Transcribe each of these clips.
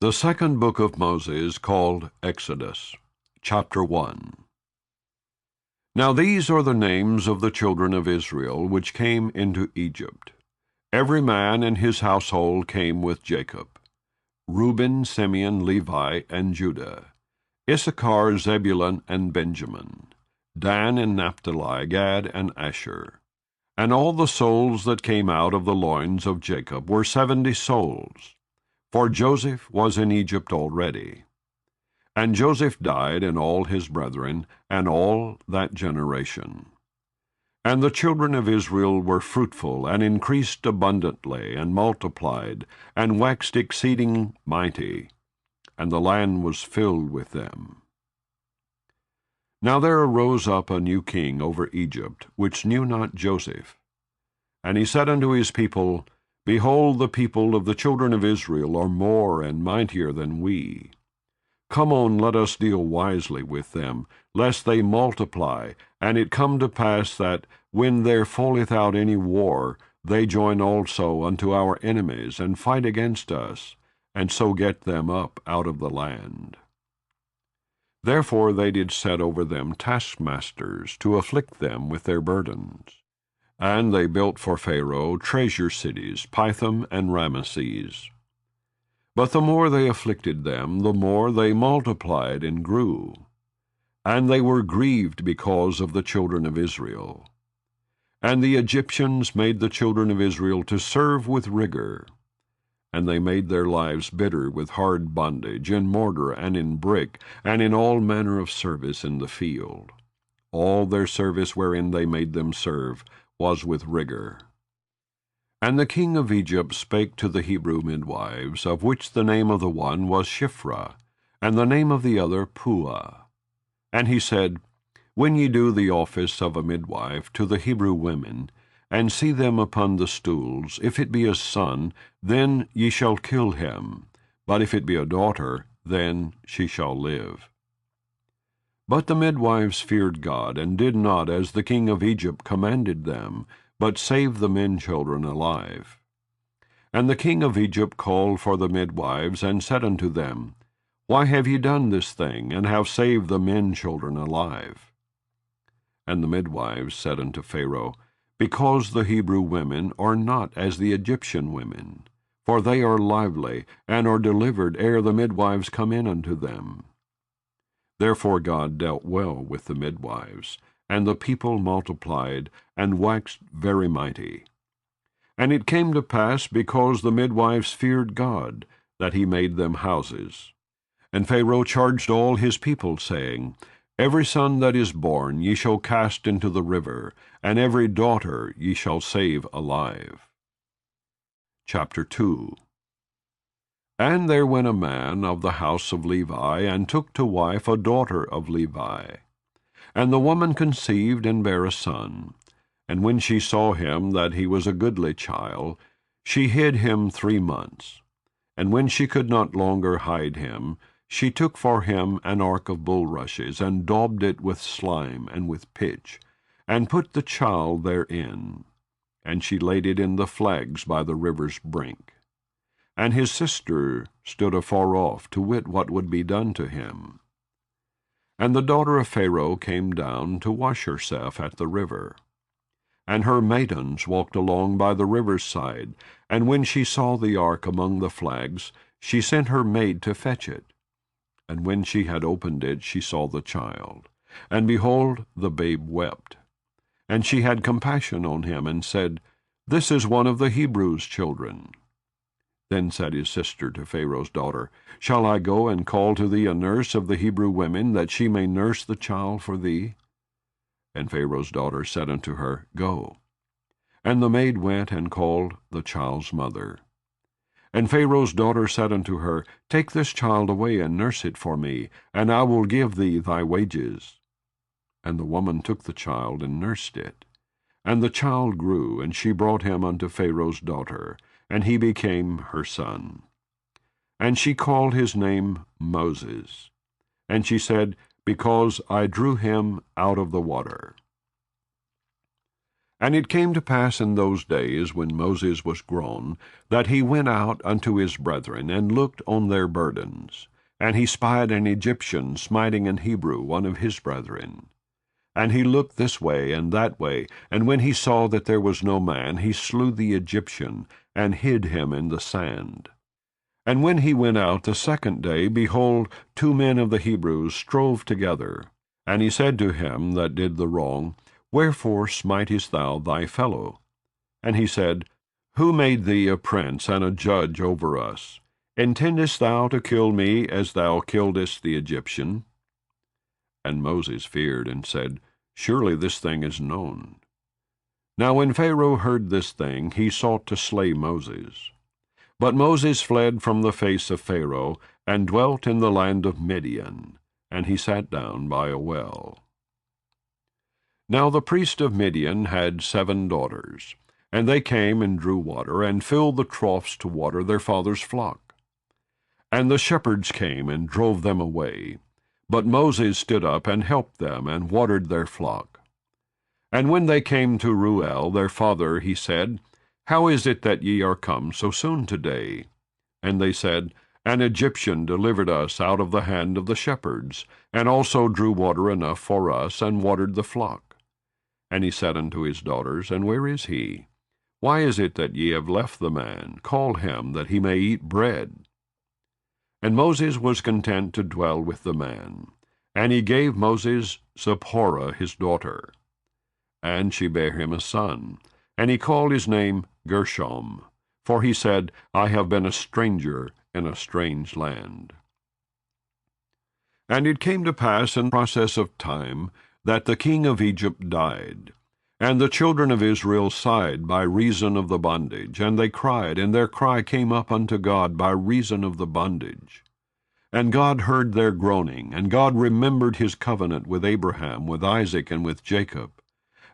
The second book of Moses, called Exodus, chapter 1. Now these are the names of the children of Israel which came into Egypt. Every man in his household came with Jacob: Reuben, Simeon, Levi, and Judah; Issachar, Zebulun, and Benjamin; Dan and Naphtali, Gad, and Asher. And all the souls that came out of the loins of Jacob were 70 souls. For Joseph was in Egypt already. And Joseph died, and all his brethren, and all that generation. And the children of Israel were fruitful, and increased abundantly, and multiplied, and waxed exceeding mighty, and the land was filled with them. Now there arose up a new king over Egypt, which knew not Joseph. And he said unto his people, Behold, the people of the children of Israel are more and mightier than we. Come on, let us deal wisely with them, lest they multiply, and it come to pass that, when there falleth out any war, they join also unto our enemies, and fight against us, and so get them up out of the land. Therefore they did set over them taskmasters, to afflict them with their burdens. And they built for Pharaoh treasure cities, Pithom and Ramesses. But the more they afflicted them, the more they multiplied and grew. And they were grieved because of the children of Israel. And the Egyptians made the children of Israel to serve with rigor. And they made their lives bitter with hard bondage, in mortar and in brick, and in all manner of service in the field. All their service wherein they made them serve was with rigor. And the king of Egypt spake to the Hebrew midwives, of which the name of the one was Shiphrah, and the name of the other Puah. And he said, When ye do the office of a midwife to the Hebrew women, and see them upon the stools, if it be a son, then ye shall kill him, but if it be a daughter, then she shall live. But the midwives feared God, and did not as the king of Egypt commanded them, but saved the men-children alive. And the king of Egypt called for the midwives, and said unto them, Why have ye done this thing, and have saved the men-children alive? And the midwives said unto Pharaoh, Because the Hebrew women are not as the Egyptian women, for they are lively, and are delivered ere the midwives come in unto them. Therefore God dealt well with the midwives, and the people multiplied, and waxed very mighty. And it came to pass, because the midwives feared God, that he made them houses. And Pharaoh charged all his people, saying, Every son that is born ye shall cast into the river, and every daughter ye shall save alive. Chapter 2. And there went a man of the house of Levi, and took to wife a daughter of Levi. And the woman conceived, and bare a son. And when she saw him that he was a goodly child, she hid him 3 months. And when she could not longer hide him, she took for him an ark of bulrushes, and daubed it with slime and with pitch, and put the child therein. And she laid it in the flags by the river's brink. And his sister stood afar off, to wit what would be done to him. And the daughter of Pharaoh came down to wash herself at the river. And her maidens walked along by the river's side, and when she saw the ark among the flags, she sent her maid to fetch it. And when she had opened it, she saw the child. And behold, the babe wept. And she had compassion on him, and said, This is one of the Hebrews' children. Then said his sister to Pharaoh's daughter, Shall I go and call to thee a nurse of the Hebrew women, that she may nurse the child for thee? And Pharaoh's daughter said unto her, Go. And the maid went and called the child's mother. And Pharaoh's daughter said unto her, Take this child away, and nurse it for me, and I will give thee thy wages. And the woman took the child, and nursed it. And the child grew, and she brought him unto Pharaoh's daughter, and he became her son. And she called his name Moses. And she said, Because I drew him out of the water. And it came to pass in those days, when Moses was grown, that he went out unto his brethren, and looked on their burdens. And he spied an Egyptian smiting an Hebrew, one of his brethren. And he looked this way and that way, and when he saw that there was no man, he slew the Egyptian, and hid him in the sand. And when he went out the second day, behold, 2 men of the Hebrews strove together. And he said to him that did the wrong, Wherefore smitest thou thy fellow? And he said, Who made thee a prince and a judge over us? Intendest thou to kill me as thou killedst the Egyptian? And Moses feared, and said, Surely this thing is known. Now when Pharaoh heard this thing, he sought to slay Moses. But Moses fled from the face of Pharaoh, and dwelt in the land of Midian, and he sat down by a well. Now the priest of Midian had 7 daughters, and they came and drew water, and filled the troughs to water their father's flock. And the shepherds came and drove them away. But Moses stood up and helped them, and watered their flock. And when they came to Ruel their father, he said, How is it that ye are come so soon today? And they said, An Egyptian delivered us out of the hand of the shepherds, and also drew water enough for us, and watered the flock. And he said unto his daughters, And where is he? Why is it that ye have left the man? Call him, that he may eat bread. And Moses was content to dwell with the man. And he gave Moses Zipporah his daughter. And she bare him a son, and he called his name Gershom, for he said, I have been a stranger in a strange land. And it came to pass in process of time that the king of Egypt died. And the children of Israel sighed by reason of the bondage, and they cried, and their cry came up unto God by reason of the bondage. And God heard their groaning, and God remembered his covenant with Abraham, with Isaac, and with Jacob.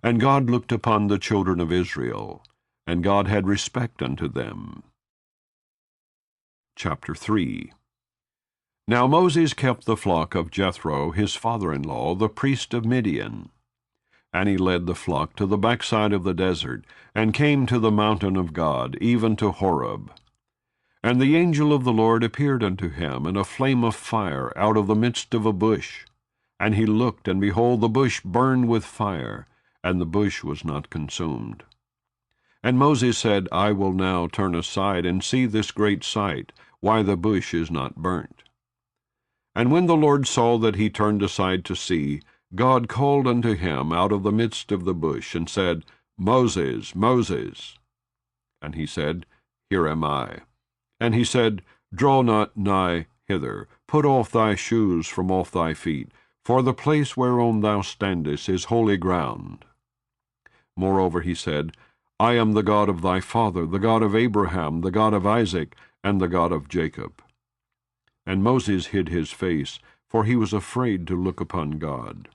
And God looked upon the children of Israel, and God had respect unto them. Chapter 3. Now Moses kept the flock of Jethro, his father-in-law, the priest of Midian. And he led the flock to the backside of the desert, and came to the mountain of God, even to Horeb. And the angel of the Lord appeared unto him in a flame of fire out of the midst of a bush. And he looked, and behold, the bush burned with fire, and the bush was not consumed. And Moses said, I will now turn aside and see this great sight, why the bush is not burnt. And when the Lord saw that he turned aside to see, God called unto him out of the midst of the bush, and said, Moses, Moses. And he said, Here am I. And he said, Draw not nigh hither, put off thy shoes from off thy feet, for the place whereon thou standest is holy ground. Moreover he said, I am the God of thy father, the God of Abraham, the God of Isaac, and the God of Jacob. And Moses hid his face, for he was afraid to look upon God.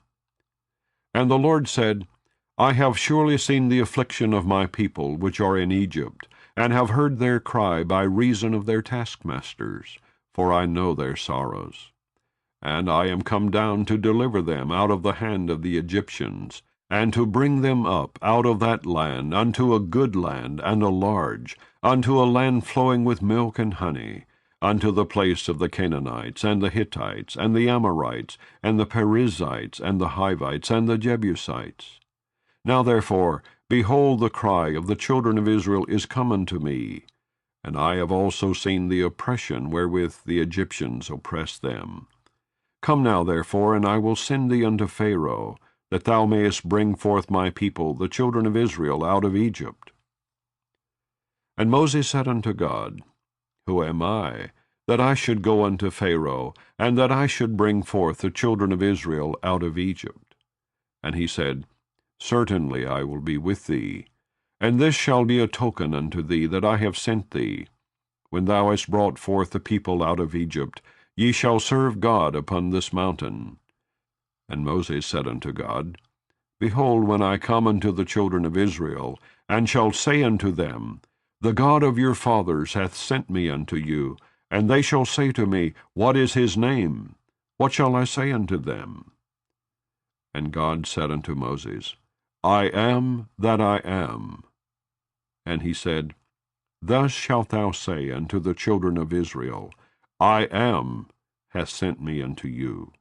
And the Lord said, I have surely seen the affliction of my people which are in Egypt, and have heard their cry by reason of their taskmasters, for I know their sorrows. And I am come down to deliver them out of the hand of the Egyptians, and to bring them up out of that land unto a good land and a large, unto a land flowing with milk and honey, unto the place of the Canaanites, and the Hittites, and the Amorites, and the Perizzites, and the Hivites, and the Jebusites. Now therefore, behold, the cry of the children of Israel is come unto me, and I have also seen the oppression wherewith the Egyptians oppress them. Come now therefore, and I will send thee unto Pharaoh, that thou mayest bring forth my people, the children of Israel, out of Egypt. And Moses said unto God, Who am I, that I should go unto Pharaoh, and that I should bring forth the children of Israel out of Egypt? And he said, Certainly I will be with thee, and this shall be a token unto thee that I have sent thee. When thou hast brought forth the people out of Egypt, ye shall serve God upon this mountain. And Moses said unto God, Behold, when I come unto the children of Israel, and shall say unto them, The God of your fathers hath sent me unto you, and they shall say to me, What is his name? What shall I say unto them? And God said unto Moses, I am that I am. And he said, Thus shalt thou say unto the children of Israel, I am hath sent me unto you.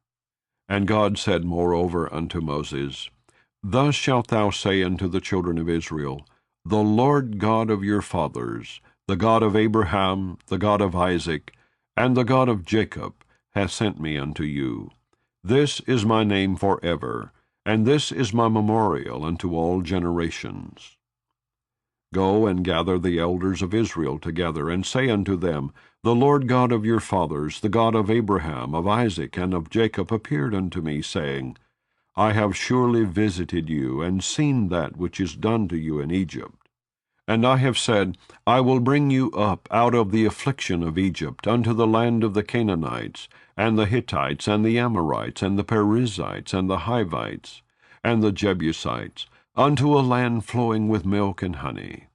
And God said moreover unto Moses, Thus shalt thou say unto the children of Israel, The Lord God of your fathers, the God of Abraham, the God of Isaac, and the God of Jacob, hath sent me unto you. This is my name forever, and this is my memorial unto all generations. Go and gather the elders of Israel together, and say unto them, The Lord God of your fathers, the God of Abraham, of Isaac, and of Jacob, appeared unto me, saying, I have surely visited you, and seen that which is done to you in Egypt. And I have said, I will bring you up out of the affliction of Egypt unto the land of the Canaanites, and the Hittites, and the Amorites, and the Perizzites, and the Hivites, and the Jebusites, unto a land flowing with milk and honey.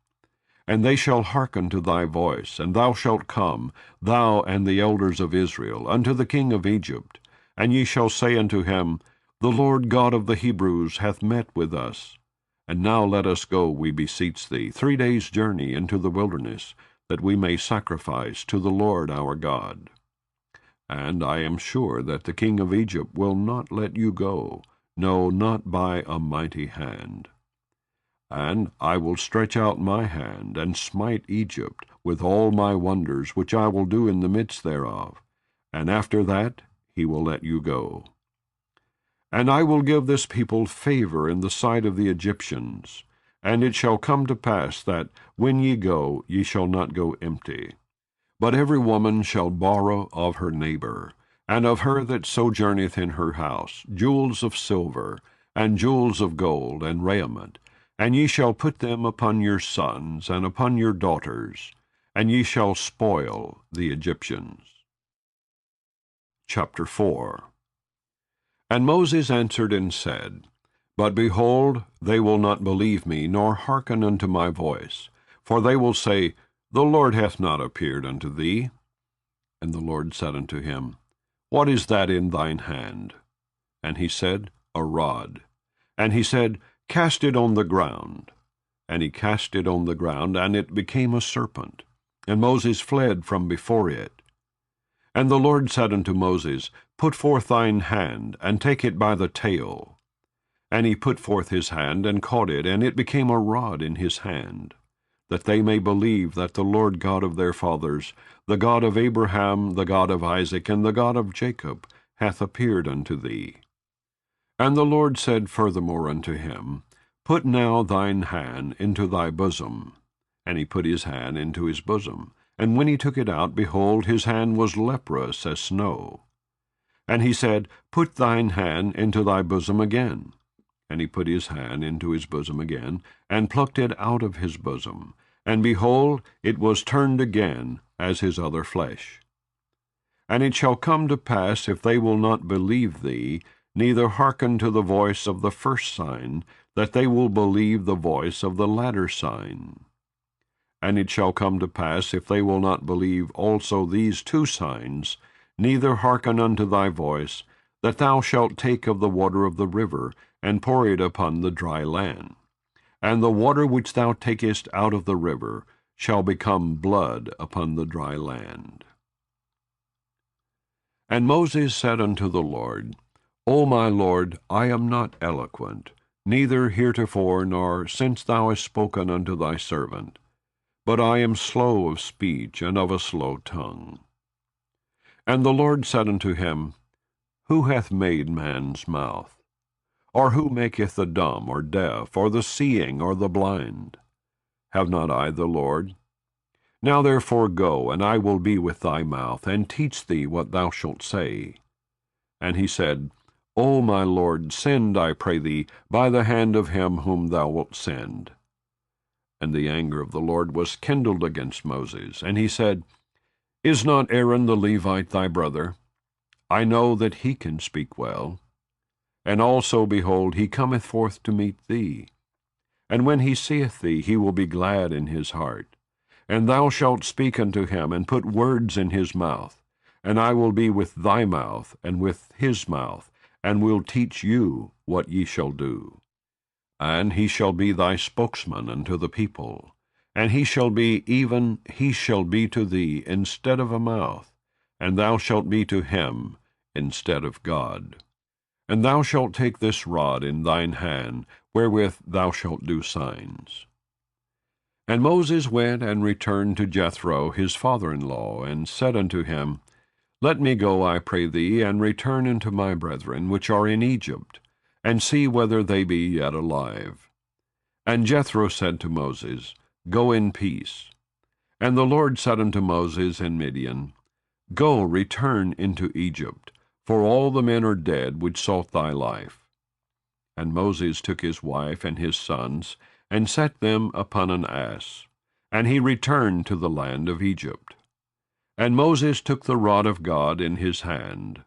And they shall hearken to thy voice, and thou shalt come, thou and the elders of Israel, unto the king of Egypt, and ye shall say unto him, The Lord God of the Hebrews hath met with us. And now let us go, we beseech thee, 3 days' journey into the wilderness, that we may sacrifice to the Lord our God. And I am sure that the king of Egypt will not let you go, no, not by a mighty hand. And I will stretch out my hand, and smite Egypt with all my wonders, which I will do in the midst thereof, and after that he will let you go. And I will give this people favor in the sight of the Egyptians, and it shall come to pass that, when ye go, ye shall not go empty. But every woman shall borrow of her neighbor, and of her that sojourneth in her house, jewels of silver, and jewels of gold, and raiment, and ye shall put them upon your sons, and upon your daughters, and ye shall spoil the Egyptians. Chapter 4. And Moses answered and said, But behold, they will not believe me, nor hearken unto my voice. For they will say, The Lord hath not appeared unto thee. And the Lord said unto him, What is that in thine hand? And he said, A rod. And he said, Cast it on the ground. And he cast it on the ground, and it became a serpent. And Moses fled from before it. And the Lord said unto Moses, Put forth thine hand, and take it by the tail. And he put forth his hand, and caught it, and it became a rod in his hand, that they may believe that the Lord God of their fathers, the God of Abraham, the God of Isaac, and the God of Jacob, hath appeared unto thee. And the Lord said furthermore unto him, Put now thine hand into thy bosom. And he put his hand into his bosom. And when he took it out, behold, his hand was leprous as snow. And he said, Put thine hand into thy bosom again. And he put his hand into his bosom again, and plucked it out of his bosom. And behold, it was turned again as his other flesh. And it shall come to pass, if they will not believe thee, neither hearken to the voice of the first sign, that they will believe the voice of the latter sign. And it shall come to pass, if they will not believe also these 2 signs, neither hearken unto thy voice, that thou shalt take of the water of the river, and pour it upon the dry land. And the water which thou takest out of the river shall become blood upon the dry land. And Moses said unto the Lord, O my Lord, I am not eloquent, neither heretofore nor since thou hast spoken unto thy servant, but I am slow of speech and of a slow tongue. And the Lord said unto him, Who hath made man's mouth? Or who maketh the dumb, or deaf, or the seeing, or the blind? Have not I the Lord? Now therefore go, and I will be with thy mouth, and teach thee what thou shalt say. And he said, O my Lord, send, I pray thee, by the hand of him whom thou wilt send. And the anger of the Lord was kindled against Moses, and he said, Is not Aaron the Levite thy brother? I know that he can speak well. And also, behold, he cometh forth to meet thee. And when he seeth thee, he will be glad in his heart. And thou shalt speak unto him, and put words in his mouth. And I will be with thy mouth, and with his mouth, and will teach you what ye shall do. And he shall be thy spokesman unto the people, and he shall be to thee instead of a mouth, and thou shalt be to him instead of God. And thou shalt take this rod in thine hand, wherewith thou shalt do signs. And Moses went and returned to Jethro his father-in-law, and said unto him, Let me go, I pray thee, and return unto my brethren which are in Egypt, and see whether they be yet alive. And Jethro said to Moses, Go in peace. And the Lord said unto Moses in Midian, Go, return into Egypt, for all the men are dead which sought thy life. And Moses took his wife and his sons, and set them upon an ass, and he returned to the land of Egypt. And Moses took the rod of God in his hand.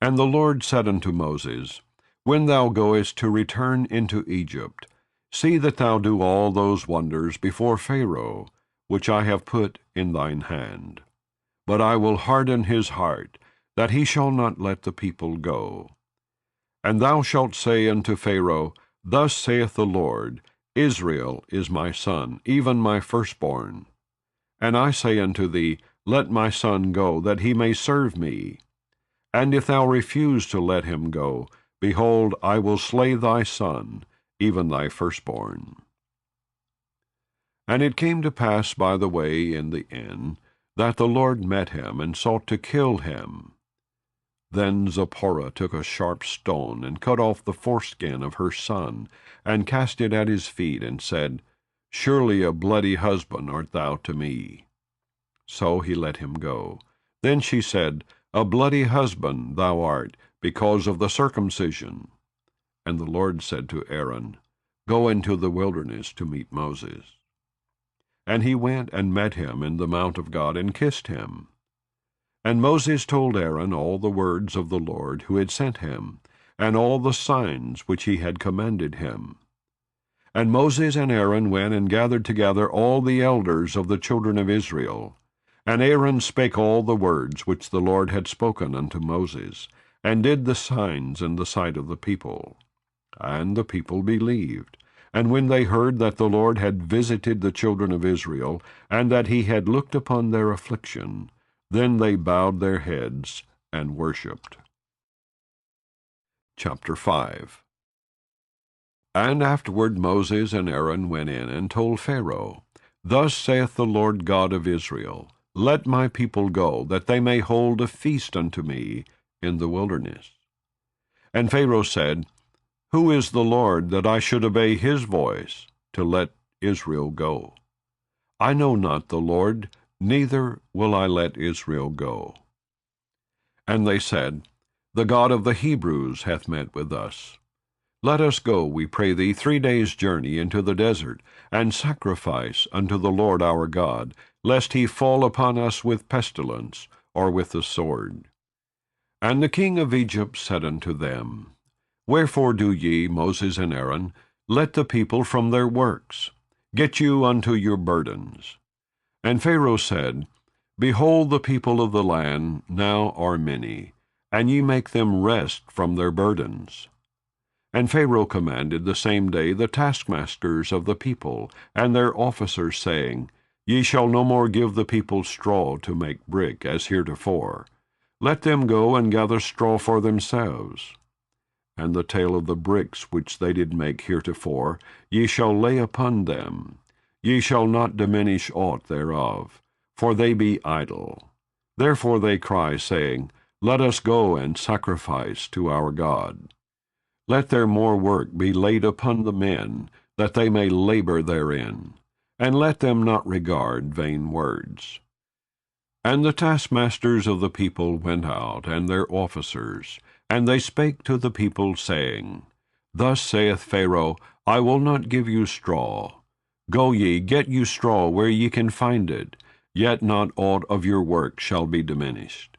And the Lord said unto Moses, When thou goest to return into Egypt, see that thou do all those wonders before Pharaoh, which I have put in thine hand. But I will harden his heart, that he shall not let the people go. And thou shalt say unto Pharaoh, Thus saith the Lord, Israel is my son, even my firstborn. And I say unto thee, Let my son go, that he may serve me. And if thou refuse to let him go, behold, I will slay thy son, even thy firstborn. And it came to pass by the way in the inn, that the Lord met him, and sought to kill him. Then Zipporah took a sharp stone, and cut off the foreskin of her son, and cast it at his feet, and said, Surely a bloody husband art thou to me. So he let him go. Then she said, A bloody husband thou art, because of the circumcision. And the Lord said to Aaron, Go into the wilderness to meet Moses. And he went and met him in the mount of God, and kissed him. And Moses told Aaron all the words of the Lord who had sent him, and all the signs which he had commanded him. And Moses and Aaron went and gathered together all the elders of the children of Israel. And Aaron spake all the words which the Lord had spoken unto Moses, and did the signs in the sight of the people. And the people believed. And when they heard that the Lord had visited the children of Israel, and that he had looked upon their affliction, then they bowed their heads and worshipped. Chapter 5. And afterward Moses and Aaron went in and told Pharaoh, Thus saith the Lord God of Israel, Let my people go, that they may hold a feast unto me in the wilderness. And Pharaoh said, Who is the Lord, that I should obey his voice, to let Israel go? I know not the Lord, neither will I let Israel go. And they said, The God of the Hebrews hath met with us. Let us go, we pray thee, 3 days' journey into the desert, and sacrifice unto the Lord our God, lest he fall upon us with pestilence, or with the sword. And the king of Egypt said unto them, Wherefore do ye, Moses and Aaron, let the people from their works? Get you unto your burdens. And Pharaoh said, Behold, the people of the land now are many, and ye make them rest from their burdens. And Pharaoh commanded the same day the taskmasters of the people, and their officers, saying, Ye shall no more give the people straw to make brick, as heretofore. Let them go and gather straw for themselves. And the tale of the bricks which they did make heretofore, ye shall lay upon them. Ye shall not diminish aught thereof, for they be idle. Therefore they cry, saying, Let us go and sacrifice to our God. Let their more work be laid upon the men, that they may labor therein, and let them not regard vain words. And the taskmasters of the people went out, and their officers, and they spake to the people, saying, Thus saith Pharaoh, I will not give you straw. Go ye, get you straw where ye can find it, yet not aught of your work shall be diminished.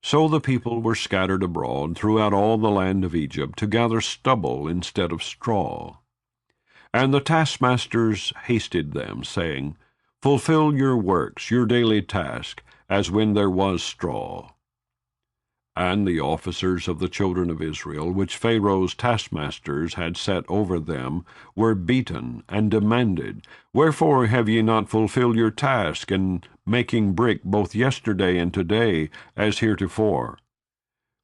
So the people were scattered abroad throughout all the land of Egypt to gather stubble instead of straw. And the taskmasters hasted them, saying, Fulfill your works, your daily task, as when there was straw. And the officers of the children of Israel, which Pharaoh's taskmasters had set over them, were beaten, and demanded, Wherefore have ye not fulfilled your task in making brick both yesterday and today, as heretofore?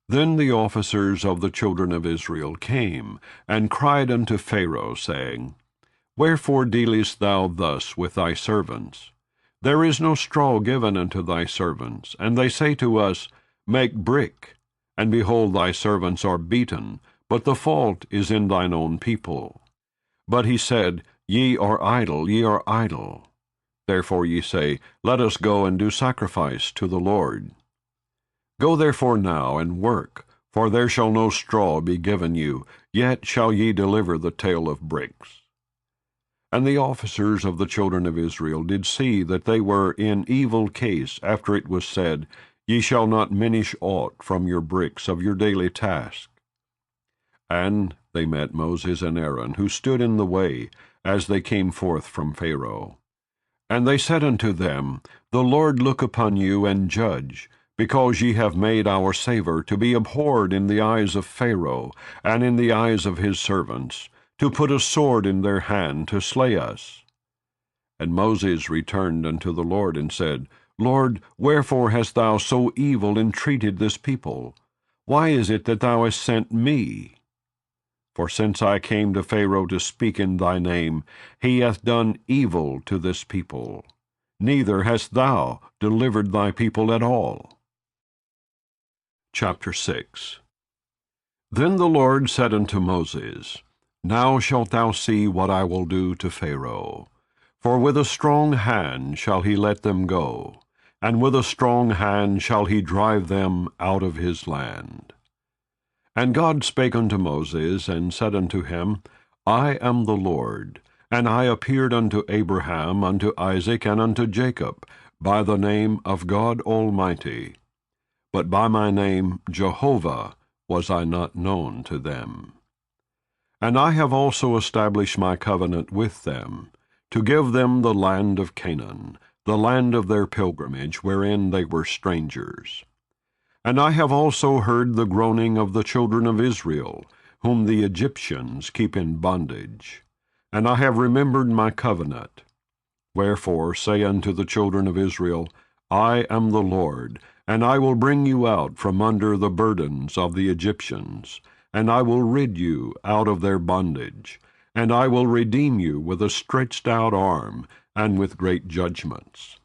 Then the officers of the children of Israel came, and cried unto Pharaoh, saying, Wherefore dealest thou thus with thy servants? There is no straw given unto thy servants, and they say to us, Make brick. And behold, thy servants are beaten, but the fault is in thine own people. But he said, Ye are idle, ye are idle. Therefore ye say, Let us go and do sacrifice to the Lord. Go therefore now and work, for there shall no straw be given you, yet shall ye deliver the tale of bricks. And the officers of the children of Israel did see that they were in evil case after it was said, Ye shall not minish aught from your bricks of your daily task. And they met Moses and Aaron, who stood in the way, as they came forth from Pharaoh. And they said unto them, The Lord look upon you and judge, because ye have made our savor to be abhorred in the eyes of Pharaoh, and in the eyes of his servants, to put a sword in their hand to slay us. And Moses returned unto the Lord, and said, Lord, wherefore hast thou so evil entreated this people? Why is it that thou hast sent me? For since I came to Pharaoh to speak in thy name, he hath done evil to this people. Neither hast thou delivered thy people at all. Chapter 6. Then the Lord said unto Moses, Now shalt thou see what I will do to Pharaoh. For with a strong hand shall he let them go, and with a strong hand shall he drive them out of his land. And God spake unto Moses, and said unto him, I am the Lord, and I appeared unto Abraham, unto Isaac, and unto Jacob, by the name of God Almighty. But by my name Jehovah was I not known to them. And I have also established my covenant with them, to give them the land of Canaan, the land of their pilgrimage, wherein they were strangers. And I have also heard the groaning of the children of Israel, whom the Egyptians keep in bondage. And I have remembered my covenant. Wherefore say unto the children of Israel, I am the Lord, and I will bring you out from under the burdens of the Egyptians, and I will rid you out of their bondage, and I will redeem you with a stretched out arm, and with great judgments.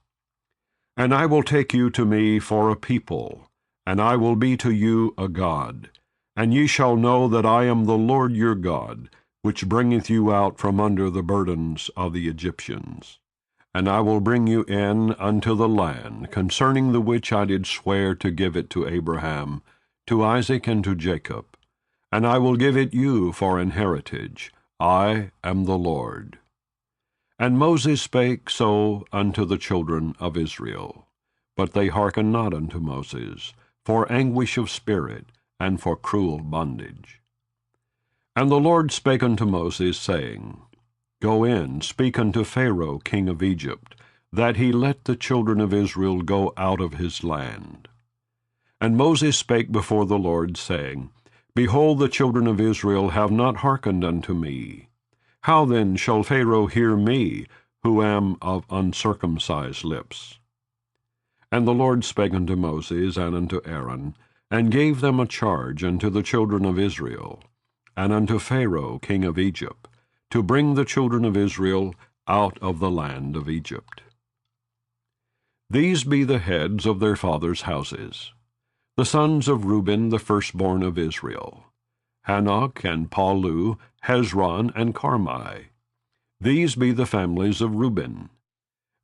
And I will take you to me for a people, and I will be to you a God, and ye shall know that I am the Lord your God, which bringeth you out from under the burdens of the Egyptians. And I will bring you in unto the land, concerning the which I did swear to give it to Abraham, to Isaac, and to Jacob. And I will give it you for an heritage. I am the Lord. And Moses spake so unto the children of Israel. But they hearkened not unto Moses, for anguish of spirit, and for cruel bondage. And the Lord spake unto Moses, saying, Go in, speak unto Pharaoh king of Egypt, that he let the children of Israel go out of his land. And Moses spake before the Lord, saying, Behold, the children of Israel have not hearkened unto me. How then shall Pharaoh hear me, who am of uncircumcised lips? And the Lord spake unto Moses and unto Aaron, and gave them a charge unto the children of Israel, and unto Pharaoh king of Egypt, to bring the children of Israel out of the land of Egypt. These be the heads of their fathers' houses. The sons of Reuben, the firstborn of Israel, Hanok and Palu, Hezron and Carmi. These be the families of Reuben.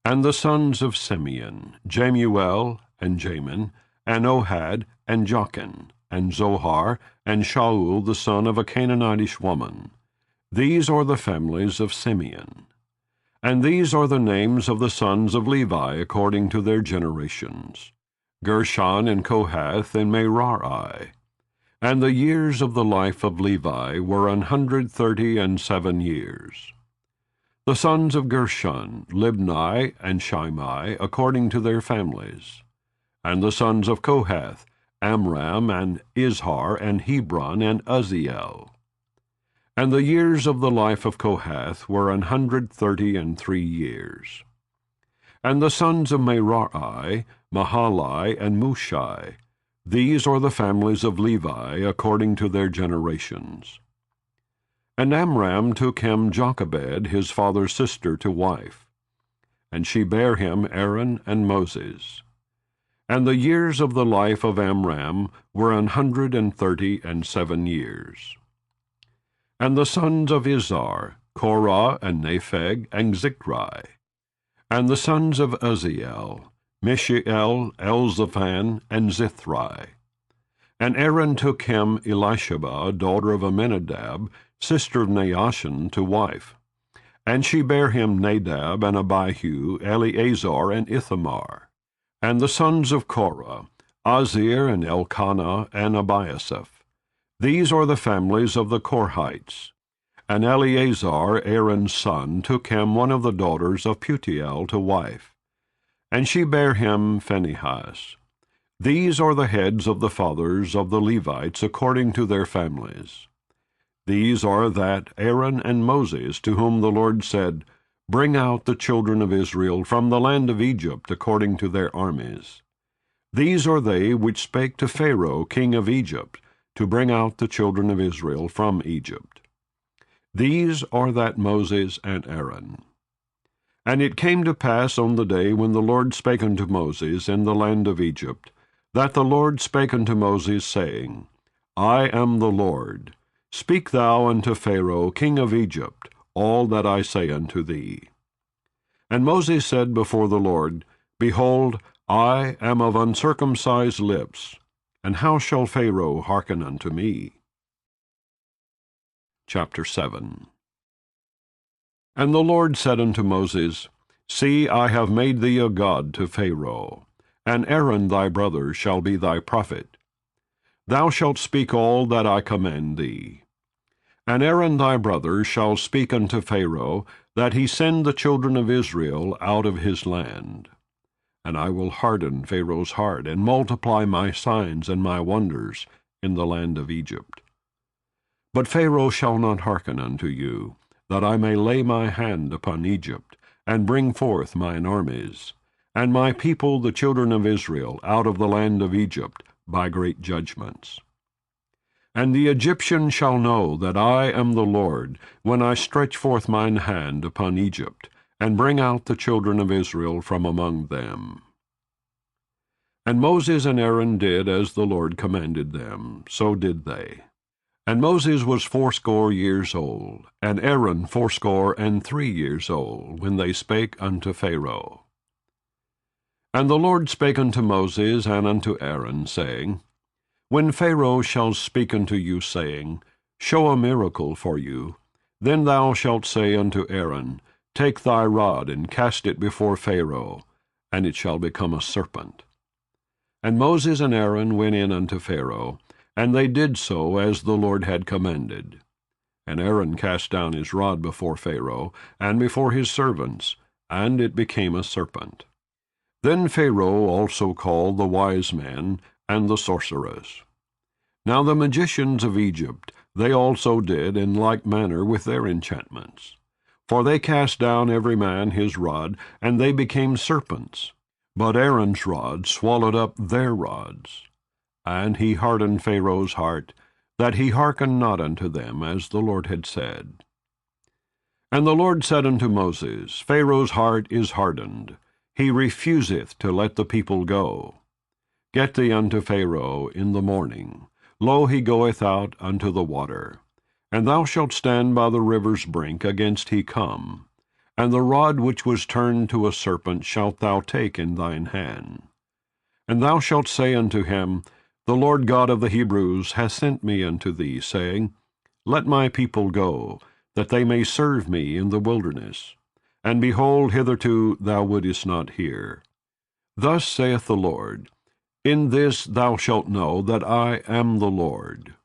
And the sons of Simeon, Jemuel and Jamin, and Ohad and Jachin, and Zohar, and Shaul the son of a Canaanitish woman. These are the families of Simeon. And these are the names of the sons of Levi according to their generations, Gershon, and Kohath, and Merari. And the years of the life of Levi were 137 years. The sons of Gershon, Libni and Shimei, according to their families. And the sons of Kohath, Amram, and Izhar, and Hebron, and Uzziel. And the years of the life of Kohath were 133 years. And the sons of Merari, Mahali, and Mushai, these are the families of Levi, according to their generations. And Amram took him Jochebed, his father's sister, to wife, and she bare him Aaron and Moses. And the years of the life of Amram were 137 years. And the sons of Izhar, Korah, and Nepheg, and Zichri. And the sons of Uzziel, Mishael, Elzaphan, and Zithri. And Aaron took him Elisheba, daughter of Amminadab, sister of Naashon, to wife. And she bare him Nadab, and Abihu, Eleazar, and Ithamar. And the sons of Korah, Azir, and Elkanah, and Abiasaph. These are the families of the Korhites. And Eleazar, Aaron's son, took him one of the daughters of Putiel to wife. And she bare him Phinehas. These are the heads of the fathers of the Levites according to their families. These are that Aaron and Moses, to whom the Lord said, Bring out the children of Israel from the land of Egypt according to their armies. These are they which spake to Pharaoh king of Egypt, to bring out the children of Israel from Egypt. These are that Moses and Aaron. And it came to pass on the day when the Lord spake unto Moses in the land of Egypt, that the Lord spake unto Moses, saying, I am the Lord. Speak thou unto Pharaoh king of Egypt all that I say unto thee. And Moses said before the Lord, Behold, I am of uncircumcised lips, and how shall Pharaoh hearken unto me? Chapter 7. And the Lord said unto Moses, See, I have made thee a god to Pharaoh, and Aaron thy brother shall be thy prophet. Thou shalt speak all that I command thee. And Aaron thy brother shall speak unto Pharaoh, that he send the children of Israel out of his land. And I will harden Pharaoh's heart, and multiply my signs and my wonders in the land of Egypt. But Pharaoh shall not hearken unto you, that I may lay my hand upon Egypt, and bring forth mine armies, and my people the children of Israel out of the land of Egypt by great judgments. And the Egyptian shall know that I am the Lord, when I stretch forth mine hand upon Egypt, and bring out the children of Israel from among them. And Moses and Aaron did as the Lord commanded them, so did they. And Moses was 80 years old, and Aaron 83 years old, when they spake unto Pharaoh. And the Lord spake unto Moses and unto Aaron, saying, When Pharaoh shall speak unto you, saying, Show a miracle for you, then thou shalt say unto Aaron, Take thy rod, and cast it before Pharaoh, and it shall become a serpent. And Moses and Aaron went in unto Pharaoh, and they did so as the Lord had commanded. And Aaron cast down his rod before Pharaoh, and before his servants, and it became a serpent. Then Pharaoh also called the wise men and the sorcerers. Now the magicians of Egypt, they also did in like manner with their enchantments. For they cast down every man his rod, and they became serpents. But Aaron's rod swallowed up their rods. And he hardened Pharaoh's heart, that he hearkened not unto them, as the Lord had said. And the Lord said unto Moses, Pharaoh's heart is hardened, he refuseth to let the people go. Get thee unto Pharaoh in the morning. Lo, he goeth out unto the water. And thou shalt stand by the river's brink against he come. And the rod which was turned to a serpent shalt thou take in thine hand. And thou shalt say unto him, The Lord God of the Hebrews hath sent me unto thee, saying, Let my people go, that they may serve me in the wilderness. And behold, hitherto thou wouldest not hear. Thus saith the Lord, In this thou shalt know that I am the Lord.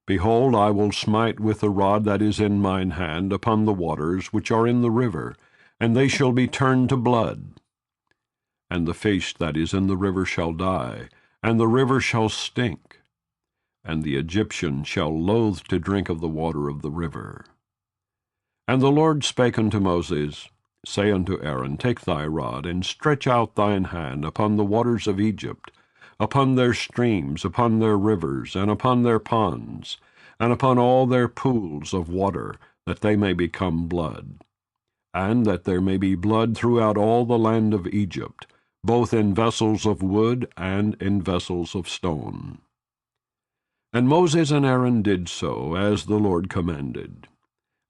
Behold, I will smite with the rod that is in mine hand upon the waters which are in the river, and they shall be turned to blood. And the fish that is in the river shall die, and the river shall stink, and the Egyptian shall loathe to drink of the water of the river. And the Lord spake unto Moses, Say unto Aaron, Take thy rod, and stretch out thine hand upon the waters of Egypt, upon their streams, upon their rivers, and upon their ponds, and upon all their pools of water, that they may become blood. And that there may be blood throughout all the land of Egypt, both in vessels of wood and in vessels of stone. And Moses and Aaron did so, as the Lord commanded.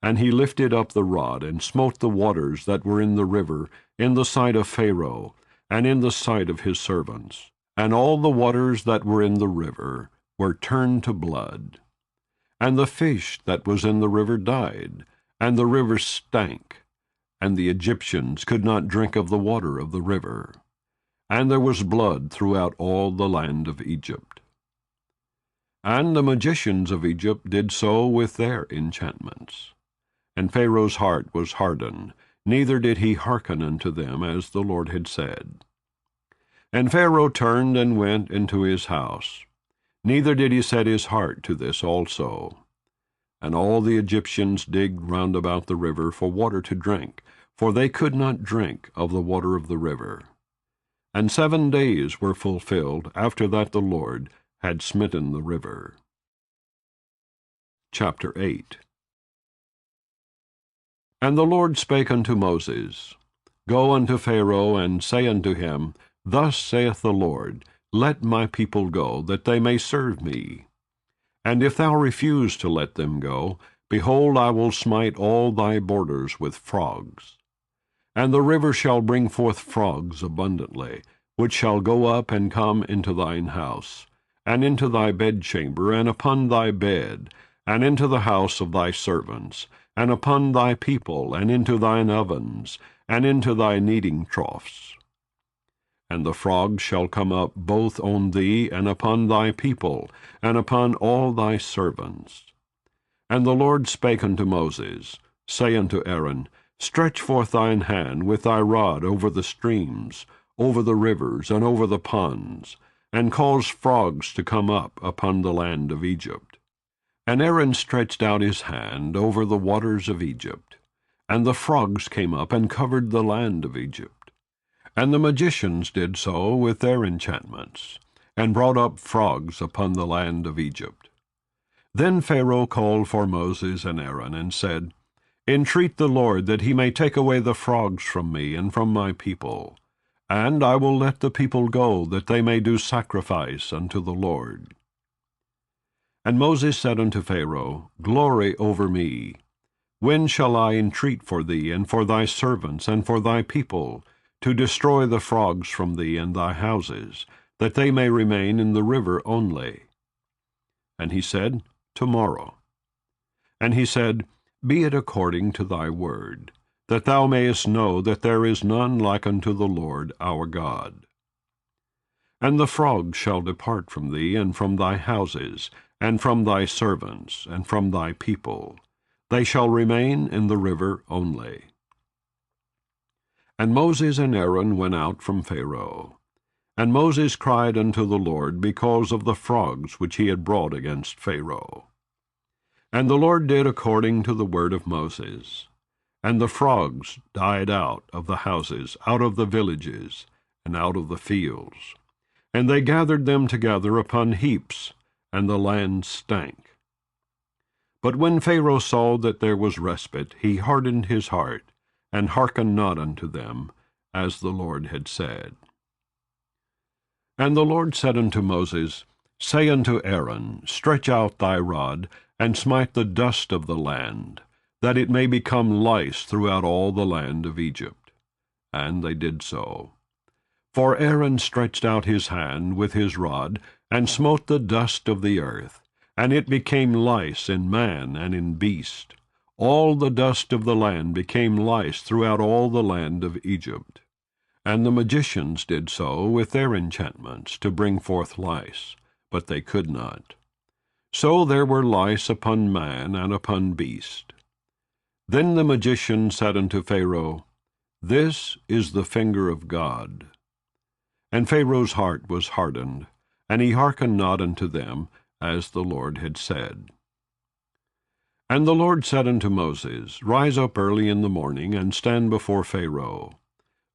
And he lifted up the rod, and smote the waters that were in the river, in the sight of Pharaoh, and in the sight of his servants. And all the waters that were in the river were turned to blood. And the fish that was in the river died, and the river stank, and the Egyptians could not drink of the water of the river. And there was blood throughout all the land of Egypt. And the magicians of Egypt did so with their enchantments. And Pharaoh's heart was hardened, neither did he hearken unto them, as the Lord had said. And Pharaoh turned and went into his house, neither did he set his heart to this also. And all the Egyptians digged round about the river for water to drink, for they could not drink of the water of the river. And 7 days were fulfilled after that the Lord had smitten the river. Chapter 8. And the Lord spake unto Moses, Go unto Pharaoh, and say unto him, Thus saith the Lord, Let my people go, that they may serve me. And if thou refuse to let them go, behold, I will smite all thy borders with frogs. And the river shall bring forth frogs abundantly, which shall go up and come into thine house, and into thy bedchamber, and upon thy bed, and into the house of thy servants, and upon thy people, and into thine ovens, and into thy kneading troughs. And the frogs shall come up both on thee, and upon thy people, and upon all thy servants. And the Lord spake unto Moses, Say unto Aaron, Stretch forth thine hand with thy rod over the streams, over the rivers, and over the ponds, and cause frogs to come up upon the land of Egypt. And Aaron stretched out his hand over the waters of Egypt, and the frogs came up and covered the land of Egypt. And the magicians did so with their enchantments, and brought up frogs upon the land of Egypt. Then Pharaoh called for Moses and Aaron, and said, Entreat the Lord that he may take away the frogs from me and from my people, and I will let the people go, that they may do sacrifice unto the Lord. And Moses said unto Pharaoh, Glory over me. When shall I entreat for thee, and for thy servants, and for thy people, to destroy the frogs from thee and thy houses, that they may remain in the river only? And he said, Tomorrow. And he said, Be it according to thy word, that thou mayest know that there is none like unto the Lord our God. And the frogs shall depart from thee, and from thy houses, and from thy servants, and from thy people. They shall remain in the river only. And Moses and Aaron went out from Pharaoh. And Moses cried unto the Lord because of the frogs which he had brought against Pharaoh. And the Lord did according to the word of Moses. And the frogs died out of the houses, out of the villages, and out of the fields. And they gathered them together upon heaps, and the land stank. But when Pharaoh saw that there was respite, he hardened his heart, and hearkened not unto them, as the Lord had said. And the Lord said unto Moses, Say unto Aaron, Stretch out thy rod, and smite the dust of the land, that it may become lice throughout all the land of Egypt. And they did so. For Aaron stretched out his hand with his rod, and smote the dust of the earth, and it became lice in man and in beast. All the dust of the land became lice throughout all the land of Egypt. And the magicians did so with their enchantments, to bring forth lice, but they could not. So there were lice upon man and upon beast. Then the magician said unto Pharaoh, This is the finger of God. And Pharaoh's heart was hardened, And he hearkened not unto them, as the Lord had said. And the Lord said unto Moses, Rise up early in the morning, and stand before Pharaoh.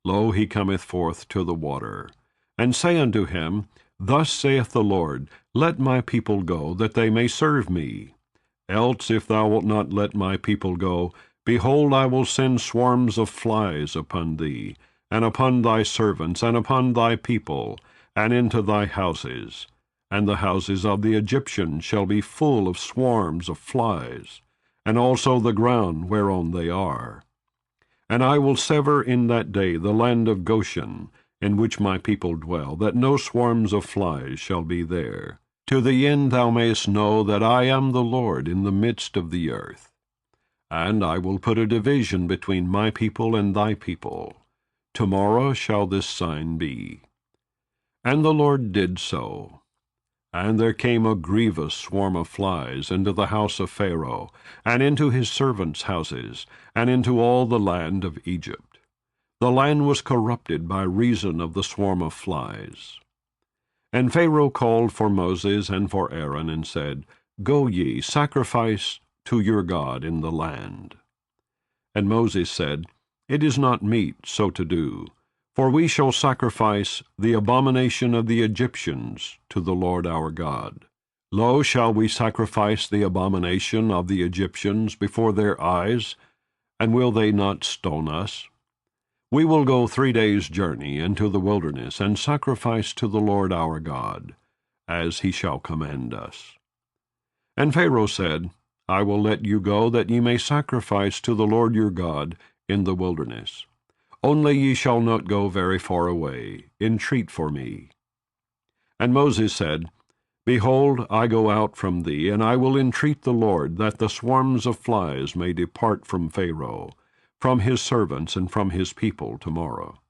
Lo, he cometh forth to the water. And say unto him, Thus saith the Lord, Let my people go, that they may serve me. Else, if thou wilt not let my people go, behold, I will send swarms of flies upon thee, and upon thy servants, and upon thy people, and into thy houses. And the houses of the Egyptians shall be full of swarms of flies, and also the ground whereon they are. And I will sever in that day the land of Goshen, in which my people dwell, that no swarms of flies shall be there, to the end thou mayest know that I am the Lord in the midst of the earth. And I will put a division between my people and thy people. Tomorrow shall this sign be. And the Lord did so. And there came a grievous swarm of flies into the house of Pharaoh, and into his servants' houses, and into all the land of Egypt. The land was corrupted by reason of the swarm of flies. And Pharaoh called for Moses and for Aaron, and said, Go ye, sacrifice to your God in the land. And Moses said, It is not meet so to do, for we shall sacrifice the abomination of the Egyptians to the Lord our God. Lo, shall we sacrifice the abomination of the Egyptians before their eyes, and will they not stone us? We will go 3 days' journey into the wilderness, and sacrifice to the Lord our God, as he shall command us. And Pharaoh said, I will let you go, that ye may sacrifice to the Lord your God in the wilderness. Only ye shall not go very far away. Entreat for me. And Moses said, Behold, I go out from thee, and I will entreat the Lord, that the swarms of flies may depart from Pharaoh, from his servants, and from his people tomorrow.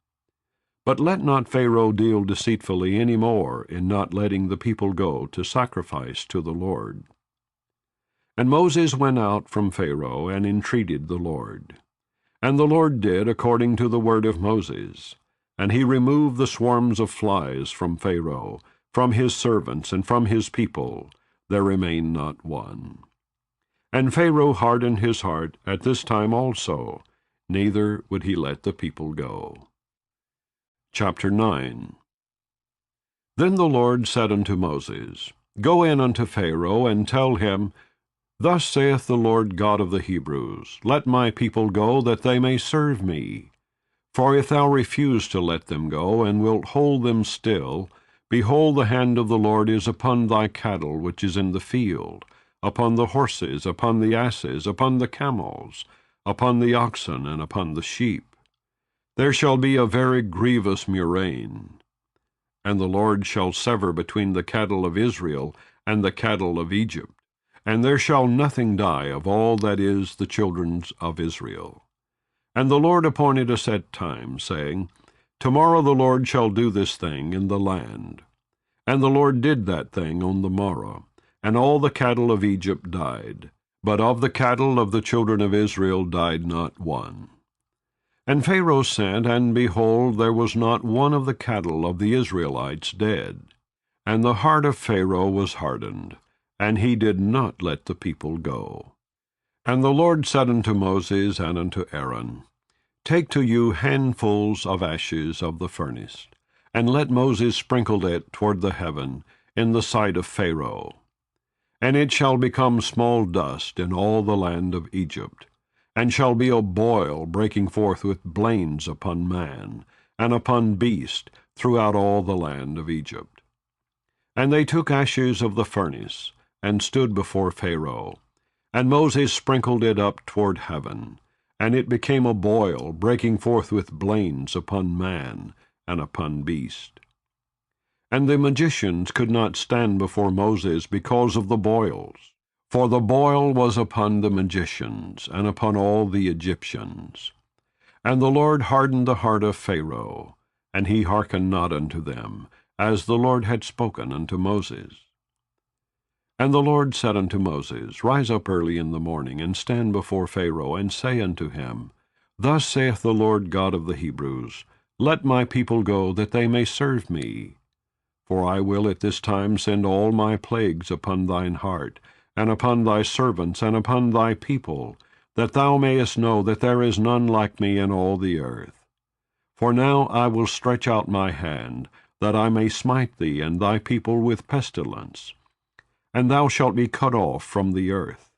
But let not Pharaoh deal deceitfully any more in not letting the people go to sacrifice to the Lord. And Moses went out from Pharaoh, and entreated the Lord. And the Lord did according to the word of Moses. And he removed the swarms of flies from Pharaoh, from his servants, and from his people. There remained not one. And Pharaoh hardened his heart at this time also, neither would he let the people go. Chapter 9. Then the Lord said unto Moses, Go in unto Pharaoh, and tell him, Thus saith the Lord God of the Hebrews, Let my people go, that they may serve me. For if thou refuse to let them go, and wilt hold them still, behold, the hand of the Lord is upon thy cattle which is in the field, upon the horses, upon the asses, upon the camels, upon the oxen, and upon the sheep. There shall be a very grievous murrain. And the Lord shall sever between the cattle of Israel and the cattle of Egypt. And there shall nothing die of all that is the children of Israel. And the Lord appointed a set time, saying, Tomorrow the Lord shall do this thing in the land. And the Lord did that thing on the morrow, and all the cattle of Egypt died, but of the cattle of the children of Israel died not one. And Pharaoh sent, and behold, there was not one of the cattle of the Israelites dead. And the heart of Pharaoh was hardened, and he did not let the people go. And the Lord said unto Moses and unto Aaron, Take to you handfuls of ashes of the furnace, and let Moses sprinkle it toward the heaven in the sight of Pharaoh. And it shall become small dust in all the land of Egypt, and shall be a boil breaking forth with blains upon man, and upon beast throughout all the land of Egypt. And they took ashes of the furnace, and stood before Pharaoh. And Moses sprinkled it up toward heaven, and it became a boil, breaking forth with blains upon man, and upon beast. And the magicians could not stand before Moses because of the boils, for the boil was upon the magicians, and upon all the Egyptians. And the Lord hardened the heart of Pharaoh, and he hearkened not unto them, as the Lord had spoken unto Moses. And the Lord said unto Moses, Rise up early in the morning, and stand before Pharaoh, and say unto him, Thus saith the Lord God of the Hebrews, Let my people go, that they may serve me. For I will at this time send all my plagues upon thine heart, and upon thy servants, and upon thy people, that thou mayest know that there is none like me in all the earth. For now I will stretch out my hand, that I may smite thee and thy people with pestilence, and thou shalt be cut off from the earth.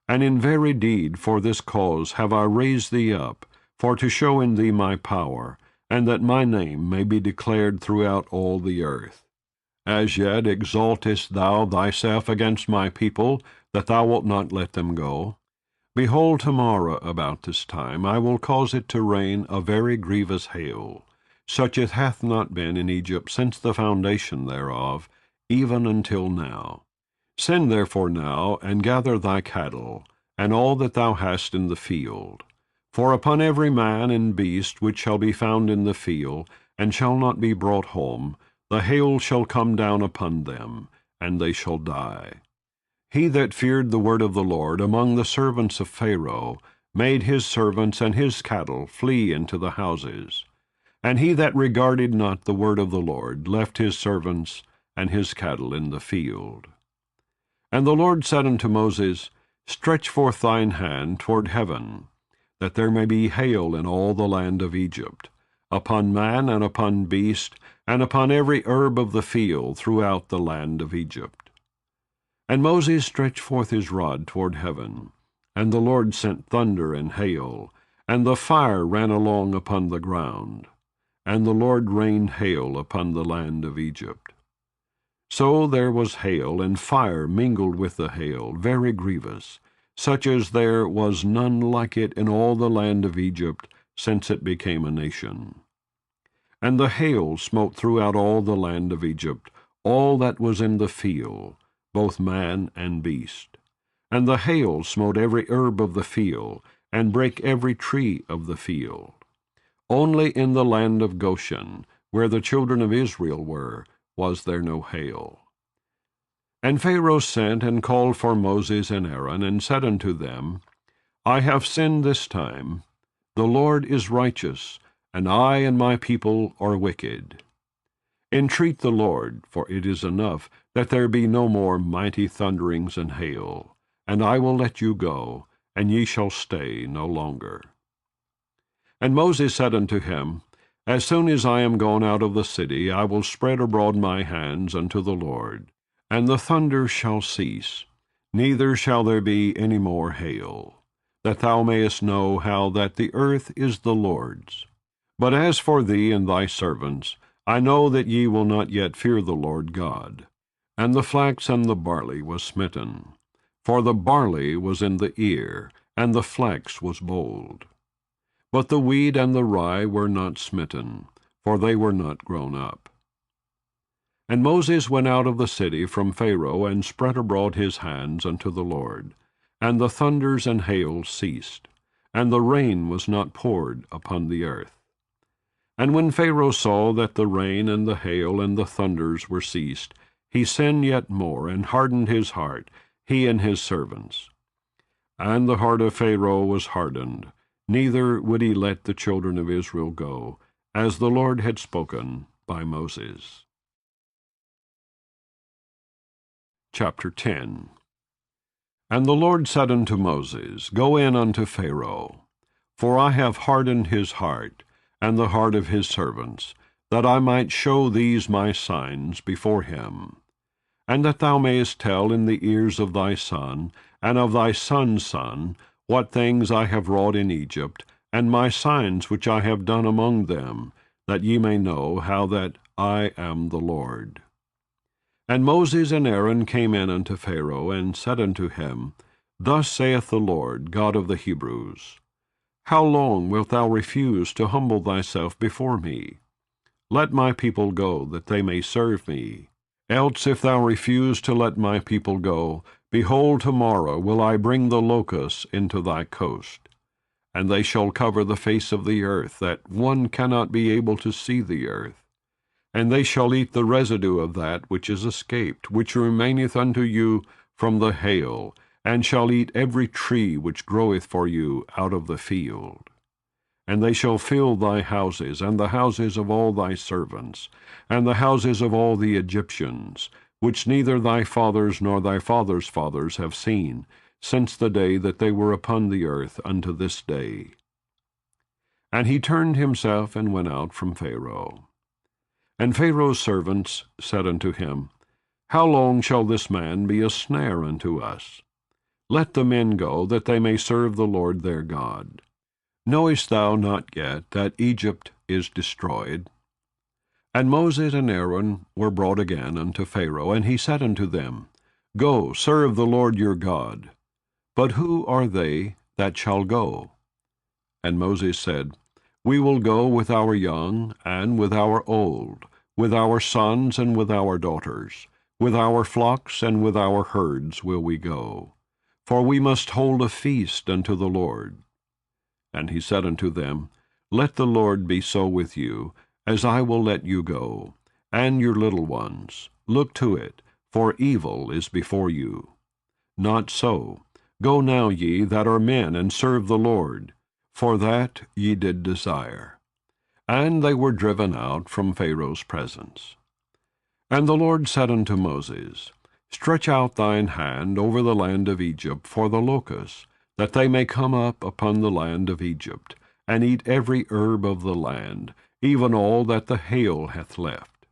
And in very deed for this cause have I raised thee up, for to show in thee my power, and that my name may be declared throughout all the earth. As yet exaltest thou thyself against my people, that thou wilt not let them go. Behold, tomorrow about this time I will cause it to rain a very grievous hail, such as hath not been in Egypt since the foundation thereof, even until now. Send therefore now, and gather thy cattle, and all that thou hast in the field. For upon every man and beast which shall be found in the field, and shall not be brought home, the hail shall come down upon them, and they shall die. He that feared the word of the Lord among the servants of Pharaoh made his servants and his cattle flee into the houses. And he that regarded not the word of the Lord left his servants and his cattle in the field. And the Lord said unto Moses, Stretch forth thine hand toward heaven, that there may be hail in all the land of Egypt, upon man and upon beast, and upon every herb of the field throughout the land of Egypt. And Moses stretched forth his rod toward heaven, and the Lord sent thunder and hail, and the fire ran along upon the ground, and the Lord rained hail upon the land of Egypt. So there was hail and fire mingled with the hail, very grievous, such as there was none like it in all the land of Egypt since it became a nation. And the hail smote throughout all the land of Egypt, all that was in the field, both man and beast. And the hail smote every herb of the field, and brake every tree of the field. Only in the land of Goshen, where the children of Israel were, was there no hail. And Pharaoh sent and called for Moses and Aaron, and said unto them, I have sinned this time. The Lord is righteous, and I and my people are wicked. Entreat the Lord, for it is enough, that there be no more mighty thunderings and hail, and I will let you go, and ye shall stay no longer. And Moses said unto him, As soon as I am gone out of the city, I will spread abroad my hands unto the Lord, and the thunder shall cease, neither shall there be any more hail, that thou mayest know how that the earth is the Lord's. But as for thee and thy servants, I know that ye will not yet fear the Lord God. And the flax and the barley was smitten, for the barley was in the ear, and the flax was bold. But the wheat and the rye were not smitten, for they were not grown up. And Moses went out of the city from Pharaoh, and spread abroad his hands unto the Lord, and the thunders and hail ceased, and the rain was not poured upon the earth. And when Pharaoh saw that the rain and the hail and the thunders were ceased, he sinned yet more, and hardened his heart, he and his servants. And the heart of Pharaoh was hardened, neither would he let the children of Israel go, as the Lord had spoken by Moses. Chapter 10. And the Lord said unto Moses, Go in unto Pharaoh, for I have hardened his heart, and the heart of his servants, that I might show these my signs before him, and that thou mayest tell in the ears of thy son, and of thy son's son, what things I have wrought in Egypt, and my signs which I have done among them, that ye may know how that I am the Lord. And Moses and Aaron came in unto Pharaoh, and said unto him, Thus saith the Lord, God of the Hebrews, How long wilt thou refuse to humble thyself before me? Let my people go, that they may serve me. Else if thou refuse to let my people go, behold, tomorrow will I bring the locusts into thy coast, and they shall cover the face of the earth, that one cannot be able to see the earth. And they shall eat the residue of that which is escaped, which remaineth unto you from the hail, and shall eat every tree which groweth for you out of the field. and they shall fill thy houses, and the houses of all thy servants, and the houses of all the Egyptians, which neither thy fathers nor thy fathers' fathers have seen, since the day that they were upon the earth unto this day. And he turned himself and went out from Pharaoh. And Pharaoh's servants said unto him, How long shall this man be a snare unto us? Let the men go, that they may serve the Lord their God. Knowest thou not yet that Egypt is destroyed? And Moses and Aaron were brought again unto Pharaoh, and he said unto them, Go, serve the Lord your God. But who are they that shall go? And Moses said, We will go with our young and with our old, with our sons and with our daughters, with our flocks and with our herds will we go. For we must hold a feast unto the Lord. And he said unto them, Let the Lord be so with you, as I will let you go, and your little ones. Look to it, for evil is before you. Not so. Go now, ye that are men, and serve the Lord, for that ye did desire. And they were driven out from Pharaoh's presence. And the Lord said unto Moses, Stretch out thine hand over the land of Egypt for the locusts, that they may come up upon the land of Egypt, and eat every herb of the land, even all that the hail hath left.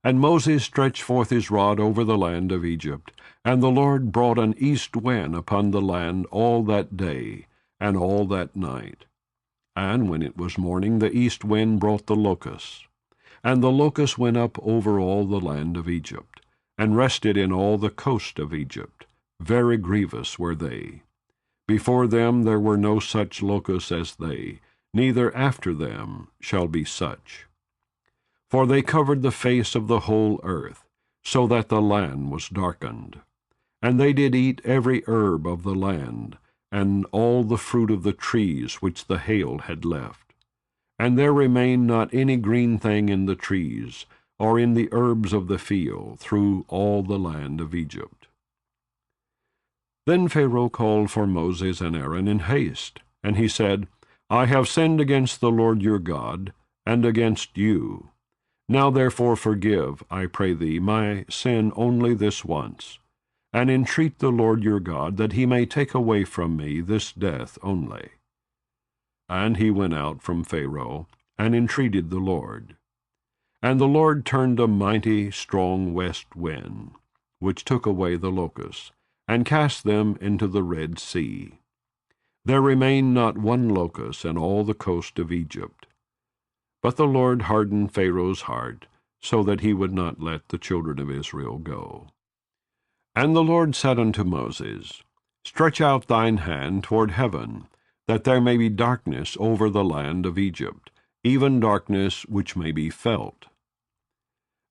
And Moses stretched forth his rod over the land of Egypt, and the Lord brought an east wind upon the land all that day, and all that night. And when it was morning, the east wind brought the locusts. And the locusts went up over all the land of Egypt, and rested in all the coast of Egypt. Very grievous were they. Before them there were no such locusts as they, neither after them shall be such. For they covered the face of the whole earth, so that the land was darkened. And they did eat every herb of the land, and all the fruit of the trees which the hail had left. And there remained not any green thing in the trees, or in the herbs of the field, through all the land of Egypt. Then Pharaoh called for Moses and Aaron in haste, and he said, I have sinned against the Lord your God, and against you. Now therefore forgive, I pray thee, my sin only this once, and entreat the Lord your God, that he may take away from me this death only. And he went out from Pharaoh, and entreated the Lord. And the Lord turned a mighty strong west wind, which took away the locusts, and cast them into the Red Sea. There remained not one locust in all the coast of Egypt. But the Lord hardened Pharaoh's heart, so that he would not let the children of Israel go. And the Lord said unto Moses, Stretch out thine hand toward heaven, that there may be darkness over the land of Egypt, even darkness which may be felt.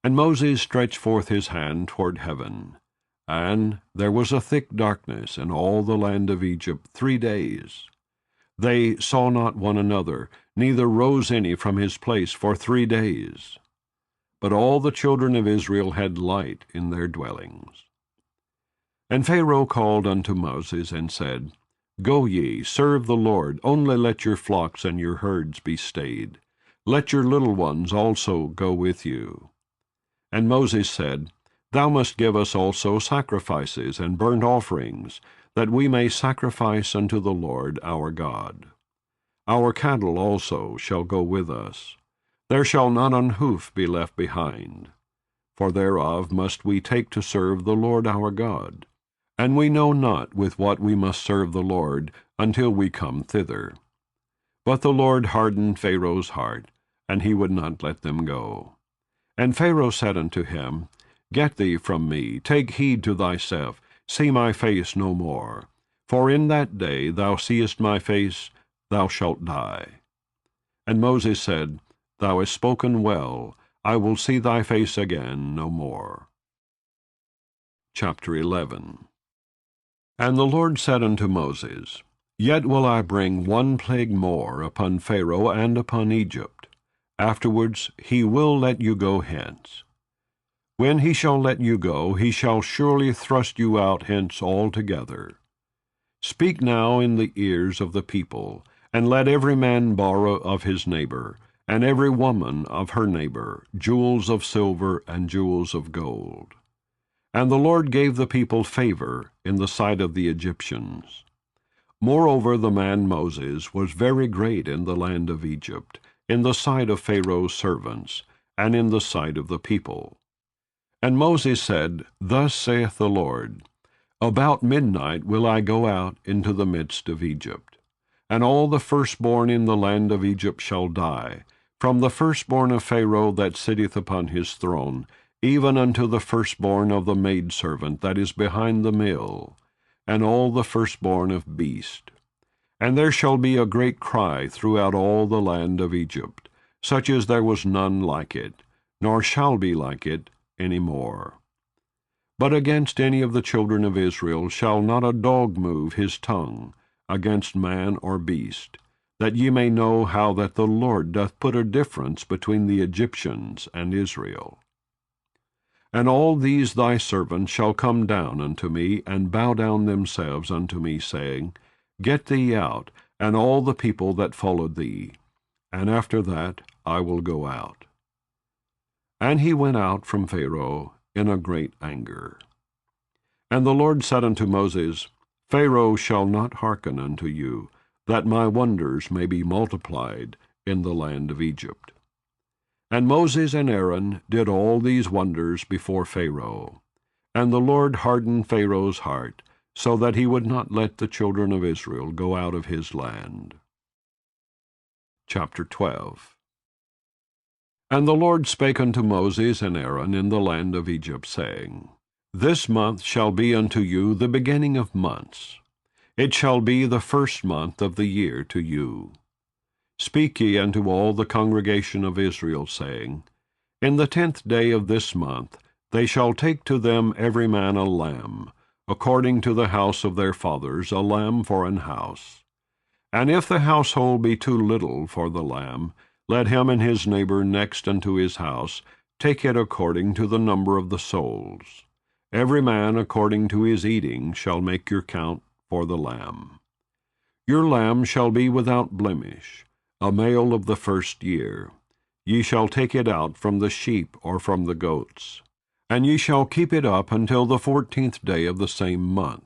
And Moses stretched forth his hand toward heaven, and there was a thick darkness in all the land of Egypt 3 days. They saw not one another, neither rose any from his place for 3 days. But all the children of Israel had light in their dwellings. And Pharaoh called unto Moses, and said, Go ye, serve the Lord, only let your flocks and your herds be stayed. Let your little ones also go with you. And Moses said, Thou must give us also sacrifices and burnt offerings, that we may sacrifice unto the Lord our God. Our cattle also shall go with us. There shall not an hoof be left behind. For thereof must we take to serve the Lord our God. And we know not with what we must serve the Lord until we come thither. But the Lord hardened Pharaoh's heart, and he would not let them go. And Pharaoh said unto him, Get thee from me, take heed to thyself, see my face no more. For in that day thou seest my face, thou shalt die. And Moses said, Thou hast spoken well, I will see thy face again no more. Chapter 11. And the Lord said unto Moses, Yet will I bring 1 plague more upon Pharaoh and upon Egypt. Afterwards he will let you go hence. When he shall let you go, he shall surely thrust you out hence altogether. Speak now in the ears of the people, And let every man borrow of his neighbor, and every woman of her neighbor, jewels of silver and jewels of gold. And the Lord gave the people favor in the sight of the Egyptians. Moreover, the man Moses was very great in the land of Egypt, in the sight of Pharaoh's servants, and in the sight of the people. And Moses said, Thus saith the Lord, About midnight will I go out into the midst of Egypt. And all the firstborn in the land of Egypt shall die, from the firstborn of Pharaoh that sitteth upon his throne, even unto the firstborn of the maidservant that is behind the mill, and all the firstborn of beast. And there shall be a great cry throughout all the land of Egypt, such as there was none like it, nor shall be like it any more. But against any of the children of Israel shall not a dog move his tongue, against man or beast, that ye may know how that the Lord doth put a difference between the Egyptians and Israel. And all these thy servants shall come down unto me, and bow down themselves unto me, saying, Get thee out, and all the people that followed thee, and after that I will go out. And he went out from Pharaoh in a great anger. And the Lord said unto Moses, Pharaoh shall not hearken unto you, that my wonders may be multiplied in the land of Egypt. And Moses and Aaron did all these wonders before Pharaoh. And the Lord hardened Pharaoh's heart, so that he would not let the children of Israel go out of his land. Chapter 12. And the Lord spake unto Moses and Aaron in the land of Egypt, saying, This month shall be unto you the beginning of months. It shall be the first month of the year to you. Speak ye unto all the congregation of Israel, saying, In the 10th day of this month they shall take to them every man a lamb, according to the house of their fathers, a lamb for an house. And if the household be too little for the lamb, let him and his neighbor next unto his house take it according to the number of the souls. Every man according to his eating shall make your count for the lamb. Your lamb shall be without blemish, a male of the first year. Ye shall take it out from the sheep or from the goats. And ye shall keep it up until the 14th day of the same month.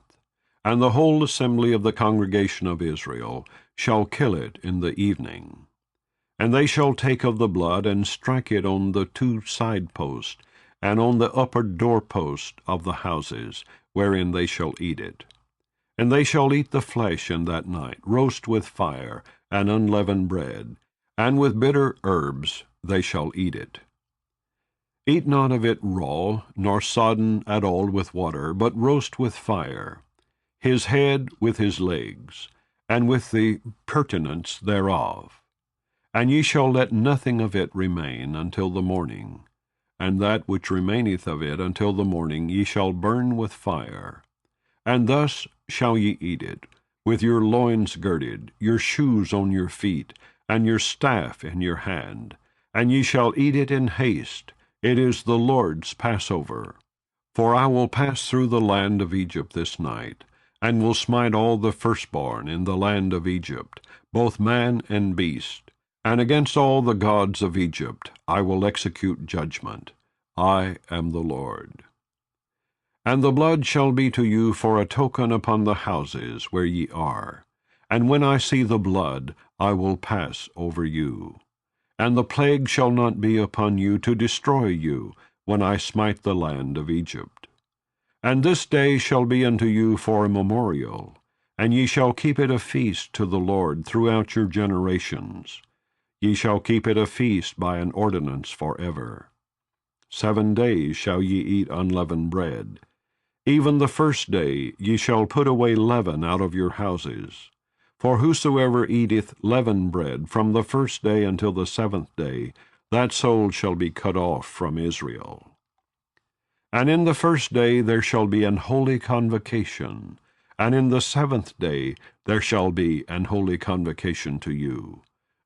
And the whole assembly of the congregation of Israel shall kill it in the evening. And they shall take of the blood, and strike it on the 2 side posts, and on the upper doorpost of the houses, wherein they shall eat it. And they shall eat the flesh in that night, roast with fire, and unleavened bread, and with bitter herbs they shall eat it. Eat not of it raw, nor sodden at all with water, but roast with fire, his head with his legs, and with the purtenance thereof. And ye shall let nothing of it remain until the morning, and that which remaineth of it until the morning ye shall burn with fire. And thus shall ye eat it, with your loins girded, your shoes on your feet, and your staff in your hand. And ye shall eat it in haste. It is the Lord's Passover. For I will pass through the land of Egypt this night, and will smite all the firstborn in the land of Egypt, both man and beast. And against all the gods of Egypt I will execute judgment. I am the Lord. And the blood shall be to you for a token upon the houses where ye are. And when I see the blood, I will pass over you. And the plague shall not be upon you to destroy you, when I smite the land of Egypt. And this day shall be unto you for a memorial, and ye shall keep it a feast to the Lord throughout your generations. Ye shall keep it a feast by an ordinance forever. 7 days shall ye eat unleavened bread. Even the first day ye shall put away leaven out of your houses. For whosoever eateth leavened bread from the first day until the 7th day, that soul shall be cut off from Israel. And in the first day there shall be an holy convocation, and in the 7th day there shall be an holy convocation to you.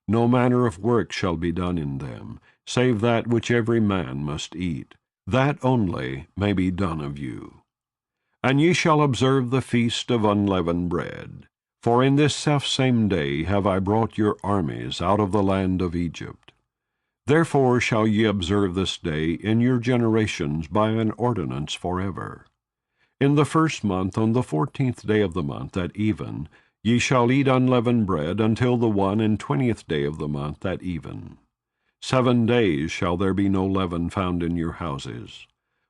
No manner of work shall be done in them, save that which every man must eat. That only may be done of you. And ye shall observe the feast of unleavened bread. For in this selfsame day have I brought your armies out of the land of Egypt. Therefore shall ye observe this day in your generations by an ordinance forever. In the 1st month, on the 14th day of the month at even, ye shall eat unleavened bread until the 21st day of the month at even. 7 days shall there be no leaven found in your houses.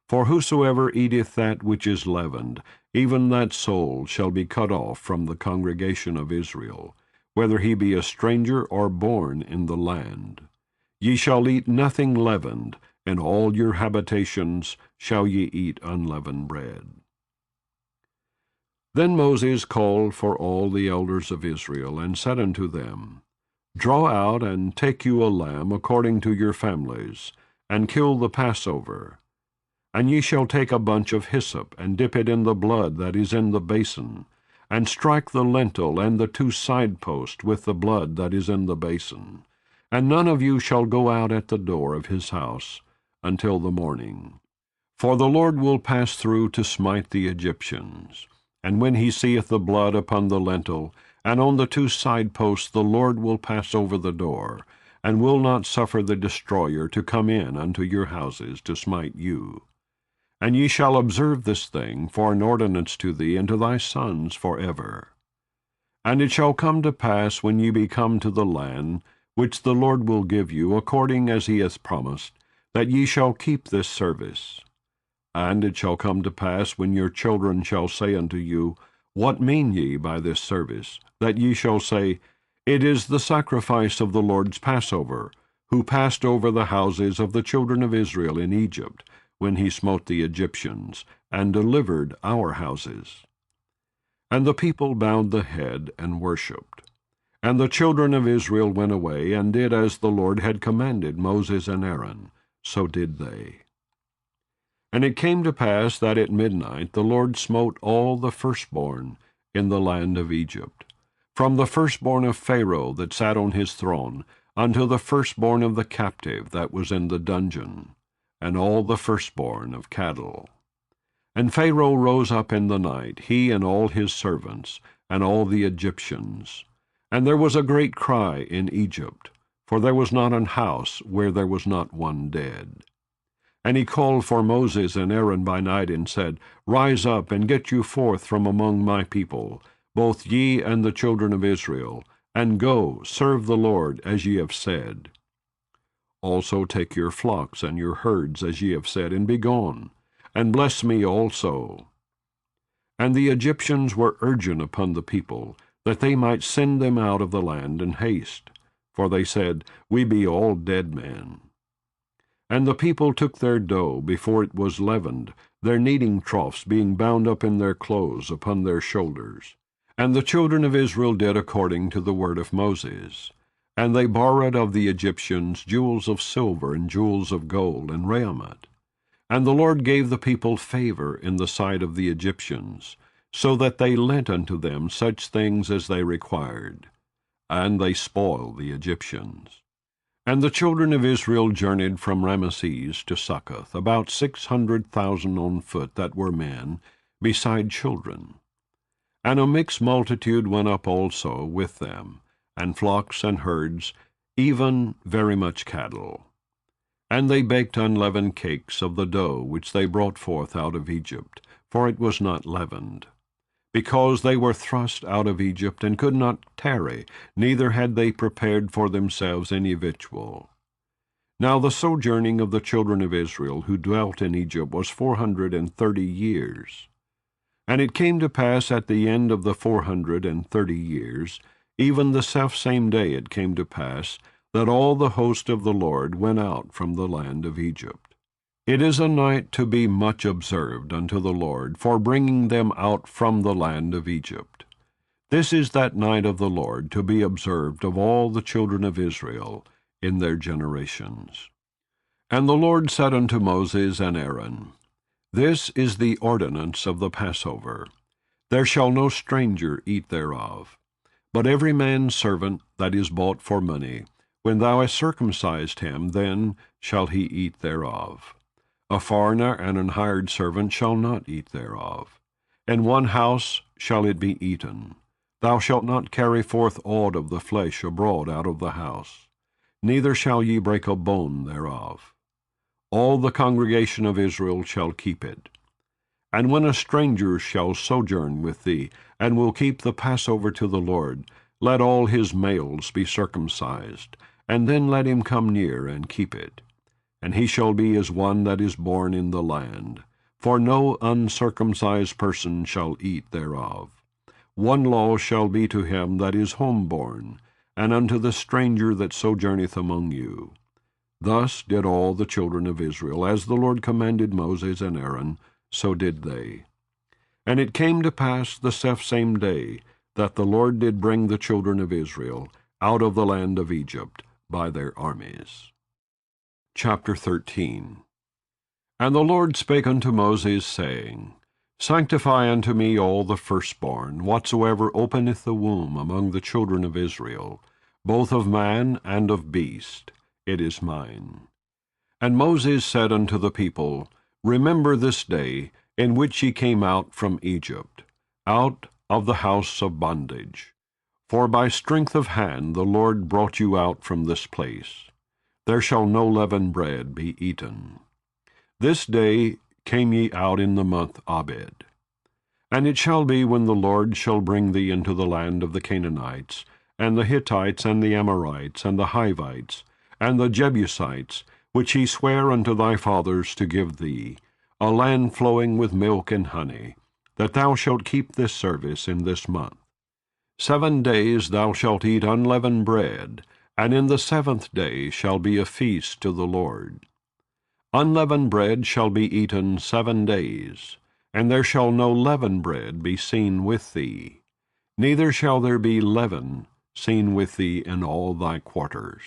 For whosoever eateth that which is leavened, even that soul shall be cut off from the congregation of Israel, whether he be a stranger or born in the land. Ye shall eat nothing leavened, in all your habitations shall ye eat unleavened bread. Then Moses called for all the elders of Israel, and said unto them, Draw out and take you a lamb according to your families, and kill the Passover. And ye shall take a bunch of hyssop, and dip it in the blood that is in the basin, and strike the lintel and the 2 side posts with the blood that is in the basin. And none of you shall go out at the door of his house until the morning. For the Lord will pass through to smite the Egyptians. And when he seeth the blood upon the lintel, and on the 2 side posts, the Lord will pass over the door, and will not suffer the destroyer to come in unto your houses to smite you. And ye shall observe this thing for an ordinance to thee and to thy sons forever. And it shall come to pass, when ye be come to the land, which the Lord will give you, according as he hath promised, that ye shall keep this service. And it shall come to pass, when your children shall say unto you, What mean ye by this service? That ye shall say, It is the sacrifice of the Lord's Passover, who passed over the houses of the children of Israel in Egypt, when he smote the Egyptians, and delivered our houses. And the people bowed the head and worshipped. And the children of Israel went away, and did as the Lord had commanded Moses and Aaron, so did they. And it came to pass that at midnight the Lord smote all the firstborn in the land of Egypt, from the firstborn of Pharaoh that sat on his throne, unto the firstborn of the captive that was in the dungeon, and all the firstborn of cattle. And Pharaoh rose up in the night, he and all his servants, and all the Egyptians. And there was a great cry in Egypt, for there was not an house where there was not one dead. And he called for Moses and Aaron by night, and said, Rise up, and get you forth from among my people, both ye and the children of Israel, and go, serve the Lord, as ye have said. Also take your flocks and your herds, as ye have said, and be gone, and bless me also. And the Egyptians were urgent upon the people, that they might send them out of the land in haste. For they said, We be all dead men. And the people took their dough before it was leavened, their kneading troughs being bound up in their clothes upon their shoulders. And the children of Israel did according to the word of Moses. And they borrowed of the Egyptians jewels of silver and jewels of gold and raiment. And the Lord gave the people favor in the sight of the Egyptians, so that they lent unto them such things as they required. And they spoiled the Egyptians. And the children of Israel journeyed from Ramesses to Succoth, about 600,000 on foot that were men, beside children. And a mixed multitude went up also with them, and flocks and herds, even very much cattle. And they baked unleavened cakes of the dough which they brought forth out of Egypt, for it was not leavened, because they were thrust out of Egypt, and could not tarry, neither had they prepared for themselves any victual. Now the sojourning of the children of Israel who dwelt in Egypt was 430 years. And it came to pass at the end of the 430 years, even the selfsame day it came to pass, that all the host of the Lord went out from the land of Egypt. It is a night to be much observed unto the Lord, for bringing them out from the land of Egypt. This is that night of the Lord to be observed of all the children of Israel in their generations. And the Lord said unto Moses and Aaron, This is the ordinance of the Passover. There shall no stranger eat thereof, but every man's servant that is bought for money, when thou hast circumcised him, then shall he eat thereof. A foreigner and an hired servant shall not eat thereof. In one house shall it be eaten. Thou shalt not carry forth aught of the flesh abroad out of the house, neither shall ye break a bone thereof. All the congregation of Israel shall keep it. And when a stranger shall sojourn with thee, and will keep the Passover to the Lord, let all his males be circumcised, and then let him come near and keep it. And he shall be as one that is born in the land, for no uncircumcised person shall eat thereof. One law shall be to him that is homeborn, and unto the stranger that sojourneth among you. Thus did all the children of Israel, as the Lord commanded Moses and Aaron, so did they. And it came to pass the selfsame day that the Lord did bring the children of Israel out of the land of Egypt by their armies. Chapter 13. And the Lord spake unto Moses, saying, Sanctify unto me all the firstborn, whatsoever openeth the womb among the children of Israel, both of man and of beast, it is mine. And Moses said unto the people, Remember this day, in which ye came out from Egypt, out of the house of bondage. For by strength of hand the Lord brought you out from this place. There shall no leavened bread be eaten. This day came ye out in the month Abib. And it shall be, when the Lord shall bring thee into the land of the Canaanites, and the Hittites, and the Amorites, and the Hivites, and the Jebusites, which he sware unto thy fathers to give thee, a land flowing with milk and honey, that thou shalt keep this service in this month. 7 days thou shalt eat unleavened bread, and in the 7th day shall be a feast to the Lord. Unleavened bread shall be eaten 7 days, and there shall no leavened bread be seen with thee, neither shall there be leaven seen with thee in all thy quarters.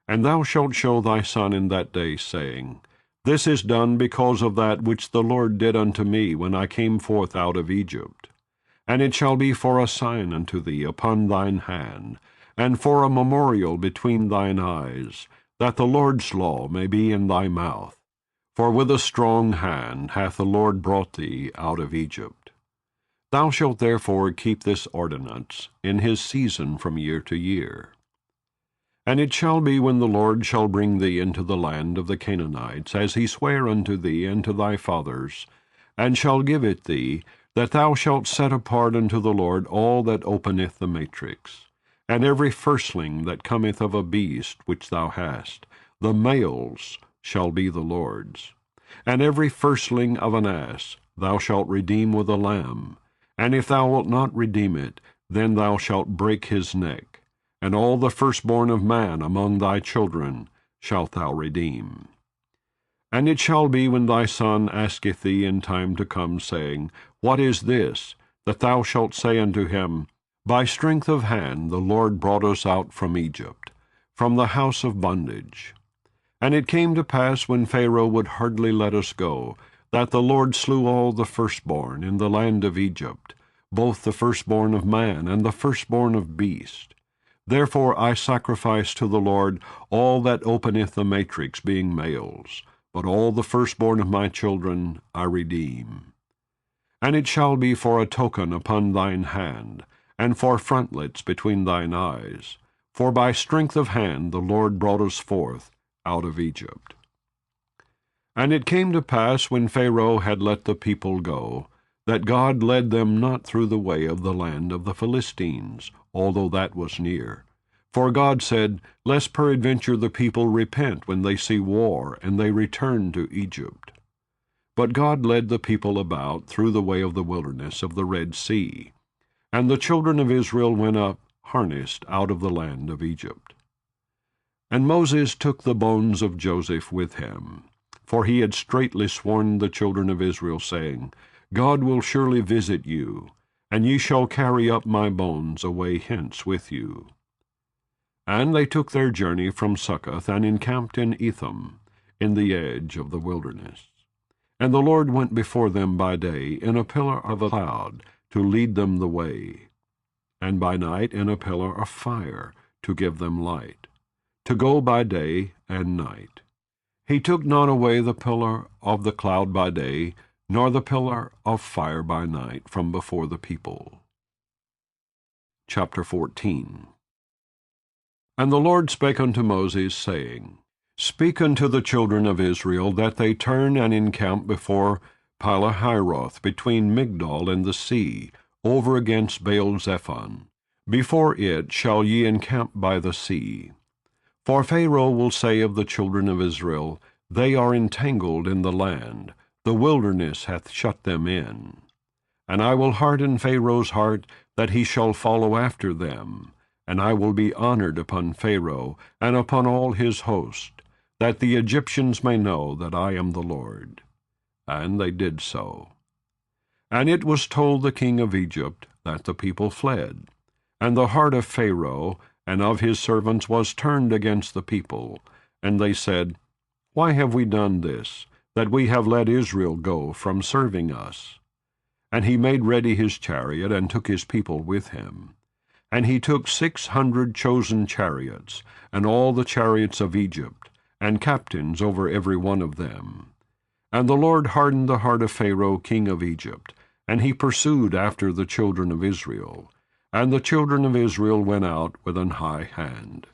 And thou shalt show thy son in that day, saying, This is done because of that which the Lord did unto me when I came forth out of Egypt. And it shall be for a sign unto thee upon thine hand, and for a memorial between thine eyes, that the Lord's law may be in thy mouth. For with a strong hand hath the Lord brought thee out of Egypt. Thou shalt therefore keep this ordinance in his season from year to year. And it shall be, when the Lord shall bring thee into the land of the Canaanites, as he sware unto thee and to thy fathers, and shall give it thee, that thou shalt set apart unto the Lord all that openeth the matrix, and every firstling that cometh of a beast which thou hast, the males shall be the Lord's. And every firstling of an ass thou shalt redeem with a lamb, and if thou wilt not redeem it, then thou shalt break his neck. And all the firstborn of man among thy children shalt thou redeem. And it shall be, when thy son asketh thee in time to come, saying, What is this? That thou shalt say unto him, By strength of hand the Lord brought us out from Egypt, from the house of bondage. And it came to pass, when Pharaoh would hardly let us go, that the Lord slew all the firstborn in the land of Egypt, both the firstborn of man and the firstborn of beast. Therefore I sacrifice to the Lord all that openeth the matrix, being males, but all the firstborn of my children I redeem. And it shall be for a token upon thine hand, and for frontlets between thine eyes, for by strength of hand the Lord brought us forth out of Egypt. And it came to pass, when Pharaoh had let the people go, that God led them not through the way of the land of the Philistines, although that was near. For God said, Lest peradventure the people repent when they see war, and they return to Egypt. But God led the people about through the way of the wilderness of the Red Sea, and the children of Israel went up harnessed out of the land of Egypt. And Moses took the bones of Joseph with him, for he had straitly sworn the children of Israel, saying, God will surely visit you, and ye shall carry up my bones away hence with you. And they took their journey from Succoth, and encamped in Etham, in the edge of the wilderness. And the Lord went before them by day in a pillar of a cloud, to lead them the way, and by night in a pillar of fire, to give them light, to go by day and night. He took not away the pillar of the cloud by day, nor the pillar of fire by night from before the people. Chapter 14. And the Lord spake unto Moses, saying, Speak unto the children of Israel, that they turn and encamp before Pilahiroth, between Migdol and the sea, over against Baal-zephon. Before it shall ye encamp by the sea. For Pharaoh will say of the children of Israel, They are entangled in the land, the wilderness hath shut them in. And I will harden Pharaoh's heart, that he shall follow after them. And I will be honored upon Pharaoh, and upon all his host, that the Egyptians may know that I am the Lord. And they did so. And it was told the king of Egypt that the people fled. And the heart of Pharaoh and of his servants was turned against the people. And they said, Why have we done this, that we have let Israel go from serving us? And he made ready his chariot, and took his people with him. And he took 600 chosen chariots, and all the chariots of Egypt, and captains over every one of them. And the Lord hardened the heart of Pharaoh king of Egypt, and he pursued after the children of Israel. And the children of Israel went out with an high hand.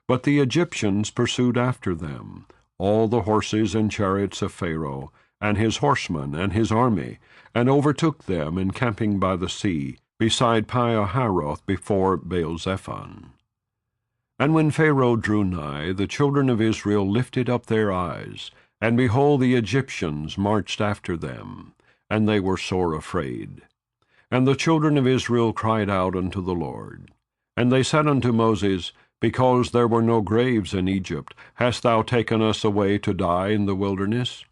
But the Egyptians pursued after them, all the horses and chariots of Pharaoh, and his horsemen and his army, and overtook them encamping by the sea, beside Pihahiroth before Baal-zephon. And when Pharaoh drew nigh, the children of Israel lifted up their eyes, and behold, the Egyptians marched after them, and they were sore afraid. And the children of Israel cried out unto the Lord. And they said unto Moses, Because there were no graves in Egypt, hast thou taken us away to die in the wilderness?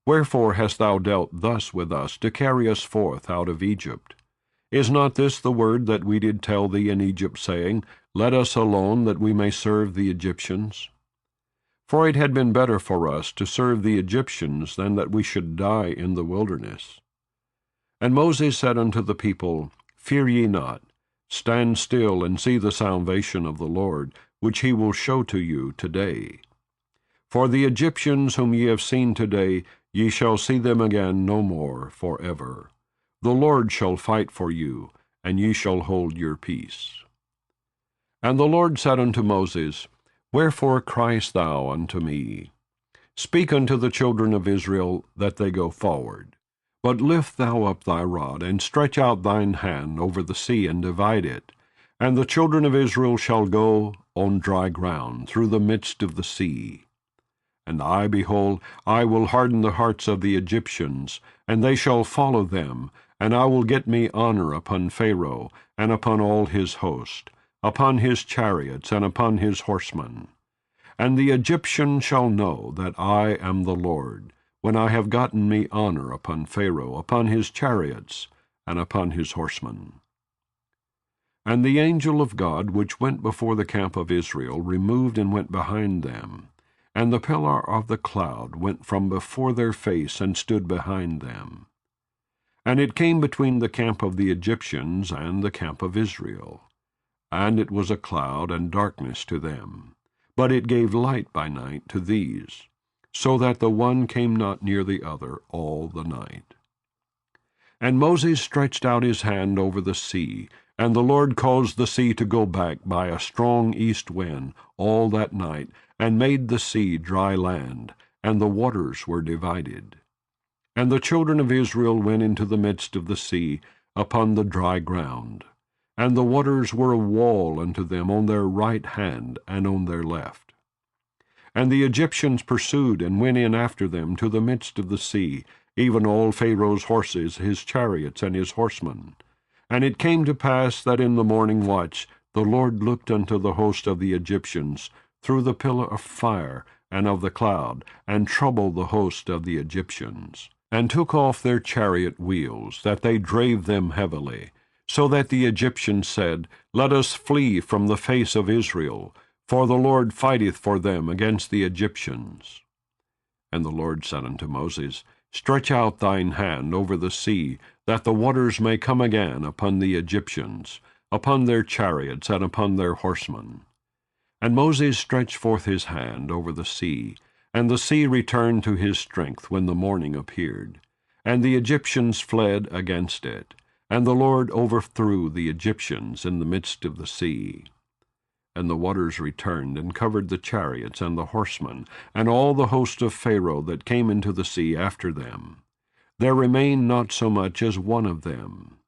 Wherefore hast thou dealt thus with us, to carry us forth out of Egypt? Is not this the word that we did tell thee in Egypt, saying, Let us alone, that we may serve the Egyptians? For it had been better for us to serve the Egyptians than that we should die in the wilderness. And Moses said unto the people, Fear ye not, stand still and see the salvation of the Lord, which he will show to you today. For the Egyptians whom ye have seen today, ye shall see them again no more forever. The Lord shall fight for you, and ye shall hold your peace. And the Lord said unto Moses, Wherefore criest thou unto me? Speak unto the children of Israel, that they go forward. But lift thou up thy rod, and stretch out thine hand over the sea, and divide it. And the children of Israel shall go on dry ground through the midst of the sea. And I, behold, I will harden the hearts of the Egyptians, and they shall follow them, and I will get me honor upon Pharaoh, and upon all his host, upon his chariots, and upon his horsemen. And the Egyptians shall know that I am the Lord, when I have gotten me honor upon Pharaoh, upon his chariots, and upon his horsemen. And the angel of God, which went before the camp of Israel, removed and went behind them. And the pillar of the cloud went from before their face, and stood behind them. And it came between the camp of the Egyptians and the camp of Israel. And it was a cloud and darkness to them, but it gave light by night to these, so that the one came not near the other all the night. And Moses stretched out his hand over the sea, and the Lord caused the sea to go back by a strong east wind all that night, and made the sea dry land, and the waters were divided. And the children of Israel went into the midst of the sea upon the dry ground, and the waters were a wall unto them on their right hand and on their left. And the Egyptians pursued and went in after them to the midst of the sea, even all Pharaoh's horses, his chariots, and his horsemen. And it came to pass that in the morning watch the Lord looked unto the host of the Egyptians through the pillar of fire and of the cloud, and troubled the host of the Egyptians, and took off their chariot wheels, that they drave them heavily, so that the Egyptians said, Let us flee from the face of Israel, for the Lord fighteth for them against the Egyptians. And the Lord said unto Moses, Stretch out thine hand over the sea, that the waters may come again upon the Egyptians, upon their chariots, and upon their horsemen. And Moses stretched forth his hand over the sea, and the sea returned to his strength when the morning appeared. And the Egyptians fled against it, And the Lord overthrew the Egyptians in the midst of the sea. And the waters returned, and covered the chariots and the horsemen, and all the host of Pharaoh that came into the sea after them. There remained not so much as one of them.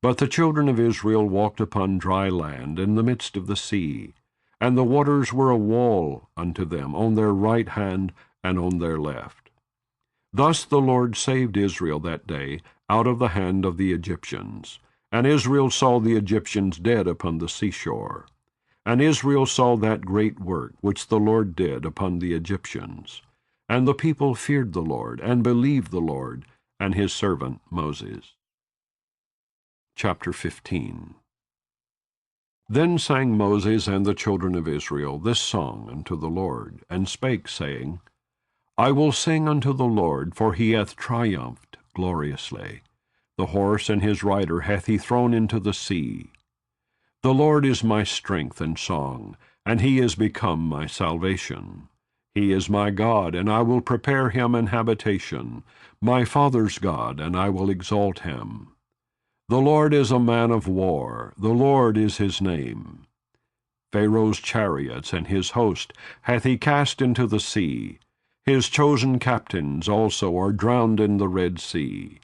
But the children of Israel walked upon dry land in the midst of the sea, and the waters were a wall unto them on their right hand and on their left. Thus the Lord saved Israel that day out of the hand of the Egyptians. And Israel saw the Egyptians dead upon the seashore. And Israel saw that great work which the Lord did upon the Egyptians. And the people feared the Lord, and believed the Lord, and his servant Moses. Chapter 15. Then sang Moses and the children of Israel this song unto the Lord, and spake, saying, I will sing unto the Lord, for he hath triumphed gloriously. The horse and his rider hath he thrown into the sea. The Lord is my strength and song, and he is become my salvation. He is my God, and I will prepare him an habitation, my father's God, and I will exalt him. The Lord is a man of war, the Lord is his name. Pharaoh's chariots and his host hath he cast into the sea. His chosen captains also are drowned in the Red Sea.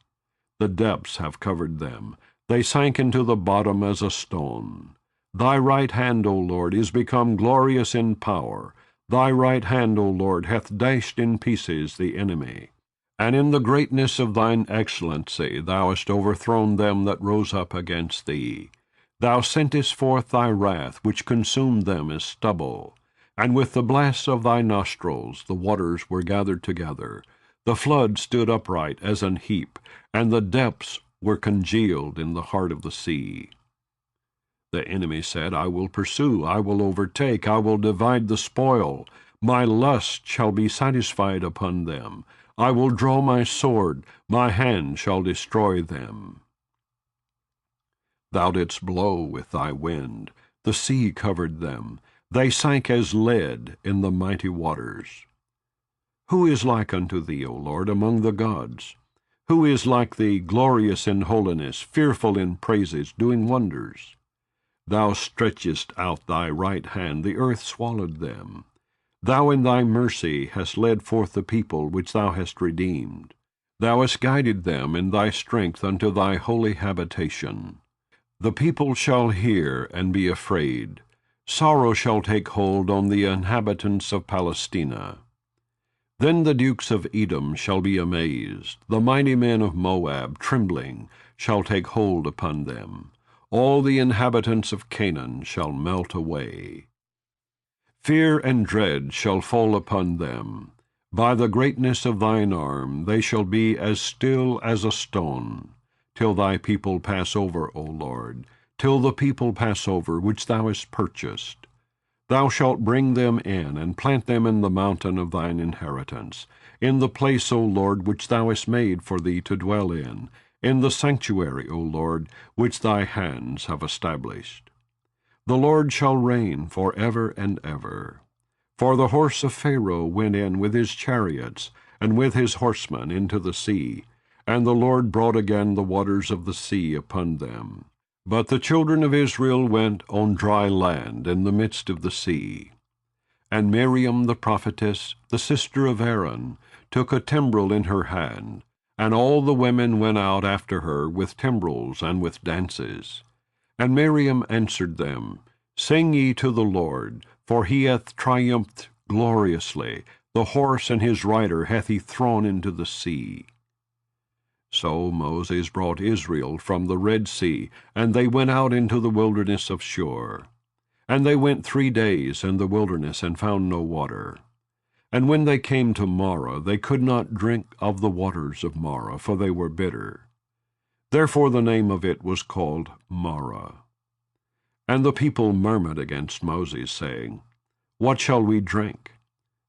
The depths have covered them, they sank into the bottom as a stone. Thy right hand, O Lord, is become glorious in power. Thy right hand, O Lord, hath dashed in pieces the enemy. And in the greatness of thine excellency thou hast overthrown them that rose up against thee. Thou sentest forth thy wrath, which consumed them as stubble. And with the blast of thy nostrils the waters were gathered together. The flood stood upright as an heap, and the depths were congealed in the heart of the sea. The enemy said, I will pursue, I will overtake, I will divide the spoil. My lust shall be satisfied upon them. I will draw my sword, my hand shall destroy them. Thou didst blow with thy wind, the sea covered them. They sank as lead in the mighty waters. Who is like unto thee, O Lord, among the gods? Who is like thee, glorious in holiness, fearful in praises, doing wonders? Thou stretchest out thy right hand, the earth swallowed them. Thou in thy mercy hast led forth the people which thou hast redeemed. Thou hast guided them in thy strength unto thy holy habitation. The people shall hear and be afraid. Sorrow shall take hold on the inhabitants of Palestina. Then the dukes of Edom shall be amazed. The mighty men of Moab, trembling, shall take hold upon them. All the inhabitants of Canaan shall melt away. Fear and dread shall fall upon them. By the greatness of thine arm they shall be as still as a stone, till thy people pass over, O Lord, till the people pass over which thou hast purchased. Thou shalt bring them in, and plant them in the mountain of thine inheritance, in the place, O Lord, which thou hast made for thee to dwell in the sanctuary, O Lord, which thy hands have established. The Lord shall reign for ever and ever. For the horse of Pharaoh went in with his chariots, and with his horsemen into the sea, and the Lord brought again the waters of the sea upon them. But the children of Israel went on dry land in the midst of the sea. And Miriam the prophetess, the sister of Aaron, took a timbrel in her hand, and all the women went out after her with timbrels and with dances. And Miriam answered them, Sing ye to the Lord, for he hath triumphed gloriously. The horse and his rider hath he thrown into the sea. So Moses brought Israel from the Red Sea, and they went out into the wilderness of Shur. And they went 3 days in the wilderness, and found no water. And when they came to Marah, they could not drink of the waters of Marah, for they were bitter. Therefore the name of it was called Marah. And the people murmured against Moses, saying, What shall we drink?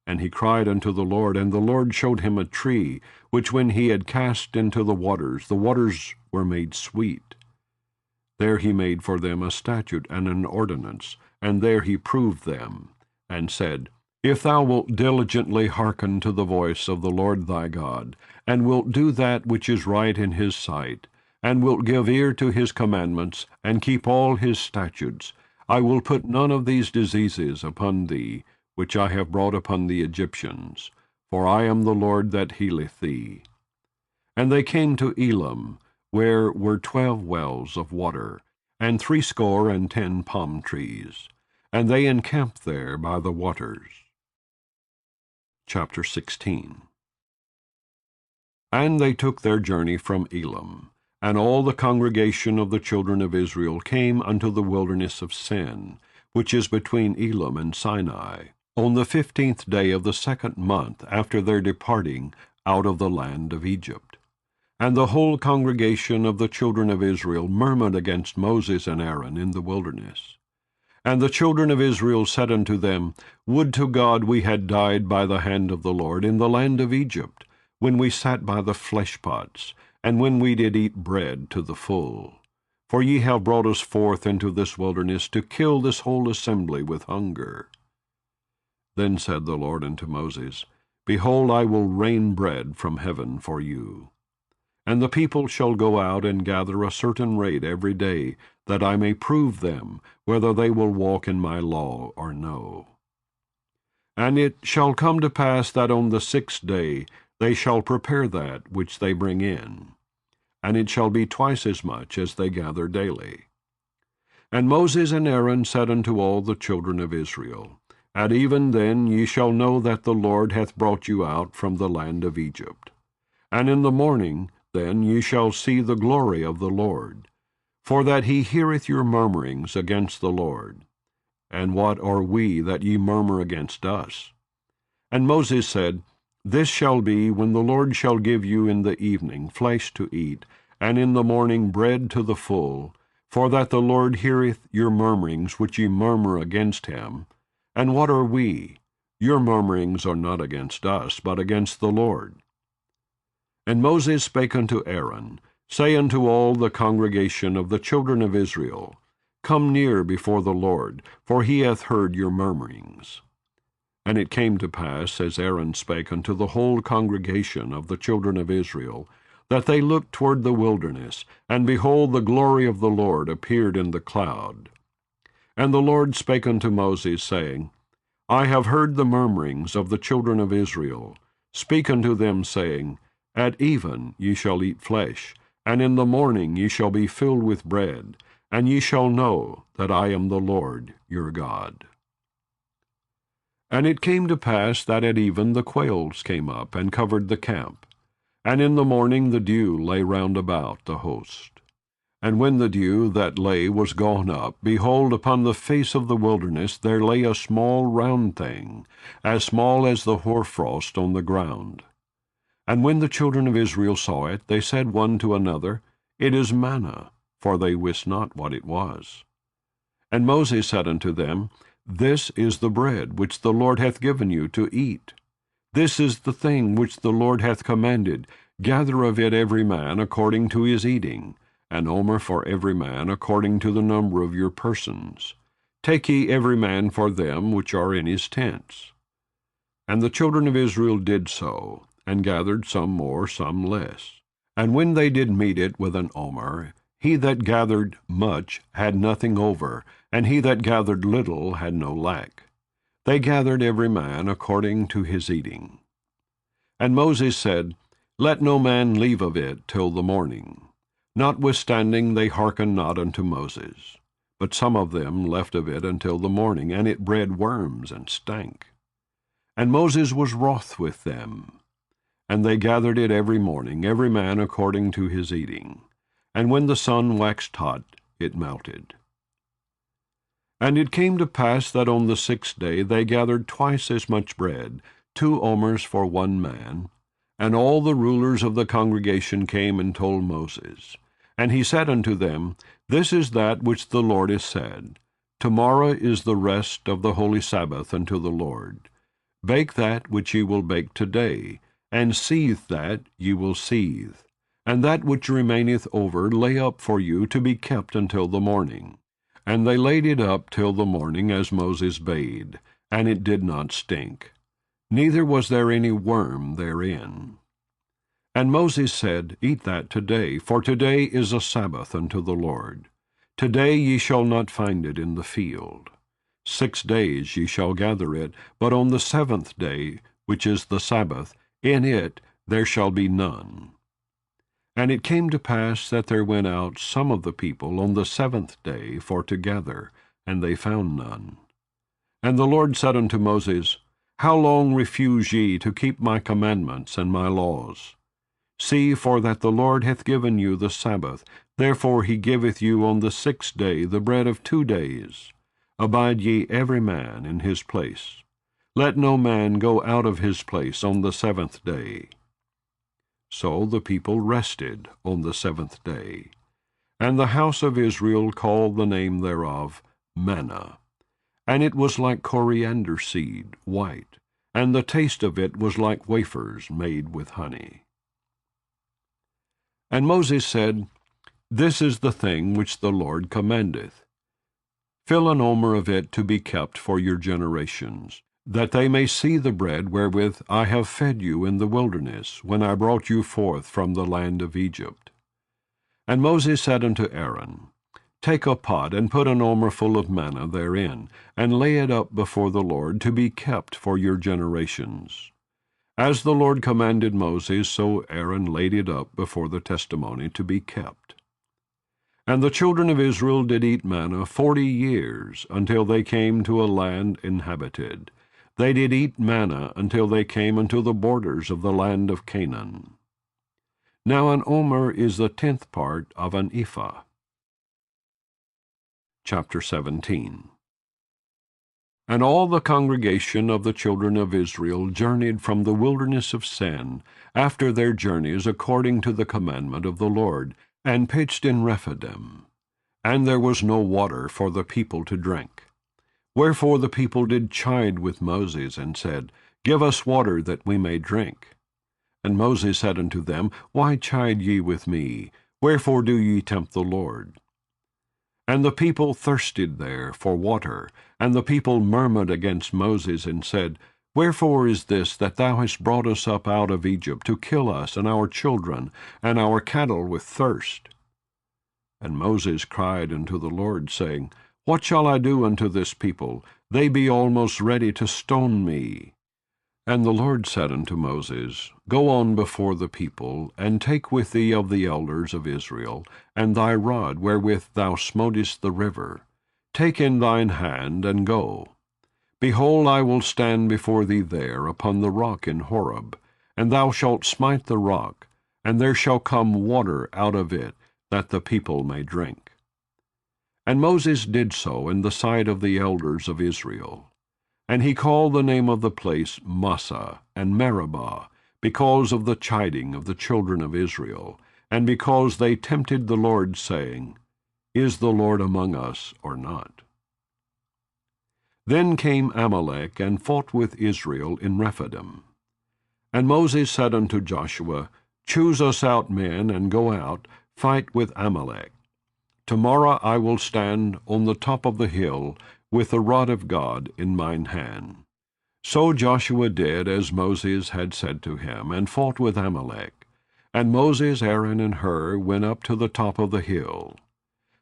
And he cried unto the Lord, and the Lord showed him a tree, which when he had cast into the waters were made sweet. There he made for them a statute and an ordinance, and there he proved them, and said, If thou wilt diligently hearken to the voice of the Lord thy God, and wilt do that which is right in his sight, and wilt give ear to his commandments, and keep all his statutes, I will put none of these diseases upon thee, which I have brought upon the Egyptians, for I am the Lord that healeth thee. And they came to Elim, where were 12 wells of water, and 70 palm trees, and they encamped there by the waters. Chapter 16. And they took their journey from Elim, and all the congregation of the children of Israel came unto the wilderness of Sin, which is between Elim and Sinai, on the 15th day of the 2nd month after their departing out of the land of Egypt. And the whole congregation of the children of Israel murmured against Moses and Aaron in the wilderness. And the children of Israel said unto them, Would to God we had died by the hand of the Lord in the land of Egypt, when we sat by the flesh pots, and when we did eat bread to the full. For ye have brought us forth into this wilderness to kill this whole assembly with hunger. Then said the Lord unto Moses, Behold, I will rain bread from heaven for you. And the people shall go out and gather a certain rate every day, that I may prove them, whether they will walk in my law or no. And it shall come to pass that on the 6th day they shall prepare that which they bring in, and it shall be twice as much as they gather daily. And Moses and Aaron said unto all the children of Israel, At even then ye shall know that the Lord hath brought you out from the land of Egypt. And in the morning then ye shall see the glory of the Lord, for that he heareth your murmurings against the Lord. And what are we that ye murmur against us? And Moses said, This shall be when the Lord shall give you in the evening flesh to eat, and in the morning bread to the full, for that the Lord heareth your murmurings which ye murmur against him. And what are we? Your murmurings are not against us, but against the Lord. And Moses spake unto Aaron, Say unto all the congregation of the children of Israel, Come near before the Lord, for he hath heard your murmurings. And it came to pass, as Aaron spake unto the whole congregation of the children of Israel, that they looked toward the wilderness, and behold, the glory of the Lord appeared in the cloud. And the Lord spake unto Moses, saying, I have heard the murmurings of the children of Israel. Speak unto them, saying, At even ye shall eat flesh, and in the morning ye shall be filled with bread, and ye shall know that I am the Lord your God. And it came to pass that at even the quails came up and covered the camp, and in the morning the dew lay round about the host. And when the dew that lay was gone up, behold, upon the face of the wilderness there lay a small round thing, as small as the hoarfrost on the ground. And when the children of Israel saw it, they said one to another, It is manna, for they wist not what it was. And Moses said unto them, This is the bread which the Lord hath given you to eat. This is the thing which the Lord hath commanded. Gather of it every man according to his eating, an omer for every man according to the number of your persons. Take ye every man for them which are in his tents. And the children of Israel did so, and gathered some more, some less. And when they did meet it with an omer, he that gathered much had nothing over, and he that gathered little had no lack. They gathered every man according to his eating. And Moses said, Let no man leave of it till the morning. Notwithstanding they hearkened not unto Moses. But some of them left of it until the morning, and it bred worms and stank. And Moses was wroth with them. And they gathered it every morning, every man according to his eating. And when the sun waxed hot, it melted. And it came to pass that on the 6th day they gathered twice as much bread, 2 omers for one man. And all the rulers of the congregation came and told Moses. And he said unto them, This is that which the Lord has said. Tomorrow is the rest of the holy Sabbath unto the Lord. Bake that which ye will bake today, and seethe that ye will seethe. And that which remaineth over lay up for you to be kept until the morning. And they laid it up till the morning, as Moses bade, and it did not stink. Neither was there any worm therein. And Moses said, Eat that today, for today is a Sabbath unto the Lord. Today ye shall not find it in the field. 6 days ye shall gather it, but on the 7th day, which is the Sabbath, in it there shall be none. And it came to pass that there went out some of the people on the 7th day for to gather, and they found none. And the Lord said unto Moses, How long refuse ye to keep my commandments and my laws? See, for that the Lord hath given you the Sabbath, therefore he giveth you on the 6th day the bread of 2 days. Abide ye every man in his place. Let no man go out of his place on the 7th day. So the people rested on the 7th day. And the house of Israel called the name thereof manna. And it was like coriander seed, white, and the taste of it was like wafers made with honey. And Moses said, This is the thing which the Lord commandeth. Fill an omer of it to be kept for your generations, that they may see the bread wherewith I have fed you in the wilderness, when I brought you forth from the land of Egypt. And Moses said unto Aaron, Take a pot, and put an omer full of manna therein, and lay it up before the Lord to be kept for your generations. As the Lord commanded Moses, so Aaron laid it up before the testimony to be kept. And the children of Israel did eat manna 40 years, until they came to a land inhabited. They did eat manna until they came unto the borders of the land of Canaan. Now an omer is the 10th part of an ephah. Chapter 17. And all the congregation of the children of Israel journeyed from the wilderness of Sin, after their journeys according to the commandment of the Lord, and pitched in Rephidim. And there was no water for the people to drink. Wherefore the people did chide with Moses, and said, Give us water that we may drink. And Moses said unto them, Why chide ye with me? Wherefore do ye tempt the Lord? And the people thirsted there for water, and the people murmured against Moses, and said, Wherefore is this that thou hast brought us up out of Egypt, to kill us and our children and our cattle with thirst? And Moses cried unto the Lord, saying, What shall I do unto this people? They be almost ready to stone me. And the Lord said unto Moses, Go on before the people, and take with thee of the elders of Israel, and thy rod wherewith thou smotest the river. Take in thine hand, and go. Behold, I will stand before thee there upon the rock in Horeb, and thou shalt smite the rock, and there shall come water out of it, that the people may drink. And Moses did so in the sight of the elders of Israel. And he called the name of the place Massah and Meribah, because of the chiding of the children of Israel, and because they tempted the Lord, saying, Is the Lord among us or not? Then came Amalek and fought with Israel in Rephidim. And Moses said unto Joshua, Choose us out men, and go out, fight with Amalek. Tomorrow I will stand on the top of the hill, with the rod of God in mine hand. So Joshua did as Moses had said to him, and fought with Amalek. And Moses, Aaron, and Hur went up to the top of the hill.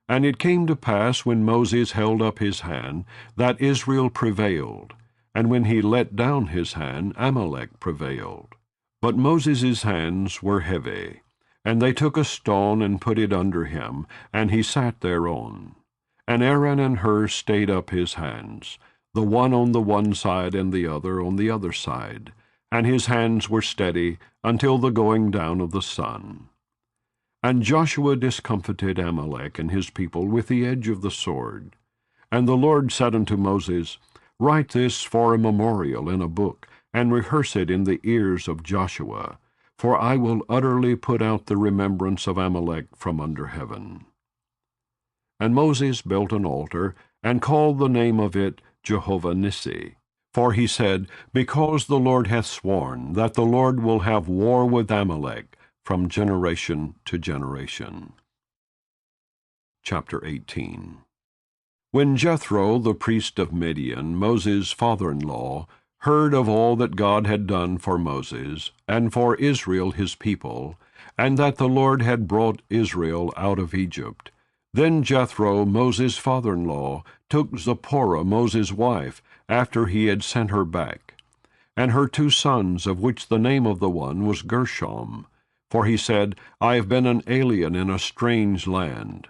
And it came to pass, when Moses held up his hand, that Israel prevailed, and when he let down his hand, Amalek prevailed. But Moses' hands were heavy, and they took a stone and put it under him, and he sat thereon. And Aaron and Hur stayed up his hands, the one on the one side and the other on the other side, and his hands were steady until the going down of the sun. And Joshua discomfited Amalek and his people with the edge of the sword. And the Lord said unto Moses, Write this for a memorial in a book, and rehearse it in the ears of Joshua, for I will utterly put out the remembrance of Amalek from under heaven. And Moses built an altar, and called the name of it Jehovah Nissi. For he said, Because the Lord hath sworn that the Lord will have war with Amalek from generation to generation. Chapter 18. When Jethro, the priest of Midian, Moses' father-in-law, heard of all that God had done for Moses, and for Israel his people, and that the Lord had brought Israel out of Egypt, then Jethro, Moses' father-in-law, took Zipporah, Moses' wife, after he had sent her back, and her 2 sons, of which the name of the one was Gershom. For he said, I have been an alien in a strange land.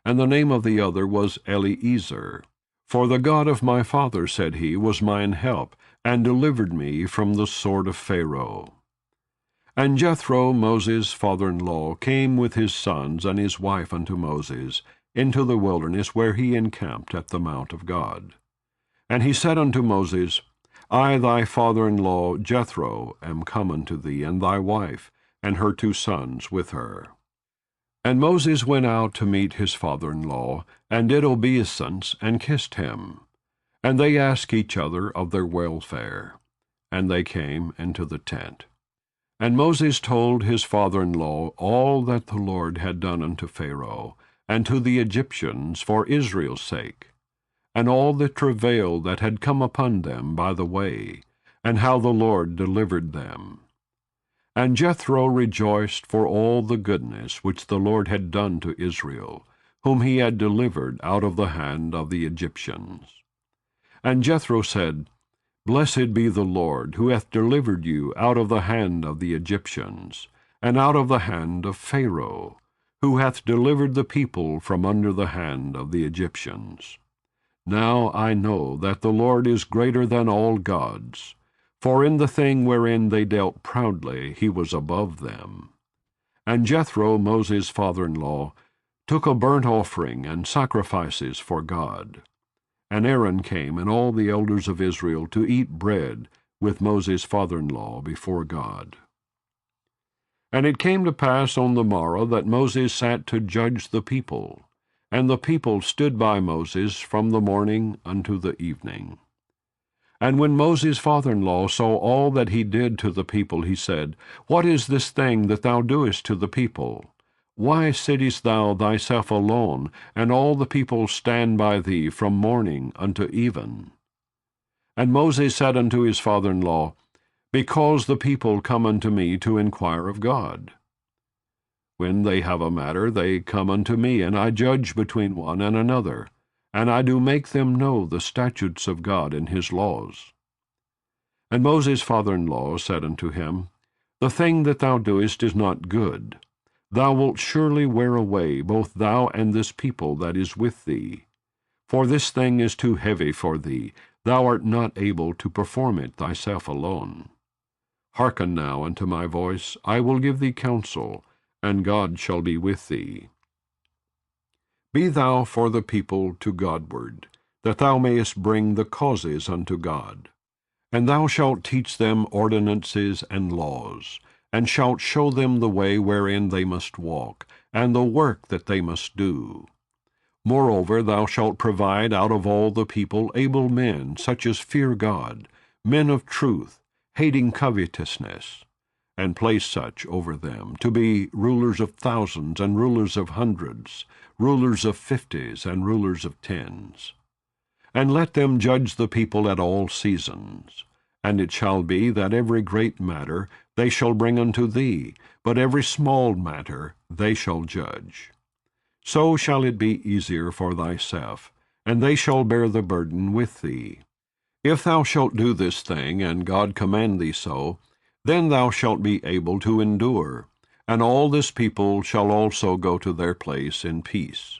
And the name of the other was Eliezer. For the God of my father, said he, was mine help, and delivered me from the sword of Pharaoh. And Jethro, Moses' father-in-law, came with his sons and his wife unto Moses into the wilderness, where he encamped at the mount of God. And he said unto Moses, I thy father-in-law Jethro am come unto thee, and thy wife, and her 2 sons with her. And Moses went out to meet his father-in-law, and did obeisance, and kissed him. And they asked each other of their welfare. And they came into the tent. And Moses told his father-in-law all that the Lord had done unto Pharaoh, and to the Egyptians for Israel's sake, and all the travail that had come upon them by the way, and how the Lord delivered them. And Jethro rejoiced for all the goodness which the Lord had done to Israel, whom he had delivered out of the hand of the Egyptians. And Jethro said, Blessed be the Lord, who hath delivered you out of the hand of the Egyptians, and out of the hand of Pharaoh, who hath delivered the people from under the hand of the Egyptians. Now I know that the Lord is greater than all gods, for in the thing wherein they dealt proudly he was above them. And Jethro, Moses' father-in-law, took a burnt offering and sacrifices for God. And Aaron came, and all the elders of Israel, to eat bread with Moses' father-in-law before God. And it came to pass on the morrow that Moses sat to judge the people, and the people stood by Moses from the morning unto the evening. And when Moses' father-in-law saw all that he did to the people, he said, What is this thing that thou doest to the people? Why sittest thou thyself alone, and all the people stand by thee from morning unto even? And Moses said unto his father-in-law, Because the people come unto me to inquire of God. When they have a matter, they come unto me, and I judge between one and another, and I do make them know the statutes of God and his laws. And Moses' father-in-law said unto him, The thing that thou doest is not good. Thou wilt surely wear away both thou and this people that is with thee. For this thing is too heavy for thee, thou art not able to perform it thyself alone. Hearken now unto my voice, I will give thee counsel, and God shall be with thee. Be thou for the people to Godward, that thou mayest bring the causes unto God. And thou shalt teach them ordinances and laws, and shalt show them the way wherein they must walk, and the work that they must do. Moreover, thou shalt provide out of all the people able men, such as fear God, men of truth, hating covetousness, and place such over them, to be rulers of thousands, and rulers of hundreds, rulers of 50s, and rulers of 10s. And let them judge the people at all seasons. And it shall be that every great matter they shall bring unto thee, but every small matter they shall judge. So shall it be easier for thyself, and they shall bear the burden with thee. If thou shalt do this thing, and God command thee so, then thou shalt be able to endure, and all this people shall also go to their place in peace.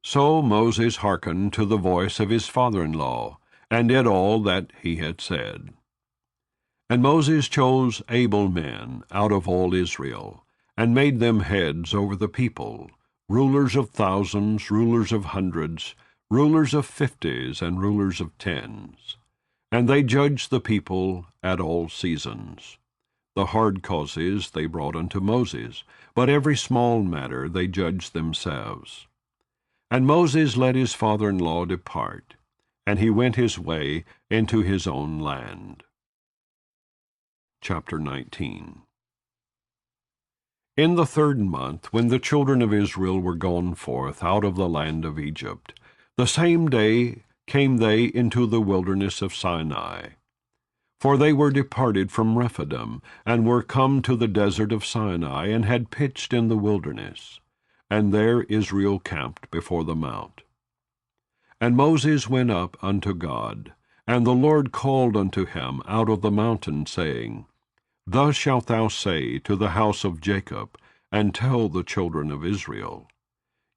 So Moses hearkened to the voice of his father-in-law, and did all that he had said. And Moses chose able men out of all Israel, and made them heads over the people, rulers of thousands, rulers of hundreds, rulers of 50s, and rulers of 10s. And they judged the people at all seasons. The hard causes they brought unto Moses, but every small matter they judged themselves. And Moses let his father-in-law depart, and he went his way into his own land. Chapter 19. In the 3rd month, when the children of Israel were gone forth out of the land of Egypt, the same day came they into the wilderness of Sinai. For they were departed from Rephidim, and were come to the desert of Sinai, and had pitched in the wilderness. And there Israel camped before the mount. And Moses went up unto God, and the Lord called unto him out of the mountain, saying, Thus shalt thou say to the house of Jacob, and tell the children of Israel,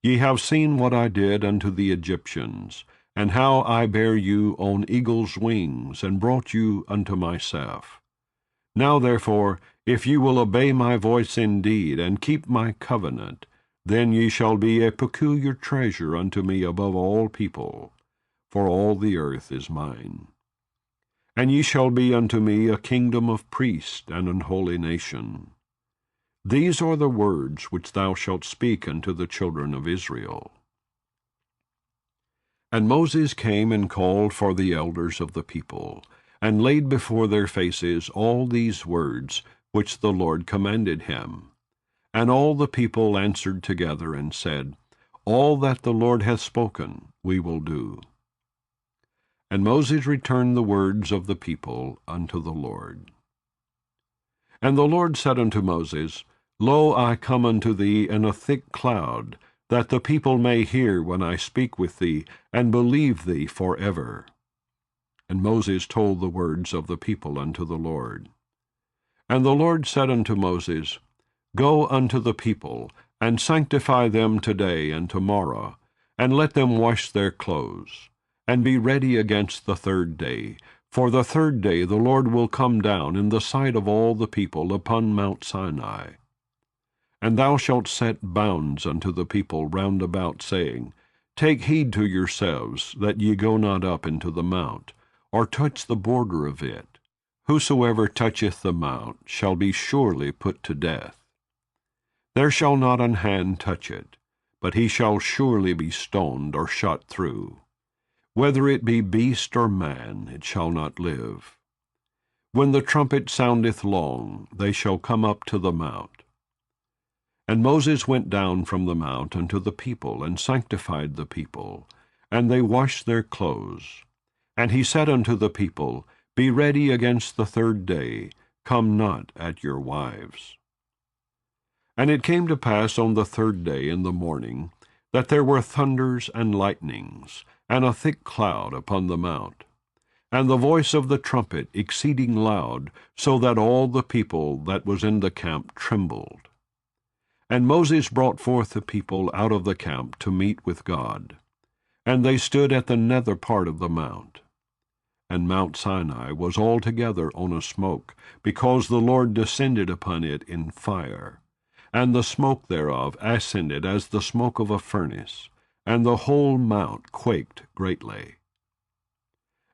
Ye have seen what I did unto the Egyptians, and how I bare you on eagle's wings, and brought you unto myself. Now therefore, if ye will obey my voice indeed, and keep my covenant, then ye shall be a peculiar treasure unto me above all people, for all the earth is mine. And ye shall be unto me a kingdom of priests and an holy nation. These are the words which thou shalt speak unto the children of Israel. And Moses came and called for the elders of the people, and laid before their faces all these words which the Lord commanded him. And all the people answered together and said, All that the Lord hath spoken we will do. And Moses returned the words of the people unto the Lord. And the Lord said unto Moses, Lo, I come unto thee in a thick cloud, that the people may hear when I speak with thee, and believe thee forever. And Moses told the words of the people unto the Lord. And the Lord said unto Moses, Go unto the people, and sanctify them today and tomorrow, and let them wash their clothes, and be ready against the third day. For the third day the Lord will come down in the sight of all the people upon Mount Sinai. And thou shalt set bounds unto the people round about, saying, Take heed to yourselves, that ye go not up into the mount, or touch the border of it. Whosoever toucheth the mount shall be surely put to death. There shall not an hand touch it, but he shall surely be stoned or shot through. Whether it be beast or man, it shall not live. When the trumpet soundeth long, they shall come up to the mount. And Moses went down from the mount unto the people, and sanctified the people, and they washed their clothes. And he said unto the people, Be ready against the third day, come not at your wives. And it came to pass on the third day in the morning, that there were thunders and lightnings, and a thick cloud upon the mount, and the voice of the trumpet exceeding loud, so that all the people that was in the camp trembled. And Moses brought forth the people out of the camp to meet with God. And they stood at the nether part of the mount. And Mount Sinai was altogether on a smoke, because the Lord descended upon it in fire. And the smoke thereof ascended as the smoke of a furnace, and the whole mount quaked greatly.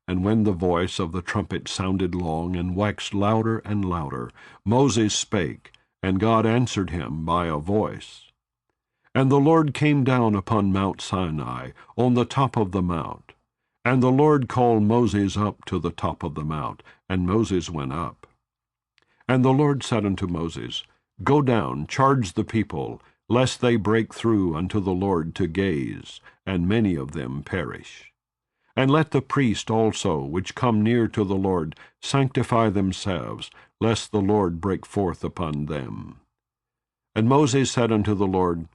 And when the voice of the trumpet sounded long, and waxed louder and louder, Moses spake, and God answered him by a voice. And the Lord came down upon Mount Sinai, on the top of the mount. And the Lord called Moses up to the top of the mount, and Moses went up. And the Lord said unto Moses, Go down, charge the people, lest they break through unto the Lord to gaze, and many of them perish. And let the priests also, which come near to the Lord, sanctify themselves, lest the Lord break forth upon them. And Moses said unto the Lord,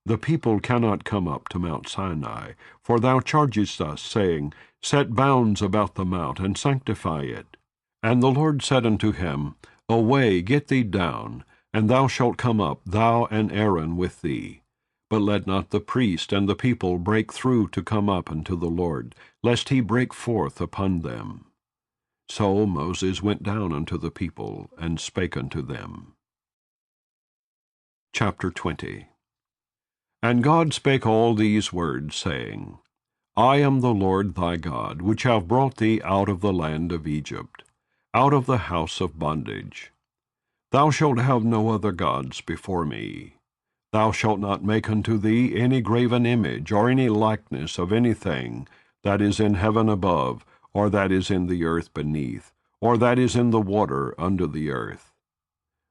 The people cannot come up to Mount Sinai, for thou chargest us, saying, Set bounds about the mount, and sanctify it. And the Lord said unto him, Away, get thee down, and thou shalt come up, thou and Aaron with thee. But let not the priest and the people break through to come up unto the Lord, lest he break forth upon them. So Moses went down unto the people, and spake unto them. Chapter 20. And God spake all these words, saying, I am the Lord thy God, which have brought thee out of the land of Egypt, out of the house of bondage. Thou shalt have no other gods before me. Thou shalt not make unto thee any graven image, or any likeness of anything that is in heaven above, or that is in the earth beneath, or that is in the water under the earth.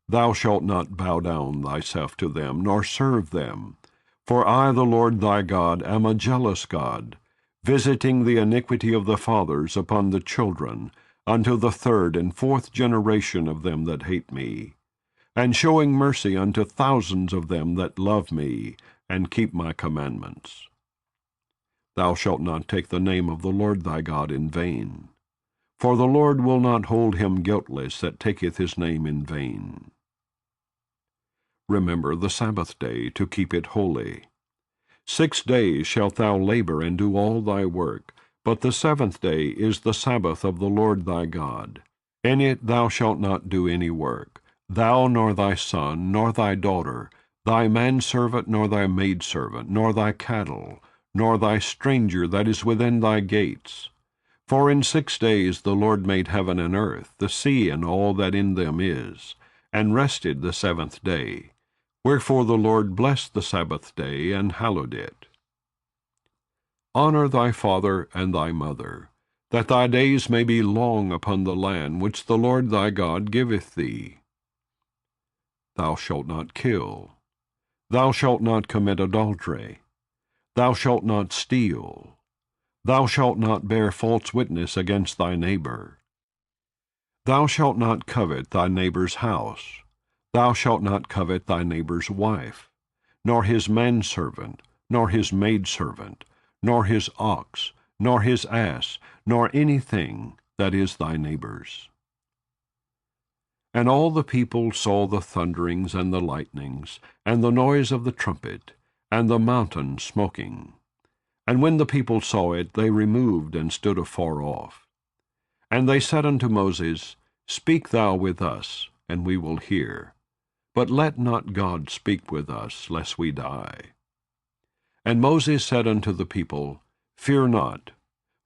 Thou shalt not bow down thyself to them, nor serve them. For I, the Lord thy God, am a jealous God, visiting the iniquity of the fathers upon the children, unto the third and fourth generation of them that hate me, and showing mercy unto thousands of them that love me, and keep my commandments. Thou shalt not take the name of the Lord thy God in vain, for the Lord will not hold him guiltless that taketh his name in vain. Remember the Sabbath day to keep it holy. 6 days shalt thou labor and do all thy work, but the seventh day is the Sabbath of the Lord thy God. In it thou shalt not do any work, thou nor thy son, nor thy daughter, thy manservant, nor thy maidservant, nor thy cattle, nor thy stranger that is within thy gates. For in 6 days the Lord made heaven and earth, the sea and all that in them is, and rested the seventh day. Wherefore the Lord blessed the Sabbath day, and hallowed it. Honor thy father and thy mother, that thy days may be long upon the land which the Lord thy God giveth thee. Thou shalt not kill. Thou shalt not commit adultery. Thou shalt not steal. Thou shalt not bear false witness against thy neighbor. Thou shalt not covet thy neighbor's house. Thou shalt not covet thy neighbor's wife, nor his manservant, nor his maidservant, nor his ox, nor his ass, nor anything that is thy neighbor's. And all the people saw the thunderings and the lightnings, and the noise of the trumpet, and the mountain smoking. And when the people saw it, they removed and stood afar off. And they said unto Moses, Speak thou with us, and we will hear. But let not God speak with us, lest we die. And Moses said unto the people, Fear not,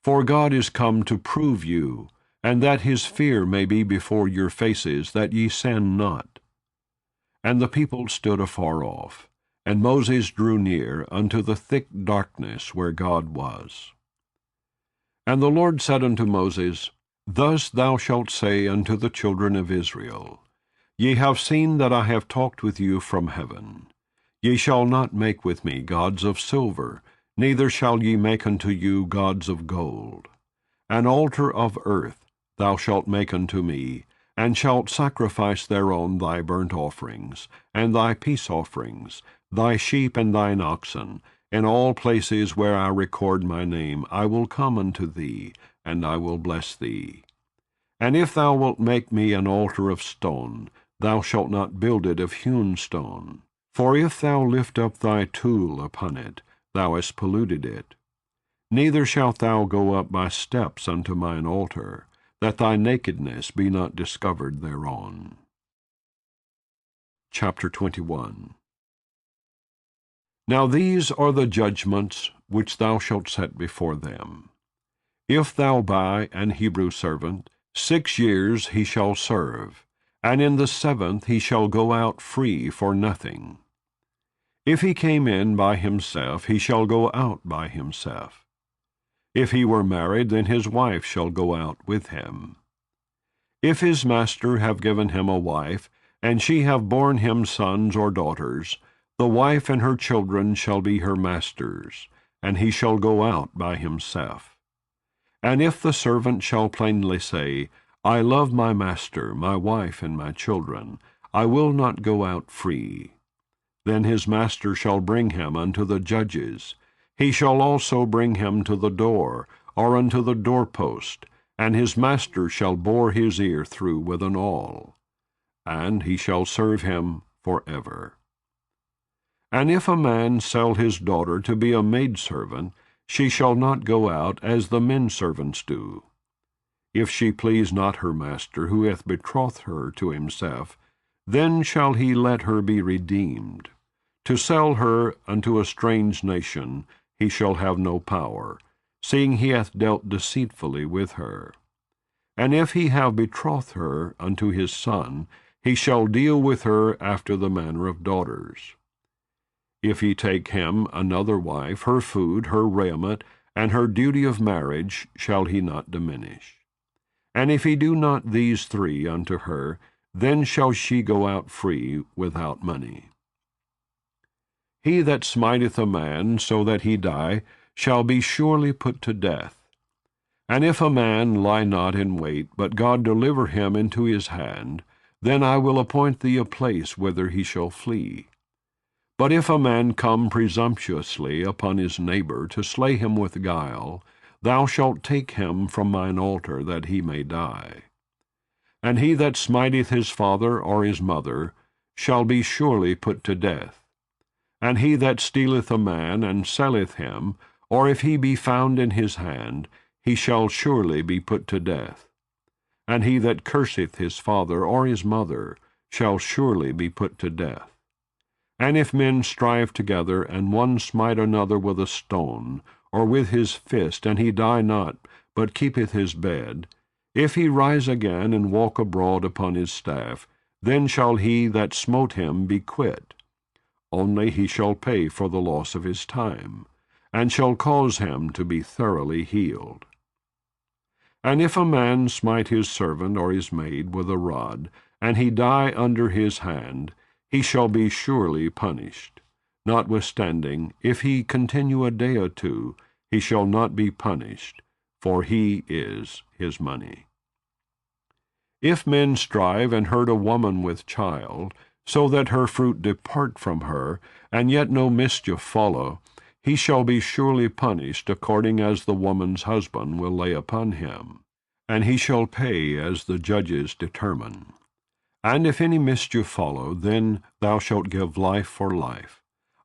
for God is come to prove you, and that his fear may be before your faces, that ye sin not. And the people stood afar off, and Moses drew near unto the thick darkness where God was. And the Lord said unto Moses, Thus thou shalt say unto the children of Israel, Ye have seen that I have talked with you from heaven. Ye shall not make with me gods of silver, neither shall ye make unto you gods of gold. An altar of earth thou shalt make unto me, and shalt sacrifice thereon thy burnt offerings, and thy peace offerings, thy sheep and thine oxen. In all places where I record my name I will come unto thee, and I will bless thee. And if thou wilt make me an altar of stone, thou shalt not build it of hewn stone. For if thou lift up thy tool upon it, thou hast polluted it. Neither shalt thou go up by steps unto mine altar, that thy nakedness be not discovered thereon. Chapter 21. Now these are the judgments which thou shalt set before them. If thou buy an Hebrew servant, 6 years he shall serve, and in the 7th he shall go out free for nothing. If he came in by himself, he shall go out by himself. If he were married, then his wife shall go out with him. If his master have given him a wife, and she have borne him sons or daughters, the wife and her children shall be her master's, and he shall go out by himself. And if the servant shall plainly say, I love my master, my wife, and my children, I will not go out free, then his master shall bring him unto the judges. He shall also bring him to the door, or unto the doorpost, and his master shall bore his ear through with an awl, and he shall serve him forever. And if a man sell his daughter to be a maidservant, she shall not go out as the men servants do. If she please not her master, who hath betrothed her to himself, then shall he let her be redeemed. To sell her unto a strange nation he shall have no power, seeing he hath dealt deceitfully with her. And if he have betrothed her unto his son, he shall deal with her after the manner of daughters. If he take him another wife, her food, her raiment, and her duty of marriage shall he not diminish. And if he do not these 3 unto her, then shall she go out free without money. He that smiteth a man so that he die shall be surely put to death. And if a man lie not in wait, but God deliver him into his hand, then I will appoint thee a place whither he shall flee. But if a man come presumptuously upon his neighbor to slay him with guile, thou shalt take him from mine altar, that he may die. And he that smiteth his father or his mother shall be surely put to death. And he that stealeth a man and selleth him, or if he be found in his hand, he shall surely be put to death. And he that curseth his father or his mother shall surely be put to death. And if men strive together, and one smite another with a stone, or with his fist, and he die not, but keepeth his bed, if he rise again and walk abroad upon his staff, then shall he that smote him be quit. Only he shall pay for the loss of his time, and shall cause him to be thoroughly healed. And if a man smite his servant or his maid with a rod, and he die under his hand, he shall be surely punished. Notwithstanding, if he continue a day or two, he shall not be punished, for he is his money. If men strive and hurt a woman with child, so that her fruit depart from her, and yet no mischief follow, he shall be surely punished according as the woman's husband will lay upon him, and he shall pay as the judges determine. And if any mischief follow, then thou shalt give life for life,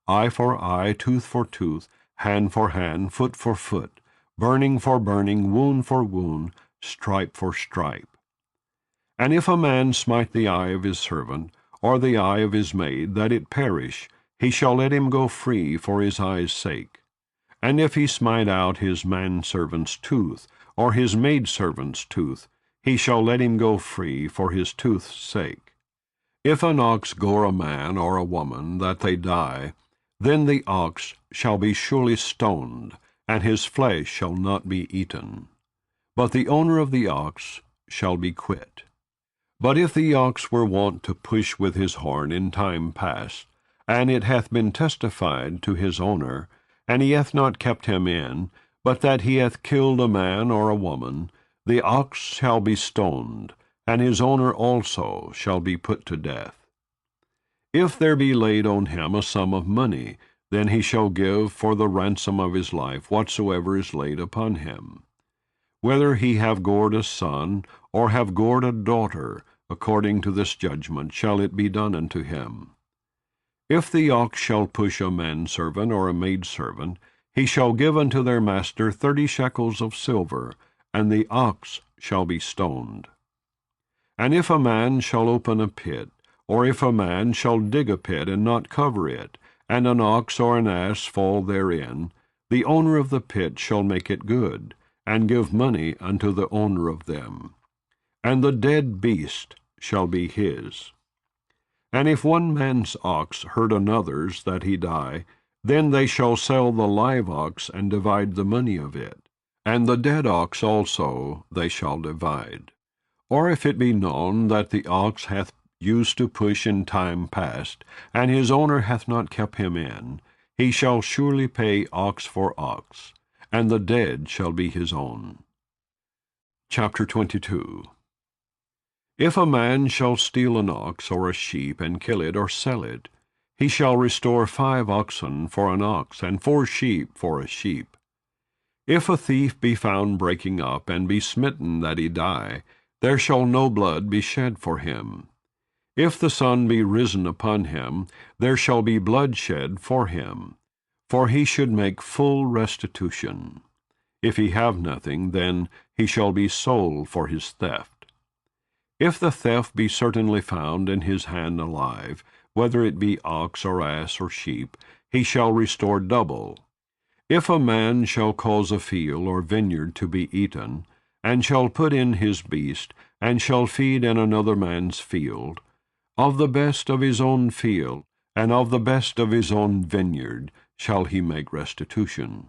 eye for eye, tooth for tooth, hand for hand, foot for foot, burning for burning, wound for wound, stripe for stripe. And if a man smite the eye of his servant, or the eye of his maid, that it perish, he shall let him go free for his eye's sake. And if he smite out his manservant's tooth, or his maidservant's tooth, he shall let him go free for his tooth's sake. If an ox gore a man or a woman, that they die, then the ox shall be surely stoned, and his flesh shall not be eaten. But the owner of the ox shall be quit. But if the ox were wont to push with his horn in time past, and it hath been testified to his owner, and he hath not kept him in, but that he hath killed a man or a woman, the ox shall be stoned, and his owner also shall be put to death. If there be laid on him a sum of money, then he shall give for the ransom of his life whatsoever is laid upon him. Whether he have gored a son, or have gored a daughter, according to this judgment shall it be done unto him. If the ox shall push a manservant or a maidservant, he shall give unto their master 30 shekels of silver, and the ox shall be stoned. And if a man shall open a pit, or if a man shall dig a pit and not cover it, and an ox or an ass fall therein, the owner of the pit shall make it good, and give money unto the owner of them. And the dead beast shall be his. And if one man's ox hurt another's that he die, then they shall sell the live ox and divide the money of it. And the dead ox also they shall divide. Or if it be known that the ox hath used to push in time past, and his owner hath not kept him in, he shall surely pay ox for ox, and the dead shall be his own. Chapter 22. If a man shall steal an ox or a sheep, and kill it or sell it, he shall restore 5 oxen for an ox, and 4 sheep for a sheep. If a thief be found breaking up, and be smitten that he die, there shall no blood be shed for him. If the sun be risen upon him, there shall be blood shed for him, for he should make full restitution. If he have nothing, then he shall be sold for his theft. If the theft be certainly found in his hand alive, whether it be ox or ass or sheep, he shall restore double. If a man shall cause a field or vineyard to be eaten, and shall put in his beast, and shall feed in another man's field, of the best of his own field, and of the best of his own vineyard, shall he make restitution.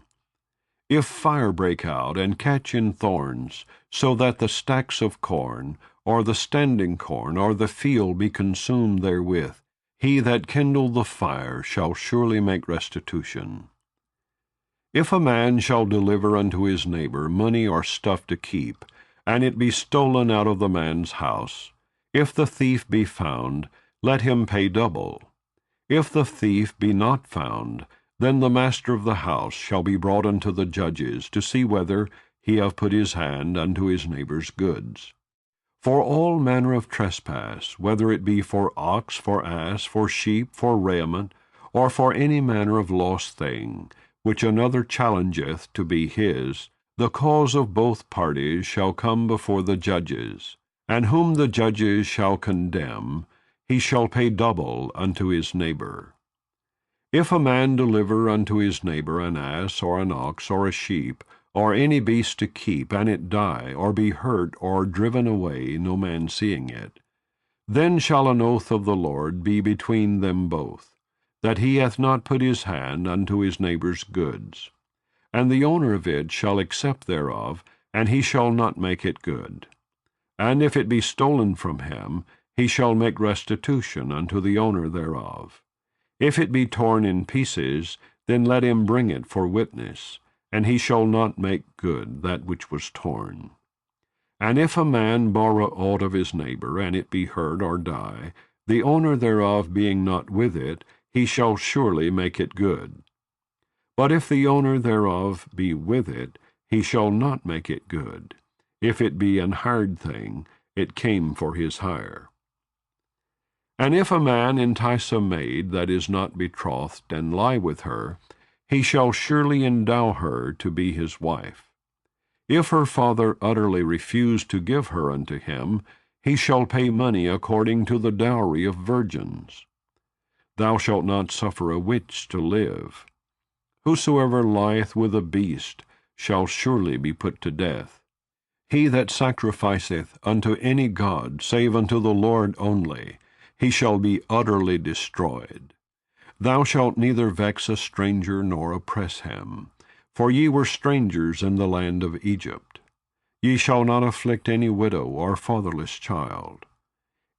If fire break out, and catch in thorns, so that the stacks of corn, or the standing corn, or the field be consumed therewith, he that kindled the fire shall surely make restitution. If a man shall deliver unto his neighbor money or stuff to keep, and it be stolen out of the man's house, if the thief be found, let him pay double. If the thief be not found, then the master of the house shall be brought unto the judges, to see whether he have put his hand unto his neighbor's goods. For all manner of trespass, whether it be for ox, for ass, for sheep, for raiment, or for any manner of lost thing, which another challengeth to be his, the cause of both parties shall come before the judges, and whom the judges shall condemn, he shall pay double unto his neighbor. If a man deliver unto his neighbor an ass, or an ox, or a sheep, or any beast to keep, and it die, or be hurt, or driven away, no man seeing it, then shall an oath of the Lord be between them both, that he hath not put his hand unto his neighbor's goods. And the owner of it shall accept thereof, and he shall not make it good. And if it be stolen from him, he shall make restitution unto the owner thereof. If it be torn in pieces, then let him bring it for witness, and he shall not make good that which was torn. And if a man borrow aught of his neighbor, and it be hurt or die, the owner thereof being not with it, he shall surely make it good. But if the owner thereof be with it, he shall not make it good. If it be an hired thing, it came for his hire. And if a man entice a maid that is not betrothed, and lie with her, he shall surely endow her to be his wife. If her father utterly refuse to give her unto him, he shall pay money according to the dowry of virgins. Thou shalt not suffer a witch to live. Whosoever lieth with a beast shall surely be put to death. He that sacrificeth unto any god, save unto the Lord only, he shall be utterly destroyed. Thou shalt neither vex a stranger nor oppress him, for ye were strangers in the land of Egypt. Ye shall not afflict any widow or fatherless child.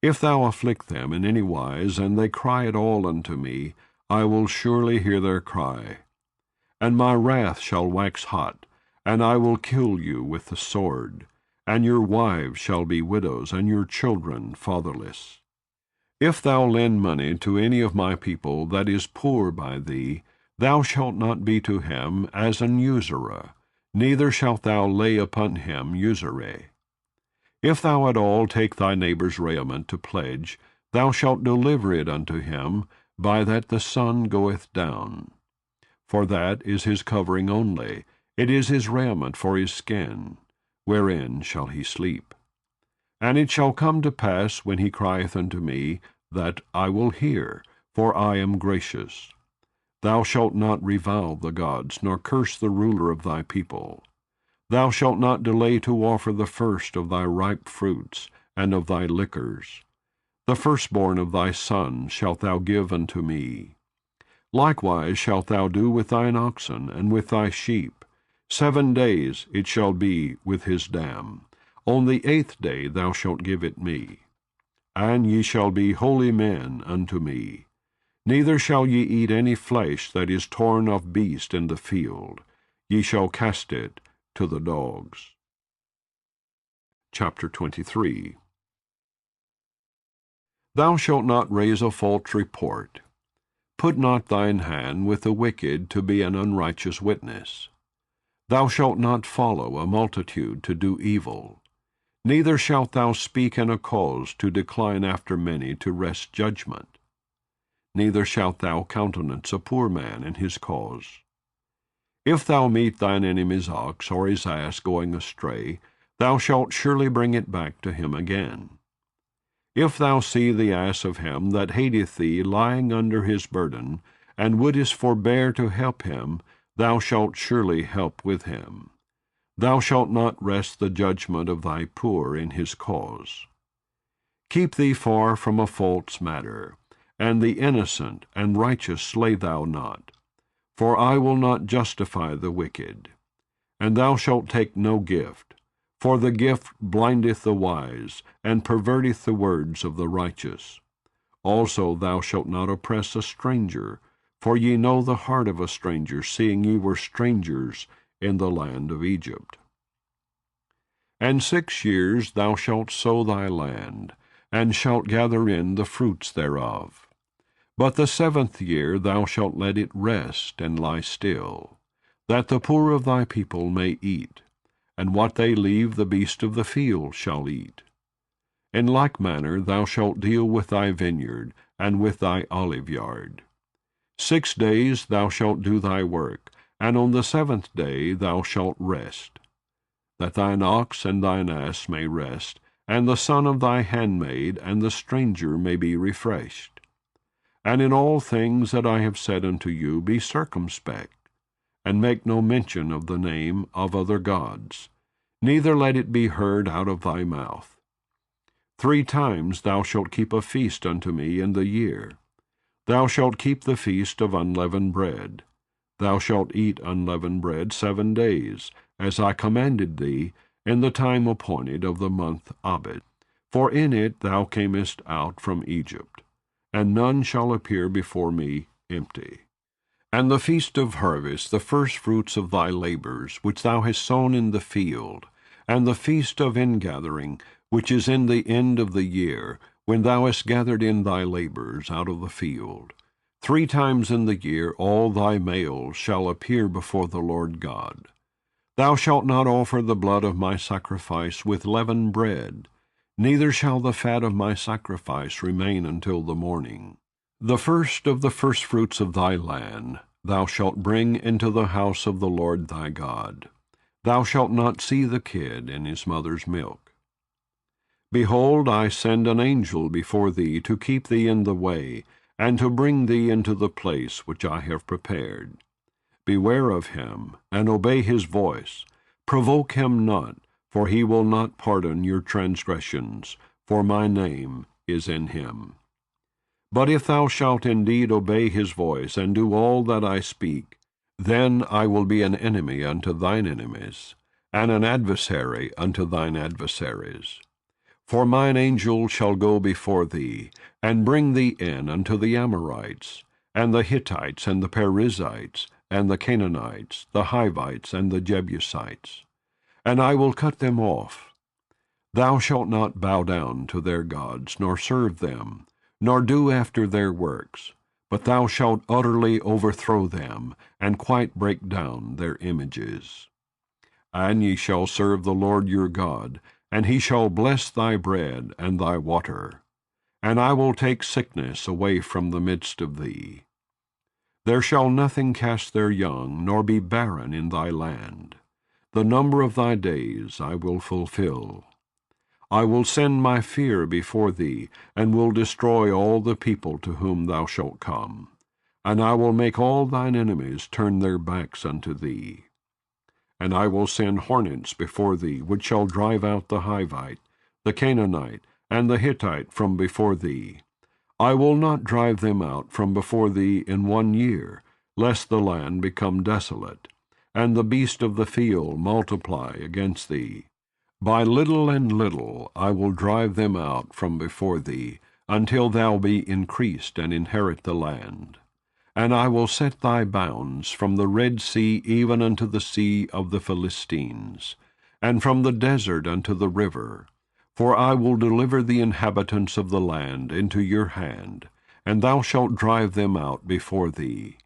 If thou afflict them in any wise, and they cry at all unto me, I will surely hear their cry. And my wrath shall wax hot, and I will kill you with the sword, and your wives shall be widows, and your children fatherless. If thou lend money to any of my people that is poor by thee, thou shalt not be to him as an usurer, neither shalt thou lay upon him usury. If thou at all take thy neighbor's raiment to pledge, thou shalt deliver it unto him, by that the sun goeth down. For that is his covering only, it is his raiment for his skin, wherein shall he sleep. And it shall come to pass, when he crieth unto me, that I will hear, for I am gracious. Thou shalt not revile the gods, nor curse the ruler of thy people. Thou shalt not delay to offer the first of thy ripe fruits, and of thy liquors. The firstborn of thy sons shalt thou give unto me. Likewise shalt thou do with thine oxen, and with thy sheep. 7 days it shall be with his dam. On the 8th day thou shalt give it me. And ye shall be holy men unto me. Neither shall ye eat any flesh that is torn of beast in the field. Ye shall cast it to the dogs. Chapter 23. Thou shalt not raise a false report. Put not thine hand with the wicked to be an unrighteous witness. Thou shalt not follow a multitude to do evil. Neither shalt thou speak in a cause to decline after many to wrest judgment. Neither shalt thou countenance a poor man in his cause. If thou meet thine enemy's ox or his ass going astray, thou shalt surely bring it back to him again. If thou see the ass of him that hateth thee lying under his burden, and wouldest forbear to help him, thou shalt surely help with him. Thou shalt not wrest the judgment of thy poor in his cause. Keep thee far from a false matter, and the innocent and righteous slay thou not. For I will not justify the wicked. And thou shalt take no gift, for the gift blindeth the wise, and perverteth the words of the righteous. Also thou shalt not oppress a stranger, for ye know the heart of a stranger, seeing ye were strangers in the land of Egypt. And 6 years thou shalt sow thy land, and shalt gather in the fruits thereof. But the 7th year thou shalt let it rest and lie still, that the poor of thy people may eat, and what they leave the beast of the field shall eat. In like manner thou shalt deal with thy vineyard, and with thy oliveyard. 6 days thou shalt do thy work, and on the 7th day thou shalt rest, that thine ox and thine ass may rest, and the son of thy handmaid and the stranger may be refreshed. And in all things that I have said unto you be circumspect, and make no mention of the name of other gods, neither let it be heard out of thy mouth. 3 times thou shalt keep a feast unto me in the year. Thou shalt keep the feast of unleavened bread. Thou shalt eat unleavened bread 7 days, as I commanded thee, in the time appointed of the month Abib. For in it thou camest out from Egypt, and none shall appear before me empty. And the feast of harvest, the firstfruits of thy labors, which thou hast sown in the field, and the feast of ingathering, which is in the end of the year, when thou hast gathered in thy labors out of the field. 3 times in the year all thy males shall appear before the Lord God. Thou shalt not offer the blood of my sacrifice with leavened bread, neither shall the fat of my sacrifice remain until the morning. The first of the firstfruits of thy land thou shalt bring into the house of the Lord thy God. Thou shalt not see the kid in his mother's milk. Behold, I send an angel before thee to keep thee in the way, and to bring thee into the place which I have prepared. Beware of him, and obey his voice. Provoke him not, for he will not pardon your transgressions, for my name is in him. But if thou shalt indeed obey his voice, and do all that I speak, then I will be an enemy unto thine enemies, and an adversary unto thine adversaries. For mine angel shall go before thee, and bring thee in unto the Amorites, and the Hittites, and the Perizzites, and the Canaanites, the Hivites, and the Jebusites. And I will cut them off. Thou shalt not bow down to their gods, nor serve them, nor do after their works, but thou shalt utterly overthrow them, and quite break down their images. And ye shall serve the Lord your God, and he shall bless thy bread and thy water. And I will take sickness away from the midst of thee. There shall nothing cast their young, nor be barren in thy land. The number of thy days I will fulfill. I will send my fear before thee, and will destroy all the people to whom thou shalt come. And I will make all thine enemies turn their backs unto thee. And I will send hornets before thee, which shall drive out the Hivite, the Canaanite, and the Hittite from before thee. I will not drive them out from before thee in 1 year, lest the land become desolate, and the beast of the field multiply against thee. By little and little I will drive them out from before thee, until thou be increased and inherit the land. And I will set thy bounds from the Red Sea even unto the sea of the Philistines, and from the desert unto the river. For I will deliver the inhabitants of the land into your hand, and thou shalt drive them out before thee.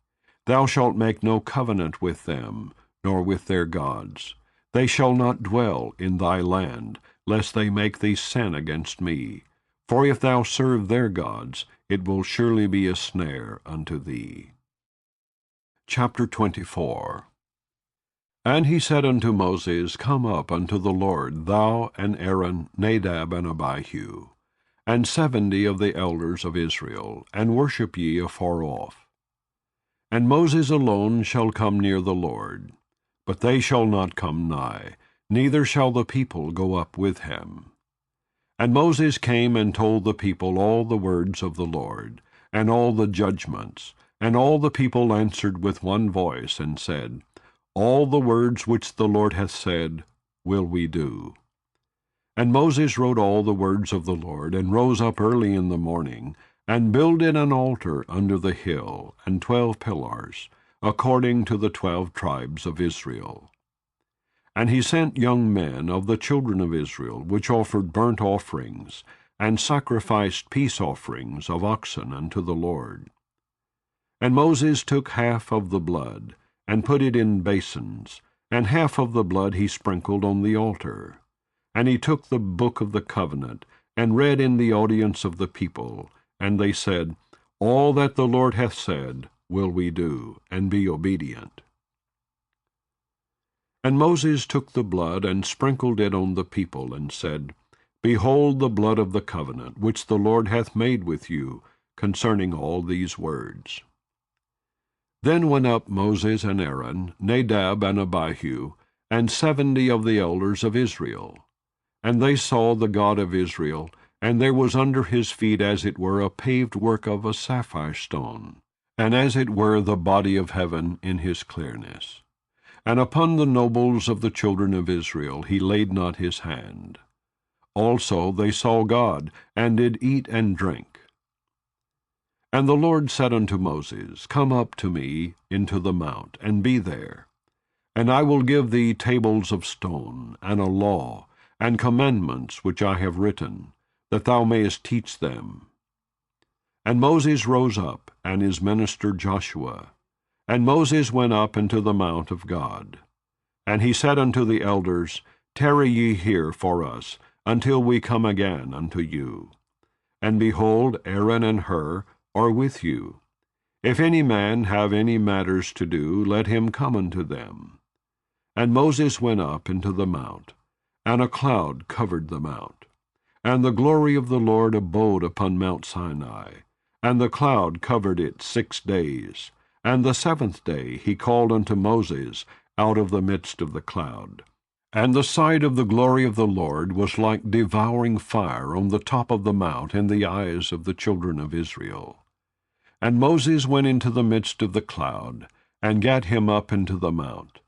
Thou shalt make no covenant with them, nor with their gods. They shall not dwell in thy land, lest they make thee sin against me. For if thou serve their gods, it will surely be a snare unto thee. Chapter 24. And he said unto Moses, Come up unto the Lord, thou and Aaron, Nadab and Abihu, and 70 of the elders of Israel, and worship ye afar off. And Moses alone shall come near the Lord, but they shall not come nigh, neither shall the people go up with him. And Moses came and told the people all the words of the Lord, and all the judgments. And all the people answered with one voice, and said, All the words which the Lord hath said will we do. And Moses wrote all the words of the Lord, and rose up early in the morning, and builded an altar under the hill, and 12 pillars, according to the 12 tribes of Israel. And he sent young men of the children of Israel, which offered burnt offerings, and sacrificed peace offerings of oxen unto the Lord. And Moses took half of the blood, and put it in basins, and half of the blood he sprinkled on the altar. And he took the book of the covenant, and read in the audience of the people, and they said, All that the Lord hath said will we do, and be obedient. And Moses took the blood, and sprinkled it on the people, and said, Behold the blood of the covenant, which the Lord hath made with you, concerning all these words. Then went up Moses and Aaron, Nadab and Abihu, and 70 of the elders of Israel. And they saw the God of Israel, and there was under his feet as it were a paved work of a sapphire stone, and as it were the body of heaven in his clearness. And upon the nobles of the children of Israel he laid not his hand. Also they saw God, and did eat and drink. And the Lord said unto Moses, Come up to me into the mount, and be there. And I will give thee tables of stone, and a law, and commandments which I have written, that thou mayest teach them. And Moses rose up, and his minister Joshua. And Moses went up into the mount of God. And he said unto the elders, Tarry ye here for us, until we come again unto you. And behold, Aaron and Hur are with you. If any man have any matters to do, let him come unto them. And Moses went up into the mount, and a cloud covered the mount. And the glory of the Lord abode upon Mount Sinai, and the cloud covered it 6 days. And the 7th day he called unto Moses out of the midst of the cloud. And the sight of the glory of the Lord was like devouring fire on the top of the mount in the eyes of the children of Israel. And Moses went into the midst of the cloud, and gat him up into the mount.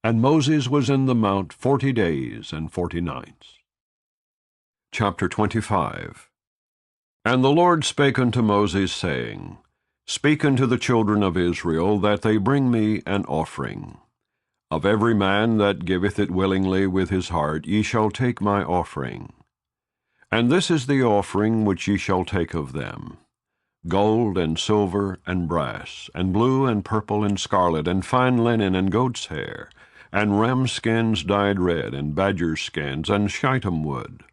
And Moses was in the mount 40 days and 40 nights. Chapter 25. And the Lord spake unto Moses, saying, Speak unto the children of Israel, that they bring me an offering. Of every man that giveth it willingly with his heart, ye shall take my offering. And this is the offering which ye shall take of them: gold and silver and brass, and blue and purple and scarlet, and fine linen and goat's hair, and ram skins dyed red, and badger skins, and shittim wood,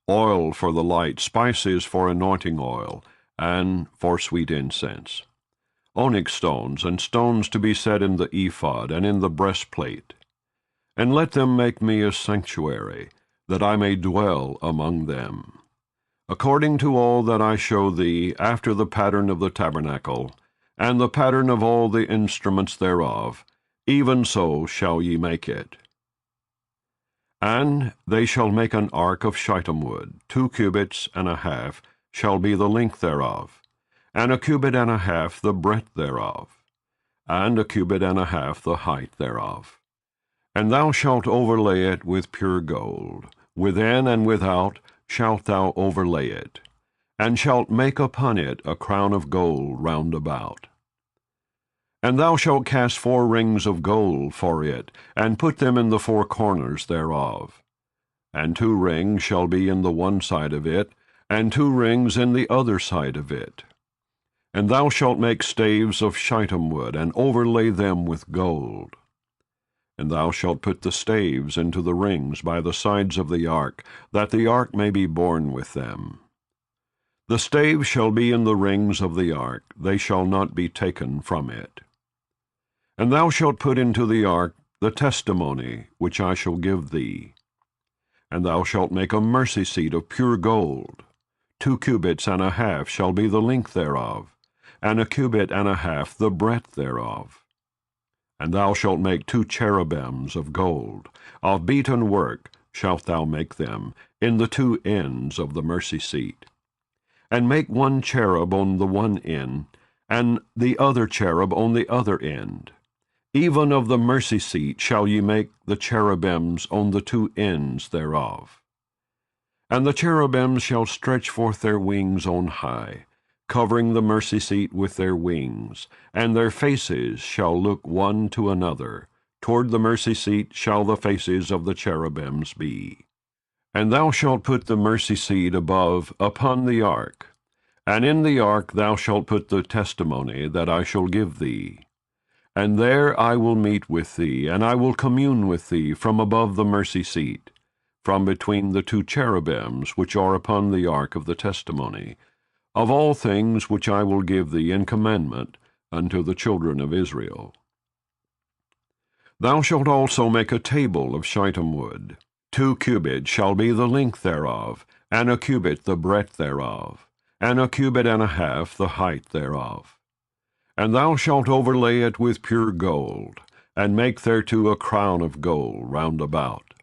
oil for the light, spices for anointing oil, and for sweet incense, onyx stones, and stones to be set in the ephod and in the breastplate. And let them make me a sanctuary, that I may dwell among them. According to all that I show thee, after the pattern of the tabernacle, and the pattern of all the instruments thereof, even so shall ye make it. And they shall make an ark of shittim wood, 2 cubits and a half shall be the length thereof, and 1 cubit and a half the breadth thereof, and 1 cubit and a half the height thereof. And thou shalt overlay it with pure gold, within and without shalt thou overlay it, and shalt make upon it a crown of gold round about. And thou shalt cast 4 rings of gold for it, and put them in the 4 corners thereof. And 2 rings shall be in the one side of it, and 2 rings in the other side of it. And thou shalt make staves of shittim wood, and overlay them with gold. And thou shalt put the staves into the rings by the sides of the ark, that the ark may be borne with them. The staves shall be in the rings of the ark, they shall not be taken from it. And thou shalt put into the ark the testimony which I shall give thee. And thou shalt make a mercy seat of pure gold. 2 cubits and a half shall be the length thereof, and 1 cubit and a half the breadth thereof. And thou shalt make 2 cherubims of gold, of beaten work shalt thou make them, in the 2 ends of the mercy seat. And make 1 cherub on the one end, and the other cherub on the other end. Even of the mercy seat shall ye make the cherubims on the 2 ends thereof. And the cherubims shall stretch forth their wings on high, covering the mercy seat with their wings, and their faces shall look one to another. Toward the mercy seat shall the faces of the cherubims be. And thou shalt put the mercy seat above upon the ark, and in the ark thou shalt put the testimony that I shall give thee. And there I will meet with thee, and I will commune with thee from above the mercy seat, from between the two cherubims which are upon the ark of the testimony, of all things which I will give thee in commandment unto the children of Israel. Thou shalt also make a table of shittim wood. 2 cubits shall be the length thereof, and a cubit the breadth thereof, and a cubit and a half the height thereof. And thou shalt overlay it with pure gold, and make thereto a crown of gold round about.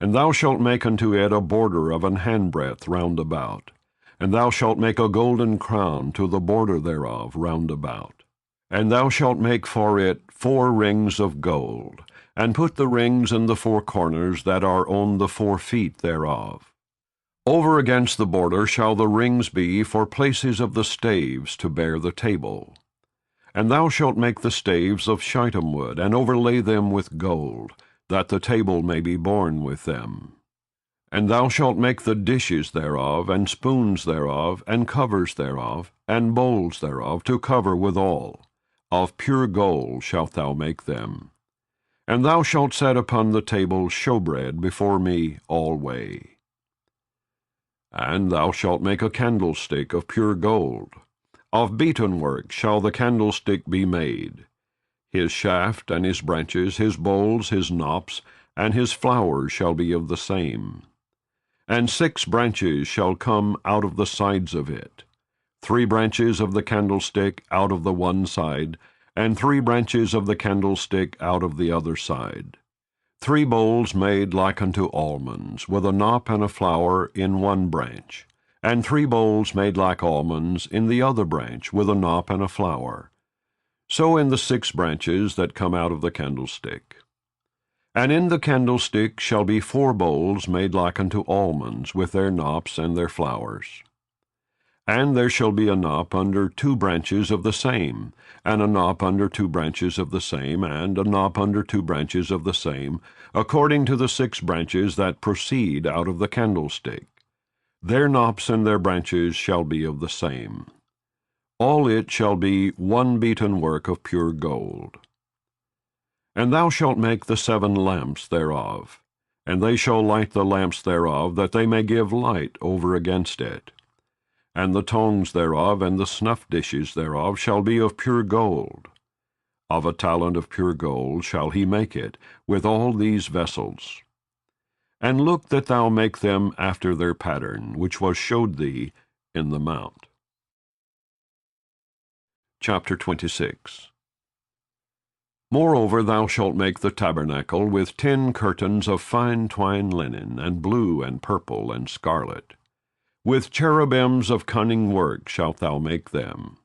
And thou shalt make unto it a border of an handbreadth round about, and thou shalt make a golden crown to the border thereof round about. And thou shalt make for it 4 rings of gold, and put the rings in the 4 corners that are on the 4 feet thereof. Over against the border shall the rings be for places of the staves to bear the table. And thou shalt make the staves of shittim wood, and overlay them with gold, that the table may be borne with them. And thou shalt make the dishes thereof, and spoons thereof, and covers thereof, and bowls thereof, to cover withal. Of pure gold shalt thou make them. And thou shalt set upon the table showbread before me alway. And thou shalt make a candlestick of pure gold. Of beaten work shall the candlestick be made. His shaft and his branches, his bowls, his knops, and his flowers shall be of the same. And 6 branches shall come out of the sides of it, 3 branches of the candlestick out of the one side, and 3 branches of the candlestick out of the other side. 3 bowls made like unto almonds, with a knop and a flower in one branch, and 3 bowls made like almonds in the other branch, with a knop and a flower. So in the 6 branches that come out of the candlestick. And in the candlestick shall be 4 bowls made like unto almonds, with their knops and their flowers. And there shall be a knop under 2 branches of the same, and a knop under 2 branches of the same, and a knop under 2 branches of the same, according to the 6 branches that proceed out of the candlestick. Their knops and their branches shall be of the same. All it shall be one beaten work of pure gold. And thou shalt make the 7 lamps thereof, and they shall light the lamps thereof, that they may give light over against it. And the tongs thereof and the snuff dishes thereof shall be of pure gold. Of a talent of pure gold shall he make it, with all these vessels. And look that thou make them after their pattern, which was showed thee in the mount. Chapter 26. Moreover thou shalt make the tabernacle with 10 curtains of fine twined linen, and blue, and purple, and scarlet. With cherubims of cunning work shalt thou make them.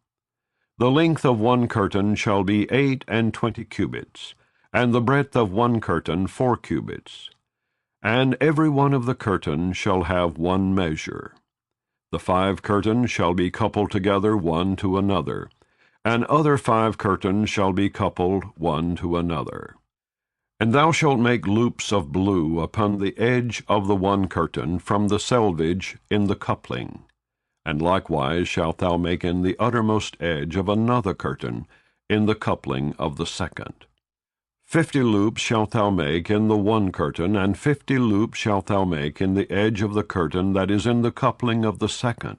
The length of one curtain shall be 28 cubits, and the breadth of one curtain 4 cubits. And every one of the curtains shall have one measure. The 5 curtains shall be coupled together one to another, and other 5 curtains shall be coupled one to another. And thou shalt make loops of blue upon the edge of the one curtain from the selvage in the coupling. And likewise shalt thou make in the uttermost edge of another curtain in the coupling of the second. 50 loops shalt thou make in the one curtain, and 50 loops shalt thou make in the edge of the curtain that is in the coupling of the second,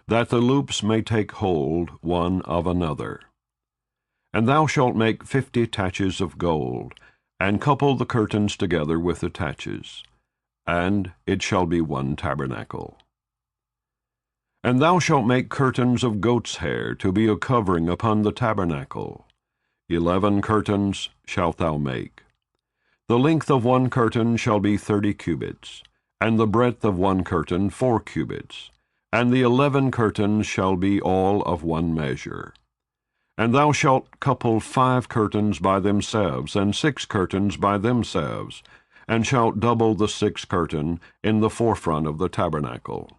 that the loops may take hold one of another. And thou shalt make 50 taches of gold, and couple the curtains together with the taches, and it shall be one tabernacle. And thou shalt make curtains of goat's hair to be a covering upon the tabernacle. 11 curtains shalt thou make. The length of one curtain shall be 30 cubits, and the breadth of one curtain 4 cubits, and the 11 curtains shall be all of one measure. And thou shalt couple 5 curtains by themselves, and 6 curtains by themselves, and shalt double the 6th curtain in the forefront of the tabernacle.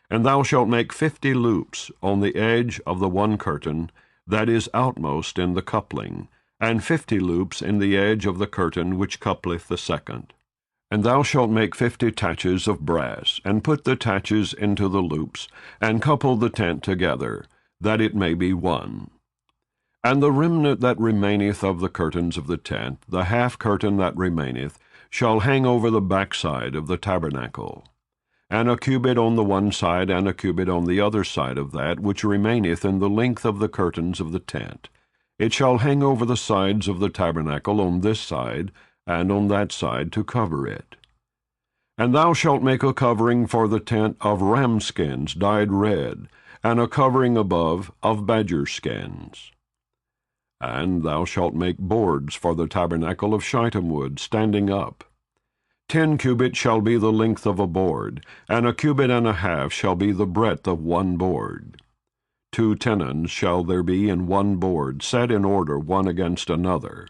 And thou shalt make 50 loops on the edge of the one curtain that is outmost in the coupling, and 50 loops in the edge of the curtain which coupleth the second. And thou shalt make 50 taches of brass, and put the taches into the loops, and couple the tent together, that it may be one. And the remnant that remaineth of the curtains of the tent, the half curtain that remaineth, shall hang over the backside of the tabernacle, and a cubit on the one side, and a cubit on the other side of that which remaineth in the length of the curtains of the tent. It shall hang over the sides of the tabernacle on this side, and on that side to cover it. And thou shalt make a covering for the tent of ram skins dyed red, and a covering above of badger skins. And thou shalt make boards for the tabernacle of shittim wood standing up. 10 cubits shall be the length of a board, and a cubit and a half shall be the breadth of one board. 2 tenons shall there be in one board, set in order one against another.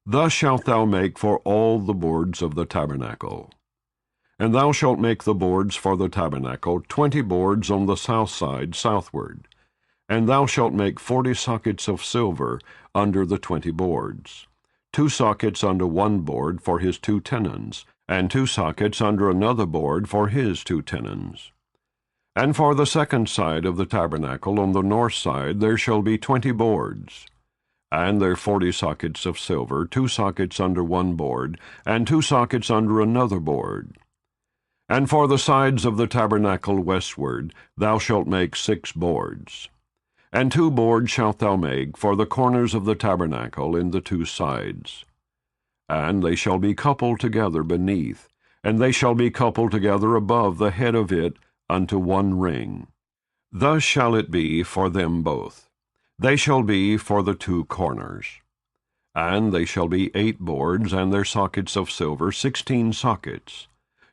Thus shalt thou make for all the boards of the tabernacle. And thou shalt make the boards for the tabernacle, 20 boards on the south side southward. And thou shalt make 40 sockets of silver under the 20 boards, 2 sockets under one board for his 2 tenons, and 2 sockets under another board for his 2 tenons. And for the second side of the tabernacle on the north side there shall be 20 boards, and there 40 sockets of silver, 2 sockets under one board, and 2 sockets under another board. And for the sides of the tabernacle westward thou shalt make 6 boards. And 2 boards shalt thou make for the corners of the tabernacle in the 2 sides. And they shall be coupled together beneath, and they shall be coupled together above the head of it unto one ring. Thus shall it be for them both. They shall be for the 2 corners. And they shall be 8 boards, and their sockets of silver 16 sockets,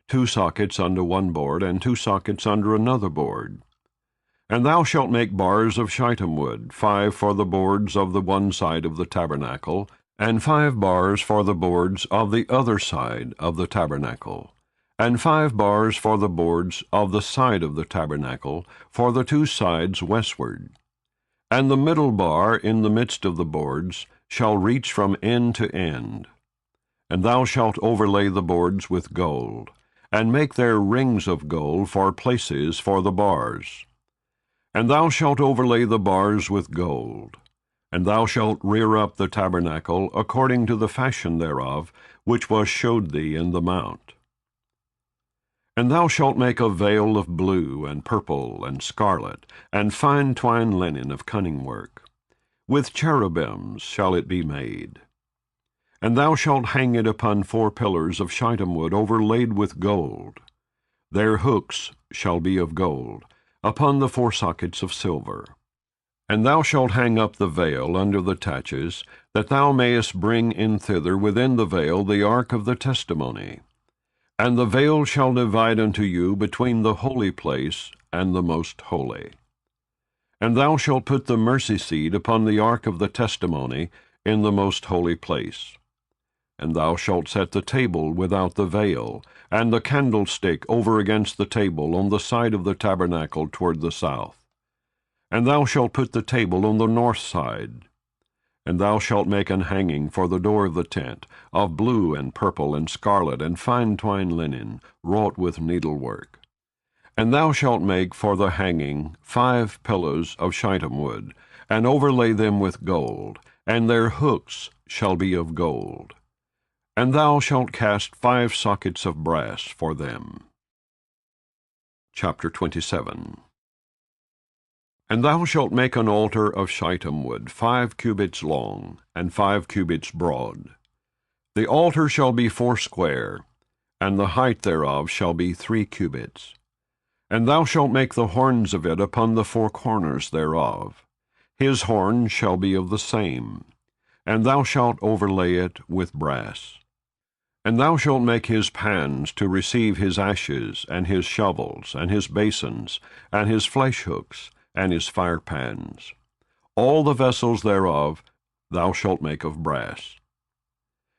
2 sockets under one board, and 2 sockets under another board. And thou shalt make bars of shittim wood, 5 for the boards of the one side of the tabernacle, and 5 bars for the boards of the other side of the tabernacle, and 5 bars for the boards of the side of the tabernacle, for the 2 sides westward. And the middle bar in the midst of the boards shall reach from end to end. And thou shalt overlay the boards with gold, and make their rings of gold for places for the bars. And thou shalt overlay the bars with gold, and thou shalt rear up the tabernacle according to the fashion thereof, which was showed thee in the mount. And thou shalt make a veil of blue, and purple, and scarlet, and fine twined linen of cunning work. With cherubims shall it be made. And thou shalt hang it upon 4 pillars of shittim wood overlaid with gold. Their hooks shall be of gold, upon the 4 sockets of silver. And thou shalt hang up the veil under the taches, that thou mayest bring in thither within the veil the ark of the testimony. And the veil shall divide unto you between the holy place and the most holy. And thou shalt put the mercy seat upon the ark of the testimony in the most holy place. And thou shalt set the table without the veil, and the candlestick over against the table on the side of the tabernacle toward the south. And thou shalt put the table on the north side. And thou shalt make an hanging for the door of the tent, of blue and purple and scarlet and fine twined linen, wrought with needlework. And thou shalt make for the hanging 5 pillars of shittim wood, and overlay them with gold, and their hooks shall be of gold. And thou shalt cast 5 sockets of brass for them. Chapter 27. And thou shalt make an altar of shittim wood, 5 cubits long, and 5 cubits broad. The altar shall be 4 square, and the height thereof shall be 3 cubits. And thou shalt make the horns of it upon the 4 corners thereof. His horn shall be of the same, and thou shalt overlay it with brass. And thou shalt make his pans to receive his ashes, and his shovels, and his basins, and his flesh hooks, and his firepans. All the vessels thereof thou shalt make of brass.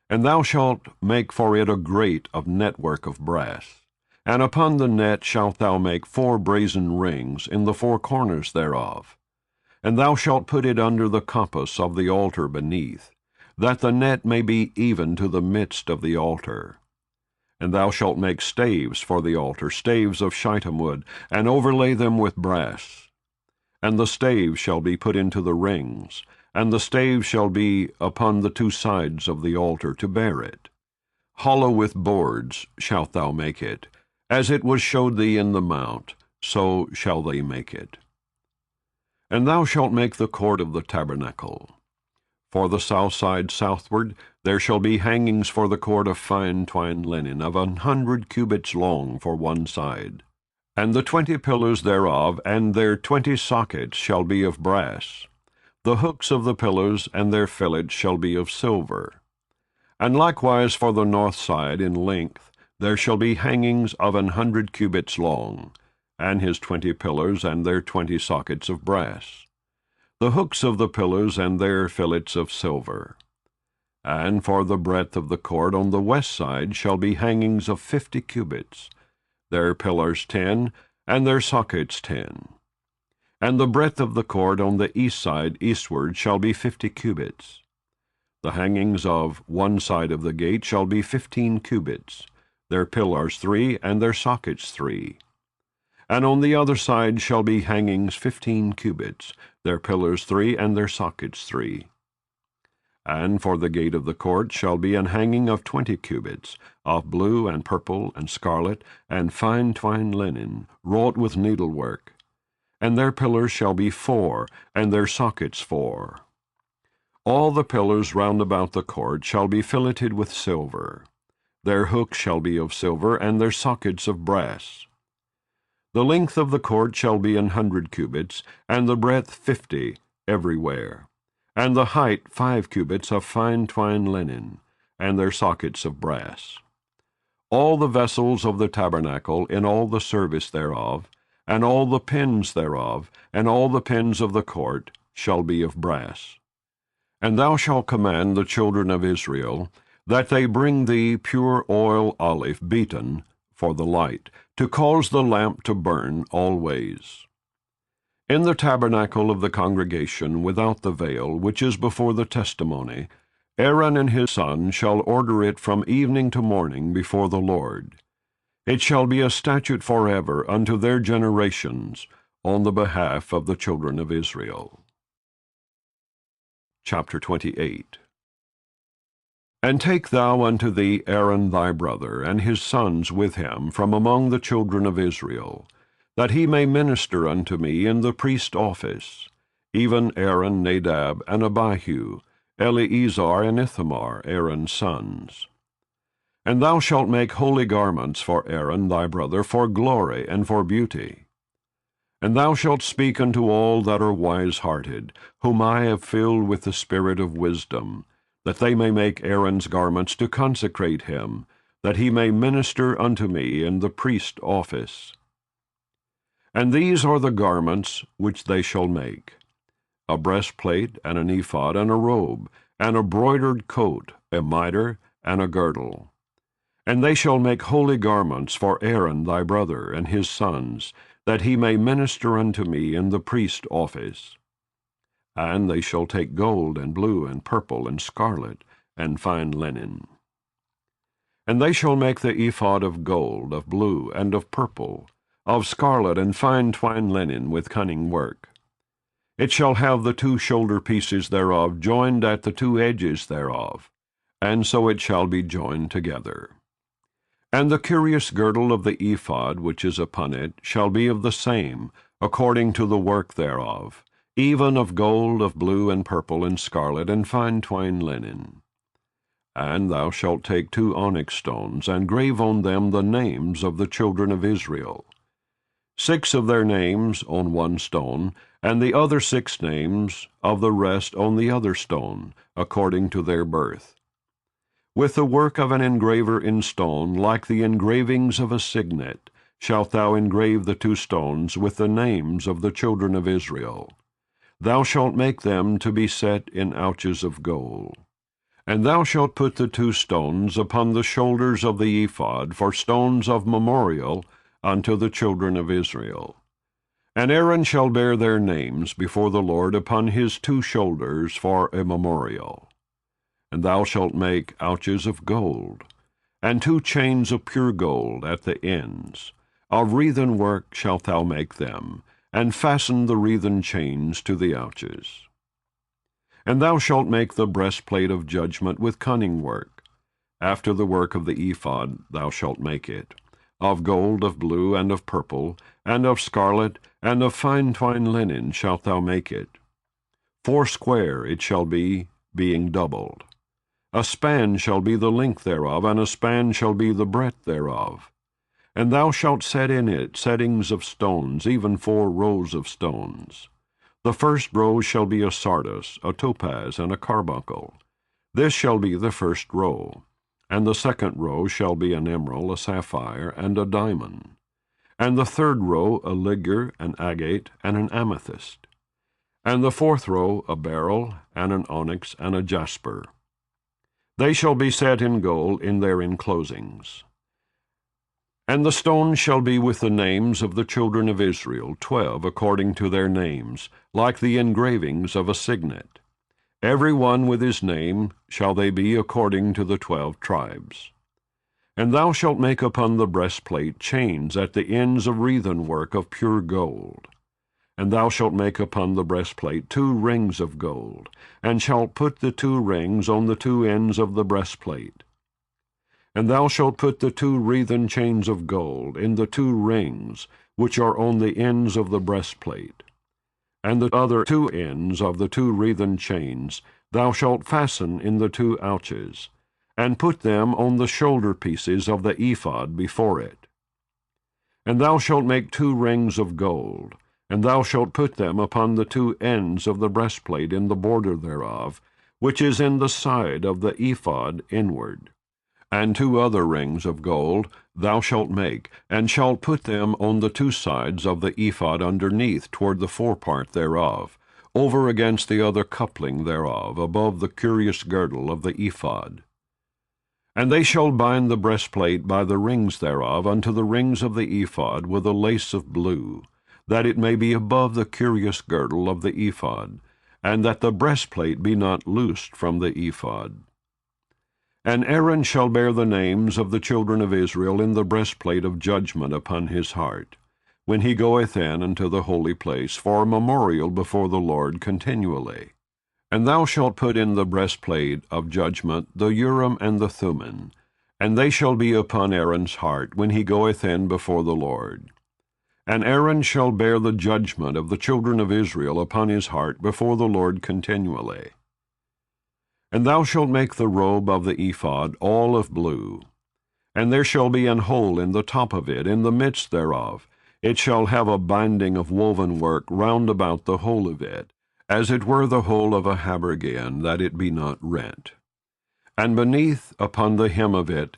And thou shalt make for it a grate of network of brass, And upon the net shalt thou make 4 brazen rings in the 4 corners thereof. And thou shalt put it under the compass of the altar beneath, that the net may be even to the midst of the altar. And thou shalt make staves for the altar, staves of shittim wood, and overlay them with brass. And the staves shall be put into the rings, and the staves shall be upon the 2 sides of the altar to bear it. Hollow with boards shalt thou make it, as it was showed thee in the mount, so shall they make it. And thou shalt make the court of the tabernacle. For the south side southward there shall be hangings for the court of fine twined linen, of 100 cubits long for one side. And the 20 pillars thereof, and their 20 sockets shall be of brass. The hooks of the pillars and their fillets shall be of silver. And likewise for the north side in length there shall be hangings of 100 cubits long, and his 20 pillars and their 20 sockets of brass. The hooks of the pillars and their fillets of silver. And for the breadth of the court on the west side shall be hangings of 50 cubits, their pillars 10, and their sockets 10. And the breadth of the court on the east side eastward shall be 50 cubits. The hangings of one side of the gate shall be 15 cubits, their pillars 3, and their sockets 3. And on the other side shall be hangings 15 cubits, their pillars 3, and their sockets 3. And for the gate of the court shall be an hanging of 20 cubits, of blue and purple and scarlet, and fine twined linen, wrought with needlework. And their pillars shall be 4, and their sockets 4. All the pillars round about the court shall be filleted with silver. Their hooks shall be of silver, and their sockets of brass. The length of the court shall be 100 cubits, and the breadth 50 everywhere, and the height 5 cubits of fine twined linen, and their sockets of brass. All the vessels of the tabernacle in all the service thereof, and all the pins thereof, and all the pins of the court shall be of brass. And thou shalt command the children of Israel that they bring thee pure oil olive beaten for the light, to cause the lamp to burn always. In the tabernacle of the congregation without the veil, which is before the testimony, Aaron and his sons shall order it from evening to morning before the Lord. It shall be a statute forever unto their generations, on the behalf of the children of Israel. Chapter 28. And take thou unto thee Aaron thy brother, and his sons with him, from among the children of Israel, that he may minister unto me in the priest office, even Aaron, Nadab, and Abihu, Eleazar, and Ithamar, Aaron's sons. And thou shalt make holy garments for Aaron thy brother, for glory and for beauty. And thou shalt speak unto all that are wise-hearted, whom I have filled with the spirit of wisdom, that they may make Aaron's garments to consecrate him, that he may minister unto me in the priest office. And these are the garments which they shall make: a breastplate, and an ephod, and a robe, and a broidered coat, a mitre, and a girdle. And they shall make holy garments for Aaron thy brother and his sons, that he may minister unto me in the priest office. And they shall take gold, and blue, and purple, and scarlet, and fine linen. And they shall make the ephod of gold, of blue, and of purple, of scarlet, and fine twined linen with cunning work. It shall have the 2 shoulder pieces thereof joined at the 2 edges thereof, and so it shall be joined together. And the curious girdle of the ephod which is upon it shall be of the same, according to the work thereof, even of gold, of blue, and purple, and scarlet, and fine twined linen. And thou shalt take 2 onyx stones, and grave on them the names of the children of Israel, 6 of their names on one stone, and the other 6 names of the rest on the other stone, according to their birth. With the work of an engraver in stone, like the engravings of a signet, shalt thou engrave the 2 stones with the names of the children of Israel. Thou shalt make them to be set in ouches of gold. And thou shalt put the 2 stones upon the shoulders of the ephod for stones of memorial unto the children of Israel. And Aaron shall bear their names before the Lord upon his 2 shoulders for a memorial. And thou shalt make ouches of gold, and 2 chains of pure gold at the ends. Of wreathen work shalt thou make them, and fasten the wreathen chains to the ouches. And thou shalt make the breastplate of judgment with cunning work. After the work of the ephod thou shalt make it. Of gold, of blue, and of purple, and of scarlet, and of fine twined linen shalt thou make it. 4 it shall be, being doubled. A span shall be the length thereof, and a span shall be the breadth thereof. And thou shalt set in it settings of stones, even 4 rows of stones. The first row shall be a sardius, a topaz, and a carbuncle. This shall be the first row. And the second row shall be an emerald, a sapphire, and a diamond. And the third row a ligure, an agate, and an amethyst. And the 4th row a beryl, and an onyx, and a jasper. They shall be set in gold in their enclosings. And the stones shall be with the names of the children of Israel, 12 according to their names, like the engravings of a signet. Every one with his name shall they be according to the 12 tribes. And thou shalt make upon the breastplate chains at the ends of wreathen work of pure gold. And thou shalt make upon the breastplate 2 rings of gold, and shalt put the 2 rings on the 2 ends of the breastplate. And thou shalt put the 2 wreathen chains of gold in the 2 rings which are on the ends of the breastplate. And the other 2 ends of the 2 wreathen chains thou shalt fasten in the 2 ouches, and put them on the shoulder pieces of the ephod before it. And thou shalt make 2 rings of gold, and thou shalt put them upon the 2 ends of the breastplate in the border thereof, which is in the side of the ephod inward. And 2 other rings of gold thou shalt make, and shalt put them on the 2 sides of the ephod underneath toward the forepart thereof, over against the other coupling thereof, above the curious girdle of the ephod. And they shall bind the breastplate by the rings thereof unto the rings of the ephod with a lace of blue, that it may be above the curious girdle of the ephod, and that the breastplate be not loosed from the ephod. And Aaron shall bear the names of the children of Israel in the breastplate of judgment upon his heart, when he goeth in unto the holy place, for a memorial before the Lord continually. And thou shalt put in the breastplate of judgment the Urim and the Thummim, and they shall be upon Aaron's heart when he goeth in before the Lord. And Aaron shall bear the judgment of the children of Israel upon his heart before the Lord continually. And thou shalt make the robe of the ephod all of blue. And there shall be an hole in the top of it, in the midst thereof. It shall have a binding of woven work round about the whole of it, as it were the whole of a habergeon, that it be not rent. And beneath upon the hem of it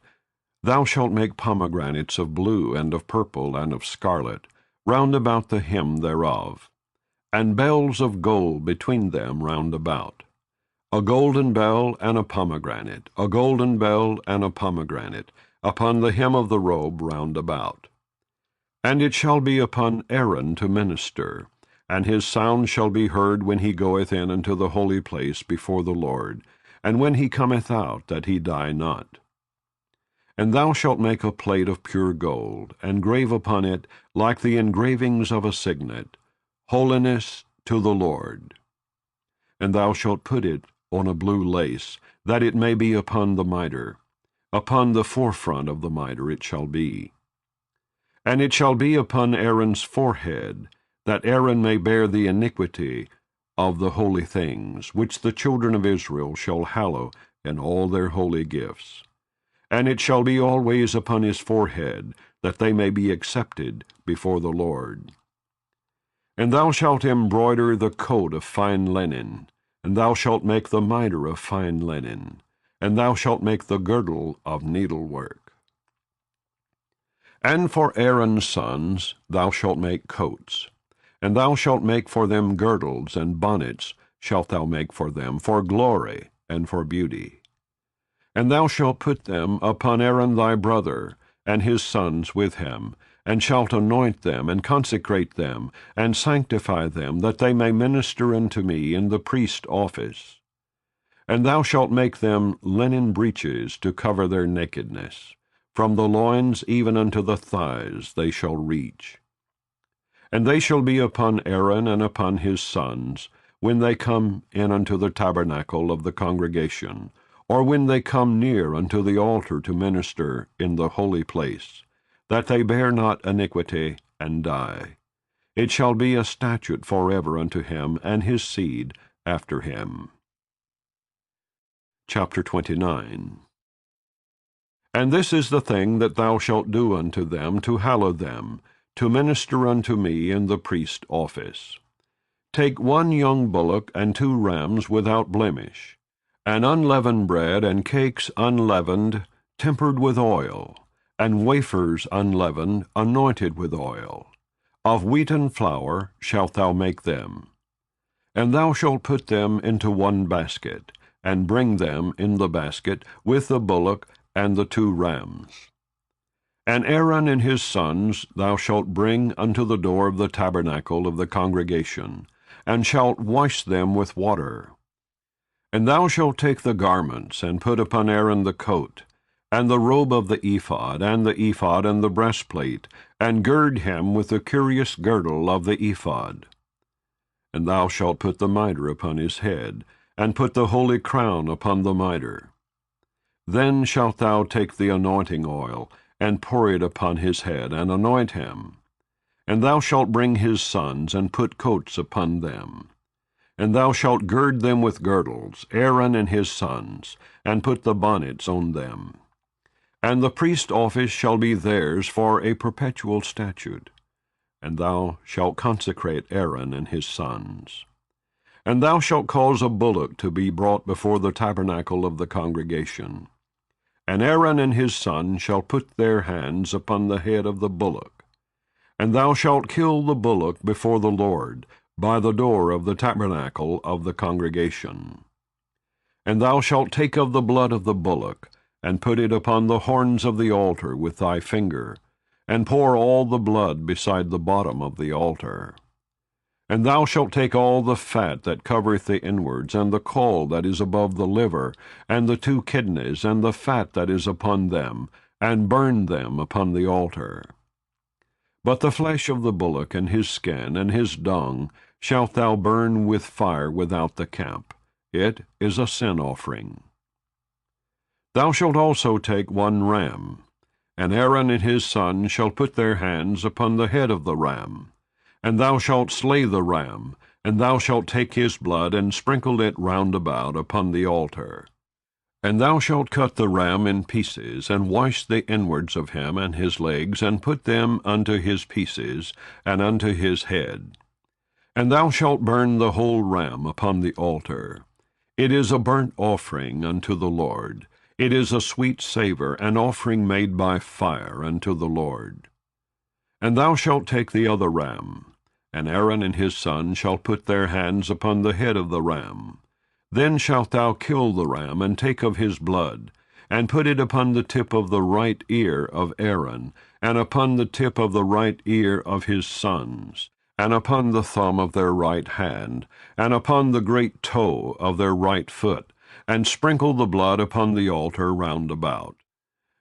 thou shalt make pomegranates of blue, and of purple, and of scarlet, round about the hem thereof, and bells of gold between them round about. A golden bell and a pomegranate, a golden bell and a pomegranate, upon the hem of the robe round about. And it shall be upon Aaron to minister, and his sound shall be heard when he goeth in unto the holy place before the Lord, and when he cometh out, that he die not. And thou shalt make a plate of pure gold, and grave upon it, like the engravings of a signet, Holiness to the Lord. And thou shalt put it on a blue lace, that it may be upon the mitre. Upon the forefront of the mitre it shall be. And it shall be upon Aaron's forehead, that Aaron may bear the iniquity of the holy things, which the children of Israel shall hallow in all their holy gifts. And it shall be always upon his forehead, that they may be accepted before the Lord. And thou shalt embroider the coat of fine linen, and thou shalt make the mitre of fine linen, and thou shalt make the girdle of needlework. And for Aaron's sons thou shalt make coats, and thou shalt make for them girdles, and bonnets shalt thou make for them, for glory and for beauty. And thou shalt put them upon Aaron thy brother, and his sons with him, and shalt anoint them, and consecrate them, and sanctify them, that they may minister unto me in the priest office. And thou shalt make them linen breeches to cover their nakedness. From the loins even unto the thighs they shall reach. And they shall be upon Aaron and upon his sons, when they come in unto the tabernacle of the congregation, or when they come near unto the altar to minister in the holy place, that they bear not iniquity and die. It shall be a statute forever unto him and his seed after him. Chapter 29. And this is the thing that thou shalt do unto them to hallow them, to minister unto me in the priest office. Take 1 young bullock and 2 rams without blemish, and unleavened bread and cakes unleavened, tempered with oil, and wafers unleavened, anointed with oil. Of wheaten flour shalt thou make them. And thou shalt put them into 1 basket, and bring them in the basket with the bullock and the 2 rams. And Aaron and his sons thou shalt bring unto the door of the tabernacle of the congregation, and shalt wash them with water. And thou shalt take the garments, and put upon Aaron the coat, and the robe of the ephod, and the breastplate, and gird him with the curious girdle of the ephod. And thou shalt put the mitre upon his head, and put the holy crown upon the mitre. Then shalt thou take the anointing oil, and pour it upon his head, and anoint him. And thou shalt bring his sons, and put coats upon them. And thou shalt gird them with girdles, Aaron and his sons, and put the bonnets on them. And the priest office shall be theirs for a perpetual statute. And thou shalt consecrate Aaron and his sons. And thou shalt cause a bullock to be brought before the tabernacle of the congregation. And Aaron and his sons shall put their hands upon the head of the bullock. And thou shalt kill the bullock before the Lord, by the door of the tabernacle of the congregation. And thou shalt take of the blood of the bullock, and put it upon the horns of the altar with thy finger, and pour all the blood beside the bottom of the altar. And thou shalt take all the fat that covereth the inwards, and the caul that is above the liver, and the 2 kidneys, and the fat that is upon them, and burn them upon the altar. But the flesh of the bullock, and his skin, and his dung, shalt thou burn with fire without the camp. It is a sin offering. Thou shalt also take 1 ram, and Aaron and his sons shall put their hands upon the head of the ram. And thou shalt slay the ram, and thou shalt take his blood, and sprinkle it round about upon the altar. And thou shalt cut the ram in pieces, and wash the inwards of him and his legs, and put them unto his pieces, and unto his head. And thou shalt burn the whole ram upon the altar. It is a burnt offering unto the Lord. It is a sweet savour, an offering made by fire unto the Lord. And thou shalt take the other ram, and Aaron and his sons shall put their hands upon the head of the ram. Then shalt thou kill the ram, and take of his blood, and put it upon the tip of the right ear of Aaron, and upon the tip of the right ear of his sons, and upon the thumb of their right hand, and upon the great toe of their right foot, and sprinkle the blood upon the altar round about.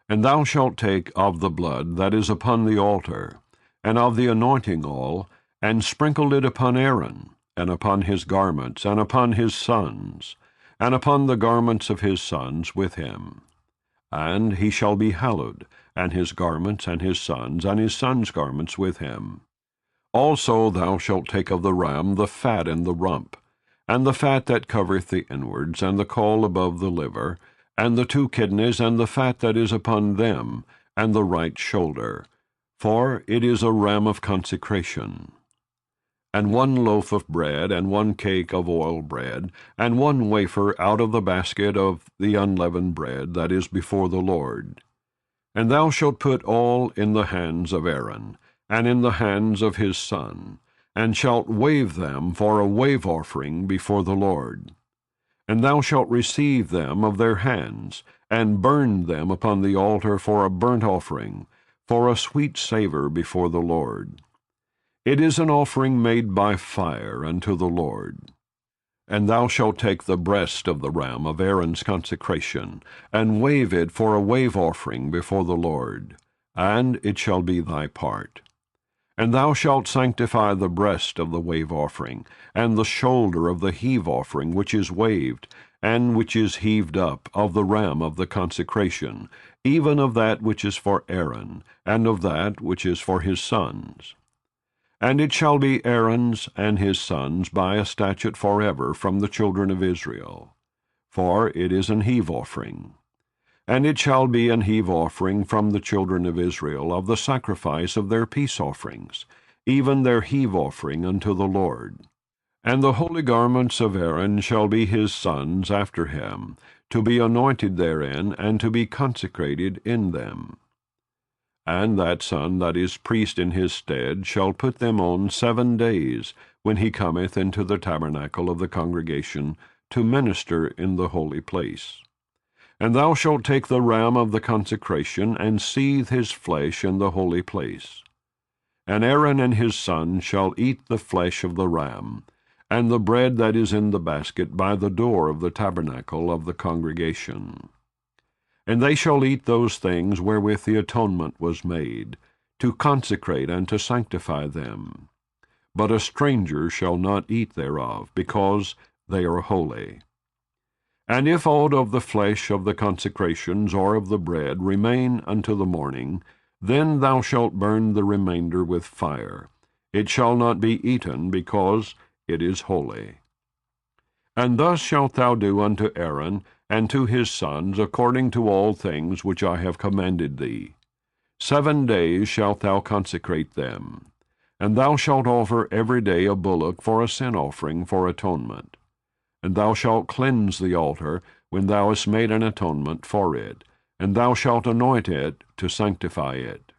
And thou shalt take of the blood that is upon the altar, and of the anointing oil, and sprinkle it upon Aaron, and upon his garments, and upon his sons, and upon the garments of his sons with him. And he shall be hallowed, and his garments, and his sons' garments with him. Also thou shalt take of the ram the fat and the rump, and the fat that covereth the inwards, and the caul above the liver, and the 2 kidneys, and the fat that is upon them, and the right shoulder, for it is a ram of consecration. And 1 loaf of bread, and 1 cake of oil bread, and 1 wafer out of the basket of the unleavened bread that is before the Lord. And thou shalt put all in the hands of Aaron, and in the hands of his son, and shalt wave them for a wave offering before the Lord. And thou shalt receive them of their hands, and burn them upon the altar for a burnt offering, for a sweet savor before the Lord. It is an offering made by fire unto the Lord. And thou shalt take the breast of the ram of Aaron's consecration, and wave it for a wave offering before the Lord, and it shall be thy part. And thou shalt sanctify the breast of the wave offering, and the shoulder of the heave offering which is waved, and which is heaved up, of the ram of the consecration, even of that which is for Aaron, and of that which is for his sons. And it shall be Aaron's and his sons by a statute forever from the children of Israel, for it is an heave offering. And it shall be an heave offering from the children of Israel of the sacrifice of their peace offerings, even their heave offering unto the Lord. And the holy garments of Aaron shall be his sons after him, to be anointed therein, and to be consecrated in them. And that son that is priest in his stead shall put them on 7 days, when he cometh into the tabernacle of the congregation, to minister in the holy place. And thou shalt take the ram of the consecration, and seethe his flesh in the holy place. And Aaron and his sons shall eat the flesh of the ram, and the bread that is in the basket by the door of the tabernacle of the congregation. And they shall eat those things wherewith the atonement was made, to consecrate and to sanctify them. But a stranger shall not eat thereof, because they are holy. And if aught of the flesh of the consecrations or of the bread remain unto the morning, then thou shalt burn the remainder with fire. It shall not be eaten, because it is holy. And thus shalt thou do unto Aaron and to his sons, according to all things which I have commanded thee. 7 days shalt thou consecrate them. And thou shalt offer every day a bullock for a sin offering for atonement. And thou shalt cleanse the altar when thou hast made an atonement for it, and thou shalt anoint it to sanctify it.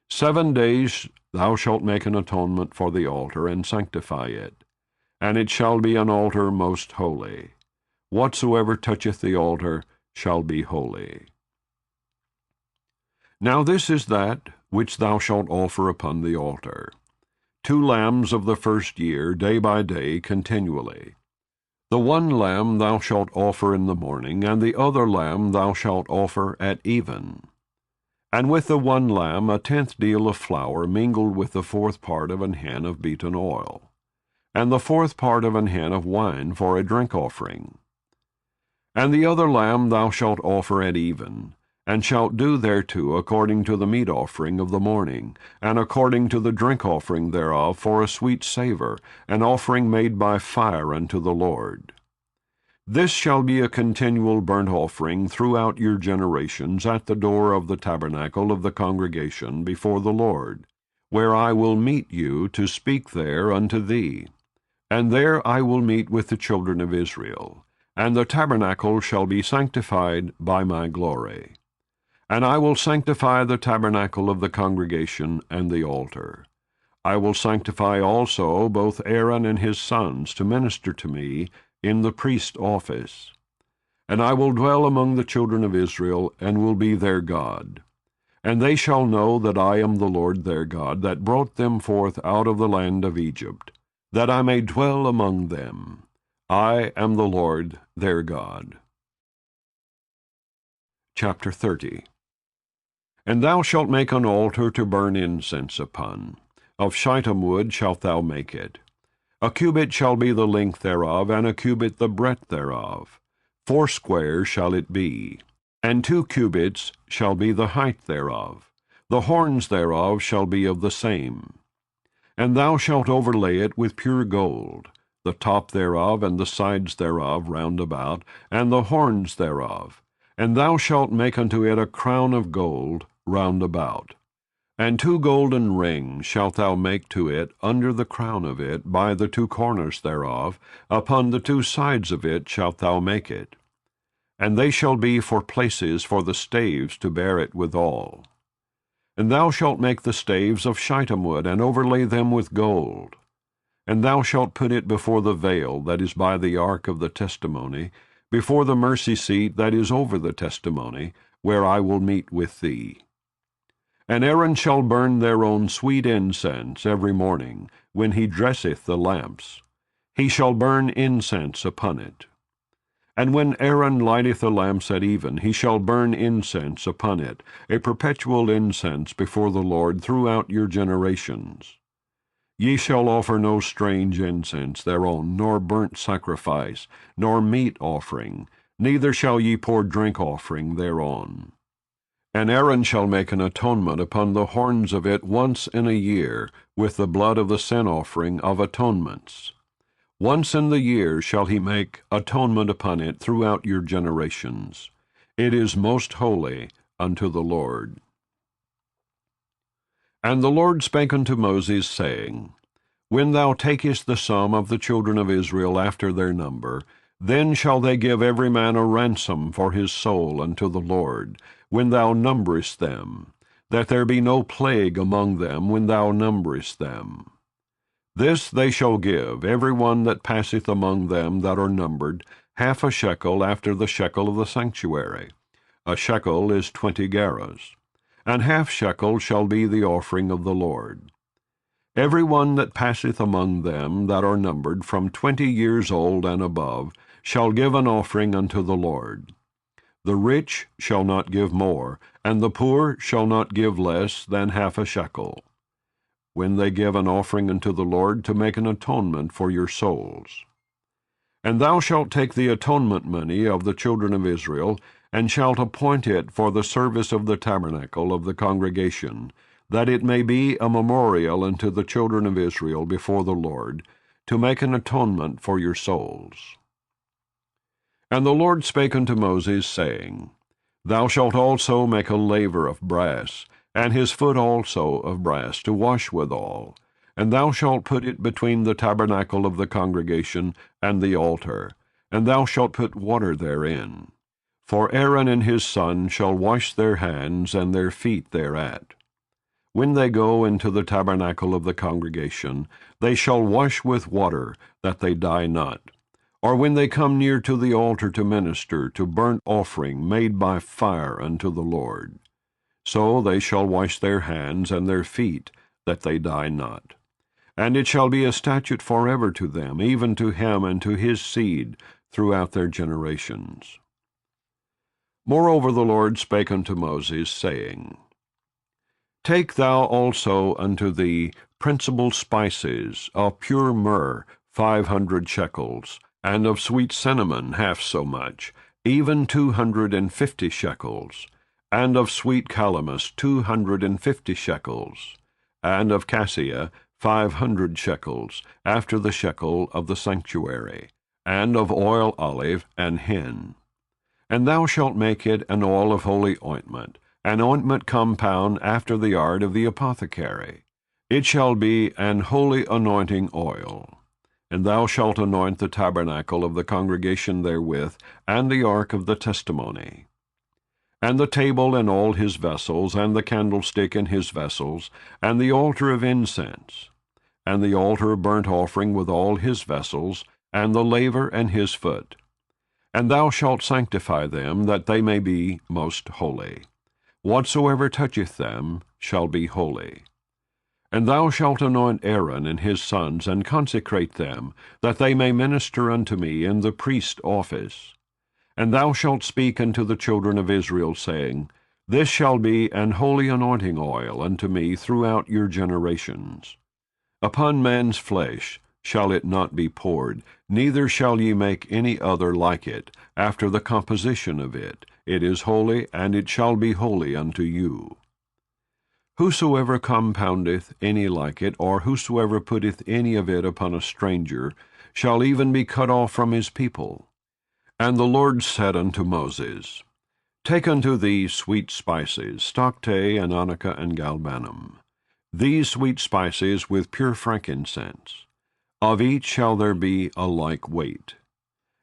7 days thou shalt make an atonement for the altar, and sanctify it. And it shall be an altar most holy. Whatsoever toucheth the altar shall be holy. Now this is that which thou shalt offer upon the altar: 2 lambs of the first year, day by day, continually. The one lamb thou shalt offer in the morning, and the other lamb thou shalt offer at even. And with the one lamb 1/10 deal of flour mingled with the 4th part of an hin of beaten oil, and the 4th part of an hin of wine for a drink offering. And the other lamb thou shalt offer at even, and shalt do thereto according to the meat offering of the morning, and according to the drink offering thereof for a sweet savor, an offering made by fire unto the Lord. This shall be a continual burnt offering throughout your generations at the door of the tabernacle of the congregation before the Lord, where I will meet you to speak there unto thee. And there I will meet with the children of Israel, and the tabernacle shall be sanctified by my glory. And I will sanctify the tabernacle of the congregation and the altar. I will sanctify also both Aaron and his sons to minister to me in the priest office. And I will dwell among the children of Israel, and will be their God. And they shall know that I am the Lord their God, that brought them forth out of the land of Egypt, that I may dwell among them. I am the Lord their God. Chapter 30. And thou shalt make an altar to burn incense upon. Of shittim wood shalt thou make it. A cubit shall be the length thereof, and a cubit the breadth thereof. 4 squares shall it be, and 2 cubits shall be the height thereof. The horns thereof shall be of the same. And thou shalt overlay it with pure gold, the top thereof and the sides thereof round about, and the horns thereof. And thou shalt make unto it a crown of gold round about. And 2 golden rings shalt thou make to it under the crown of it, by the 2 corners thereof, upon the 2 sides of it shalt thou make it. And they shall be for places for the staves to bear it withal. And thou shalt make the staves of shittim wood, and overlay them with gold. And thou shalt put it before the veil that is by the ark of the testimony, before the mercy seat that is over the testimony, where I will meet with thee. And Aaron shall burn their own sweet incense every morning, when he dresseth the lamps. He shall burn incense upon it. And when Aaron lighteth the lamps at even, he shall burn incense upon it, a perpetual incense before the Lord throughout your generations. Ye shall offer no strange incense thereon, nor burnt sacrifice, nor meat offering, neither shall ye pour drink offering thereon. And Aaron shall make an atonement upon the horns of it once in a year, with the blood of the sin offering of atonements. Once in the year shall he make atonement upon it throughout your generations. It is most holy unto the Lord. And the Lord spake unto Moses, saying, When thou takest the sum of the children of Israel after their number, then shall they give every man a ransom for his soul unto the Lord, when thou numberest them, that there be no plague among them when thou numberest them. This they shall give, every one that passeth among them that are numbered, half a shekel after the shekel of the sanctuary. A shekel is 20 gerahs. And half shekel shall be the offering of the Lord. Every one that passeth among them that are numbered from 20 years old and above shall give an offering unto the Lord. The rich shall not give more, and the poor shall not give less than half a shekel, when they give an offering unto the Lord to make an atonement for your souls. And thou shalt take the atonement money of the children of Israel, and shalt appoint it for the service of the tabernacle of the congregation, that it may be a memorial unto the children of Israel before the Lord, to make an atonement for your souls. And the Lord spake unto Moses, saying, Thou shalt also make a laver of brass, and his foot also of brass, to wash withal, and thou shalt put it between the tabernacle of the congregation and the altar, and thou shalt put water therein. For Aaron and his son shall wash their hands and their feet thereat. When they go into the tabernacle of the congregation, they shall wash with water, that they die not. Or when they come near to the altar to minister to burnt offering made by fire unto the Lord. So they shall wash their hands and their feet, that they die not. And it shall be a statute forever to them, even to him and to his seed, throughout their generations. Moreover the Lord spake unto Moses, saying, Take thou also unto thee principal spices of pure myrrh 500 shekels, and of sweet cinnamon half so much, even 250 shekels, and of sweet calamus 250 shekels, and of cassia 500 shekels, after the shekel of the sanctuary, and of oil olive and hin. And thou shalt make it an oil of holy ointment, an ointment compound after the art of the apothecary. It shall be an holy anointing oil. And thou shalt anoint the tabernacle of the congregation therewith, and the ark of the testimony. And the table and all his vessels, and the candlestick and his vessels, and the altar of incense, and the altar of burnt offering with all his vessels, and the laver and his foot. And thou shalt sanctify them, that they may be most holy. Whatsoever toucheth them shall be holy. And thou shalt anoint Aaron and his sons, and consecrate them, that they may minister unto me in the priest office. And thou shalt speak unto the children of Israel, saying, This shall be an holy anointing oil unto me throughout your generations. Upon man's flesh shall it not be poured, neither shall ye make any other like it, after the composition of it. It is holy, and it shall be holy unto you. Whosoever compoundeth any like it, or whosoever putteth any of it upon a stranger, shall even be cut off from his people. And the Lord said unto Moses, Take unto thee sweet spices, stocte, and onycha, and galbanum. These sweet spices with pure frankincense. Of each shall there be a like weight.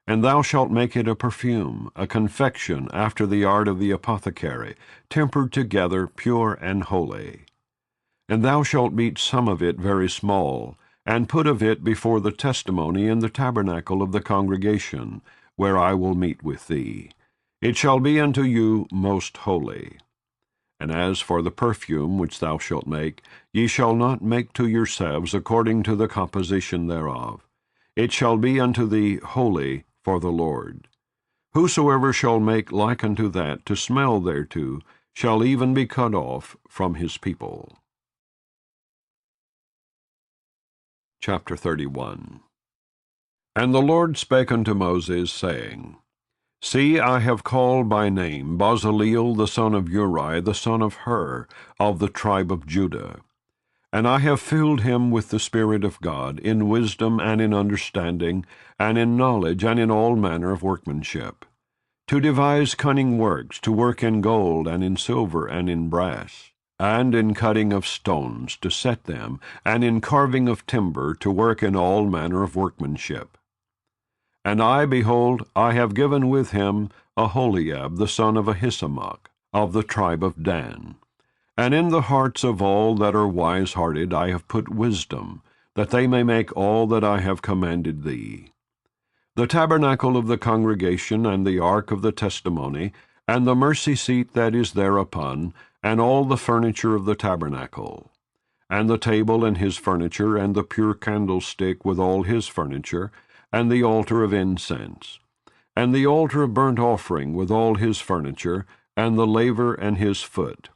And thou shalt make it a perfume, a confection after the art of the apothecary, tempered together, pure and holy. And thou shalt beat some of it very small, and put of it before the testimony in the tabernacle of the congregation, where I will meet with thee. It shall be unto you most holy. And as for the perfume which thou shalt make, ye shall not make to yourselves according to the composition thereof. It shall be unto thee holy for the Lord. Whosoever shall make like unto that to smell thereto shall even be cut off from his people. Chapter 31. And the Lord spake unto Moses, saying, See, I have called by name Bezaleel the son of Uri, the son of Hur, of the tribe of Judah. And I have filled him with the Spirit of God, in wisdom and in understanding, and in knowledge, and in all manner of workmanship, to devise cunning works, to work in gold, and in silver, and in brass, and in cutting of stones, to set them, and in carving of timber, to work in all manner of workmanship. And I, behold, I have given with him Aholiab the son of Ahisamach, of the tribe of Dan. And in the hearts of all that are wise-hearted I have put wisdom, that they may make all that I have commanded thee. The tabernacle of the congregation, and the ark of the testimony, and the mercy seat that is thereupon, and all the furniture of the tabernacle, and the table and his furniture, and the pure candlestick with all his furniture, and the altar of incense, and the altar of burnt offering with all his furniture, and the laver and his foot,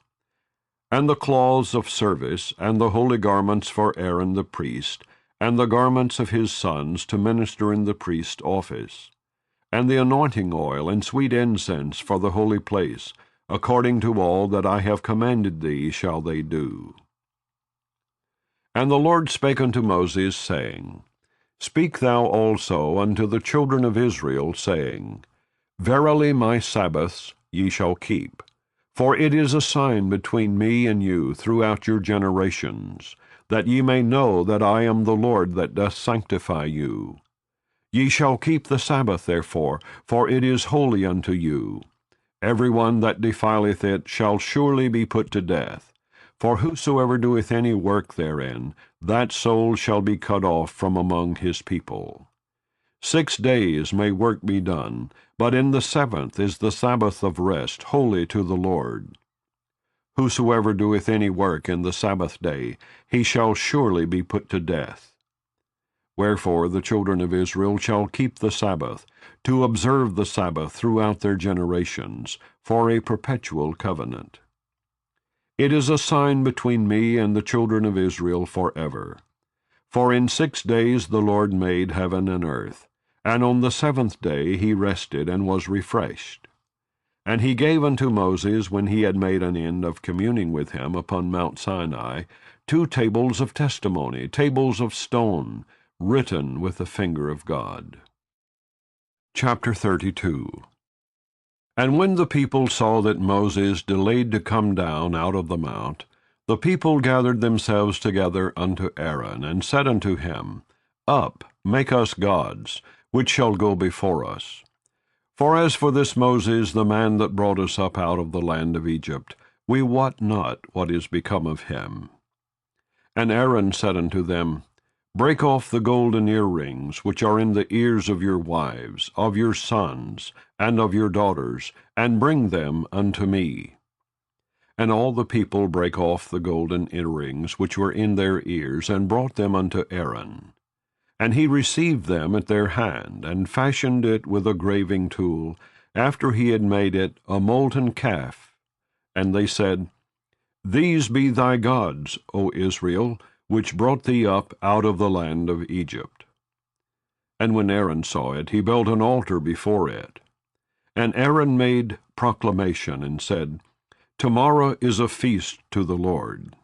and the cloths of service, and the holy garments for Aaron the priest, and the garments of his sons to minister in the priest's office, and the anointing oil and sweet incense for the holy place, according to all that I have commanded thee shall they do. And the Lord spake unto Moses, saying, Speak thou also unto the children of Israel, saying, Verily my Sabbaths ye shall keep, for it is a sign between me and you throughout your generations, that ye may know that I am the Lord that doth sanctify you. Ye shall keep the Sabbath therefore, for it is holy unto you. Every one that defileth it shall surely be put to death. For whosoever doeth any work therein, that soul shall be cut off from among his people. 6 days may work be done, but in the 7th is the Sabbath of rest, holy to the Lord. Whosoever doeth any work in the Sabbath day, he shall surely be put to death. Wherefore the children of Israel shall keep the Sabbath, to observe the Sabbath throughout their generations, for a perpetual covenant. It is a sign between me and the children of Israel forever. For in 6 days the Lord made heaven and earth, and on the 7th day he rested and was refreshed. And he gave unto Moses, when he had made an end of communing with him upon Mount Sinai, 2 tables of testimony, tables of stone, written with the finger of God. Chapter 32. And when the people saw that Moses delayed to come down out of the mount, the people gathered themselves together unto Aaron, and said unto him, Up, make us gods, which shall go before us. For as for this Moses, the man that brought us up out of the land of Egypt, we wot not what is become of him. And Aaron said unto them, Break off the golden earrings which are in the ears of your wives, of your sons, and of your daughters, and bring them unto me. And all the people brake off the golden earrings which were in their ears, and brought them unto Aaron. And he received them at their hand, and fashioned it with a graving tool, after he had made it a molten calf. And they said, These be thy gods, O Israel, which brought thee up out of the land of Egypt. And when Aaron saw it, he built an altar before it. And Aaron made proclamation, and said, Tomorrow is a feast to the Lord.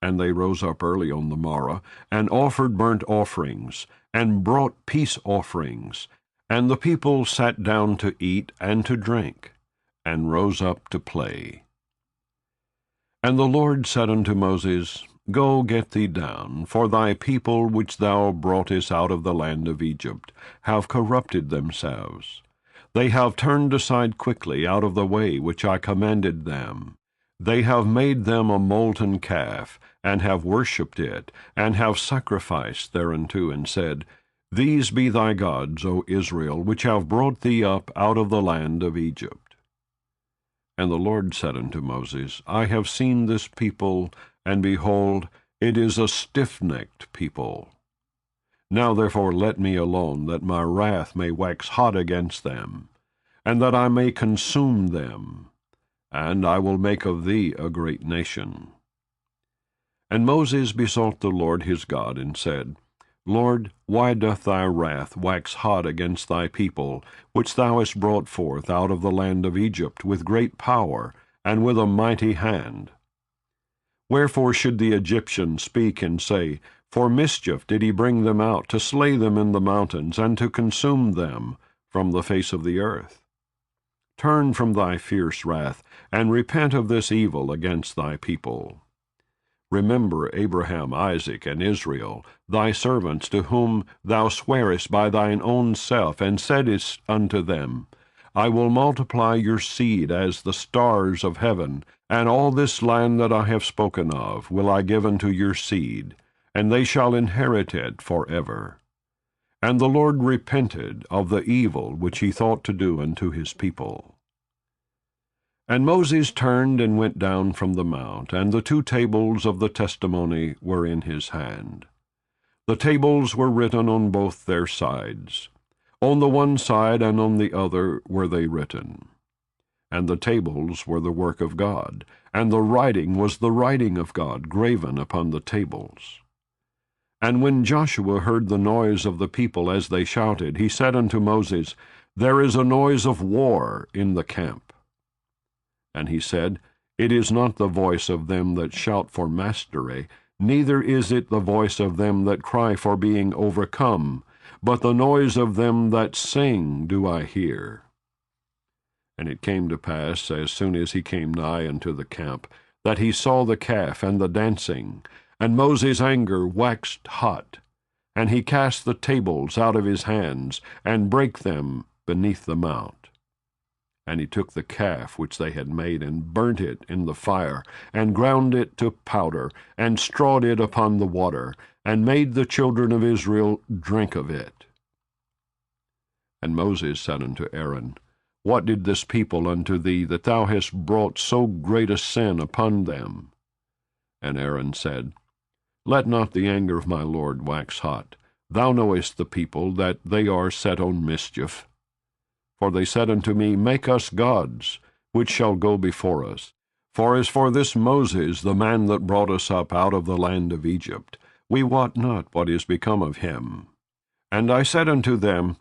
And they rose up early on the morrow, and offered burnt offerings, and brought peace offerings. And the people sat down to eat and to drink, and rose up to play. And the Lord said unto Moses, Go get thee down, for thy people which thou broughtest out of the land of Egypt have corrupted themselves. They have turned aside quickly out of the way which I commanded them. They have made them a molten calf, and have worshipped it, and have sacrificed thereunto, and said, These be thy gods, O Israel, which have brought thee up out of the land of Egypt. And the Lord said unto Moses, I have seen this people, and behold, it is a stiff-necked people. Now therefore let me alone, that my wrath may wax hot against them, and that I may consume them, and I will make of thee a great nation. And Moses besought the Lord his God, and said, Lord, why doth thy wrath wax hot against thy people, which thou hast brought forth out of the land of Egypt with great power, and with a mighty hand? Wherefore should the Egyptians speak and say, For mischief did he bring them out, to slay them in the mountains, and to consume them from the face of the earth? Turn from thy fierce wrath, and repent of this evil against thy people. Remember Abraham, Isaac, and Israel, thy servants, to whom thou swarest by thine own self, and saidst unto them, I will multiply your seed as the stars of heaven, and all this land that I have spoken of will I give unto your seed, and they shall inherit it forever. And the Lord repented of the evil which he thought to do unto his people. And Moses turned and went down from the mount, and the 2 tables of the testimony were in his hand. The tables were written on both their sides. On the one side and on the other were they written. And the tables were the work of God, and the writing was the writing of God graven upon the tables. And when Joshua heard the noise of the people as they shouted, he said unto Moses, There is a noise of war in the camp. And he said, It is not the voice of them that shout for mastery, neither is it the voice of them that cry for being overcome, but the noise of them that sing do I hear. And it came to pass, as soon as he came nigh unto the camp, that he saw the calf and the dancing, and Moses' anger waxed hot, and he cast the tables out of his hands, and brake them beneath the mount. And he took the calf which they had made, and burnt it in the fire, and ground it to powder, and strawed it upon the water, and made the children of Israel drink of it. And Moses said unto Aaron, What did this people unto thee, that thou hast brought so great a sin upon them? And Aaron said, Let not the anger of my Lord wax hot. Thou knowest the people, that they are set on mischief. For they said unto me, Make us gods, which shall go before us. For as for this Moses, the man that brought us up out of the land of Egypt, we wot not what is become of him. And I said unto them,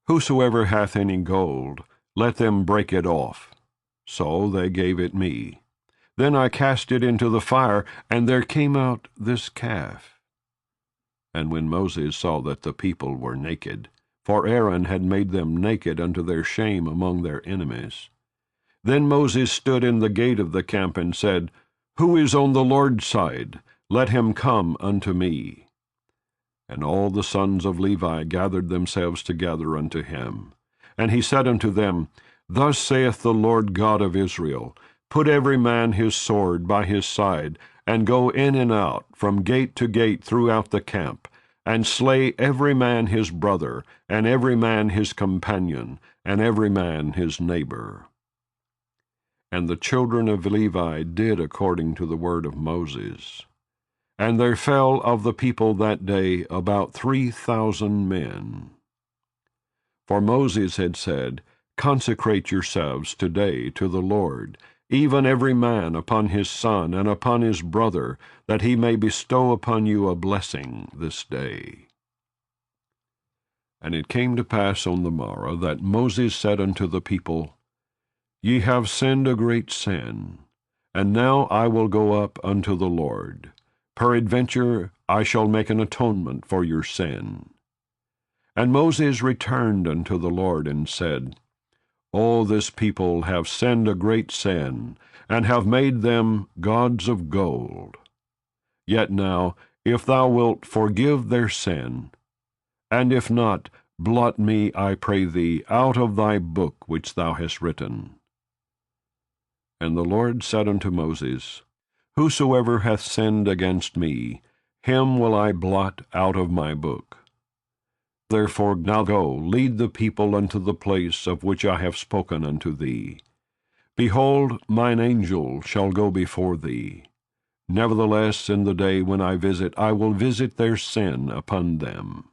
Whosoever hath any gold, let them break it off. So they gave it me. Then I cast it into the fire, and there came out this calf. And when Moses saw that the people were naked, for Aaron had made them naked unto their shame among their enemies, then Moses stood in the gate of the camp and said, Who is on the Lord's side? Let him come unto me. And all the sons of Levi gathered themselves together unto him. And he said unto them, Thus saith the Lord God of Israel, Put every man his sword by his side, and go in and out from gate to gate throughout the camp, and slay every man his brother, and every man his companion, and every man his neighbor. And the children of Levi did according to the word of Moses. And there fell of the people that day about 3,000 men. For Moses had said, Consecrate yourselves today to the Lord, even every man upon his son and upon his brother, that he may bestow upon you a blessing this day. And it came to pass on the morrow that Moses said unto the people, Ye have sinned a great sin, and now I will go up unto the Lord. Peradventure I shall make an atonement for your sin. And Moses returned unto the Lord, and said, O this people have sinned a great sin, and have made them gods of gold. Yet now, if thou wilt forgive their sin, and if not, blot me, I pray thee, out of thy book which thou hast written. And the Lord said unto Moses, Whosoever hath sinned against me, him will I blot out of my book. Therefore now go, lead the people unto the place of which I have spoken unto thee. Behold, mine angel shall go before thee. Nevertheless, in the day when I will visit their sin upon them.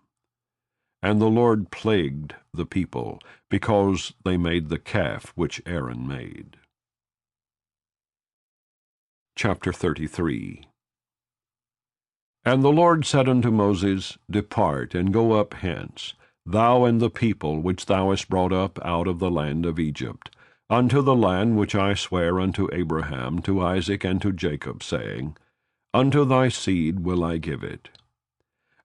And the Lord plagued the people, because they made the calf which Aaron made. Chapter 33. And the Lord said unto Moses, Depart, and go up hence, thou and the people which thou hast brought up out of the land of Egypt, unto the land which I sware unto Abraham, to Isaac, and to Jacob, saying, Unto thy seed will I give it.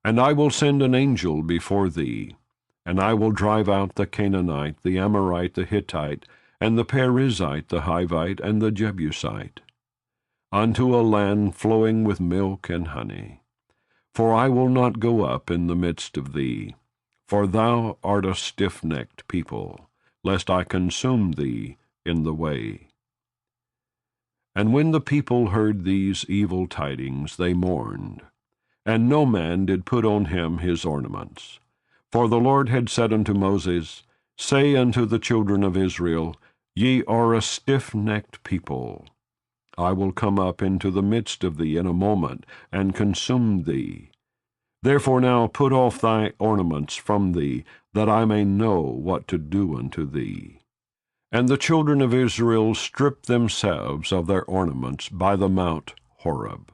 And I will send an angel before thee, and I will drive out the Canaanite, the Amorite, the Hittite, and the Perizzite, the Hivite, and the Jebusite, unto a land flowing with milk and honey. For I will not go up in the midst of thee, for thou art a stiff-necked people, lest I consume thee in the way. And when the people heard these evil tidings, they mourned, and no man did put on him his ornaments. For the Lord had said unto Moses, Say unto the children of Israel, Ye are a stiff-necked people. I will come up into the midst of thee in a moment, and consume thee. Therefore now put off thy ornaments from thee, that I may know what to do unto thee. And the children of Israel stripped themselves of their ornaments by the Mount Horeb.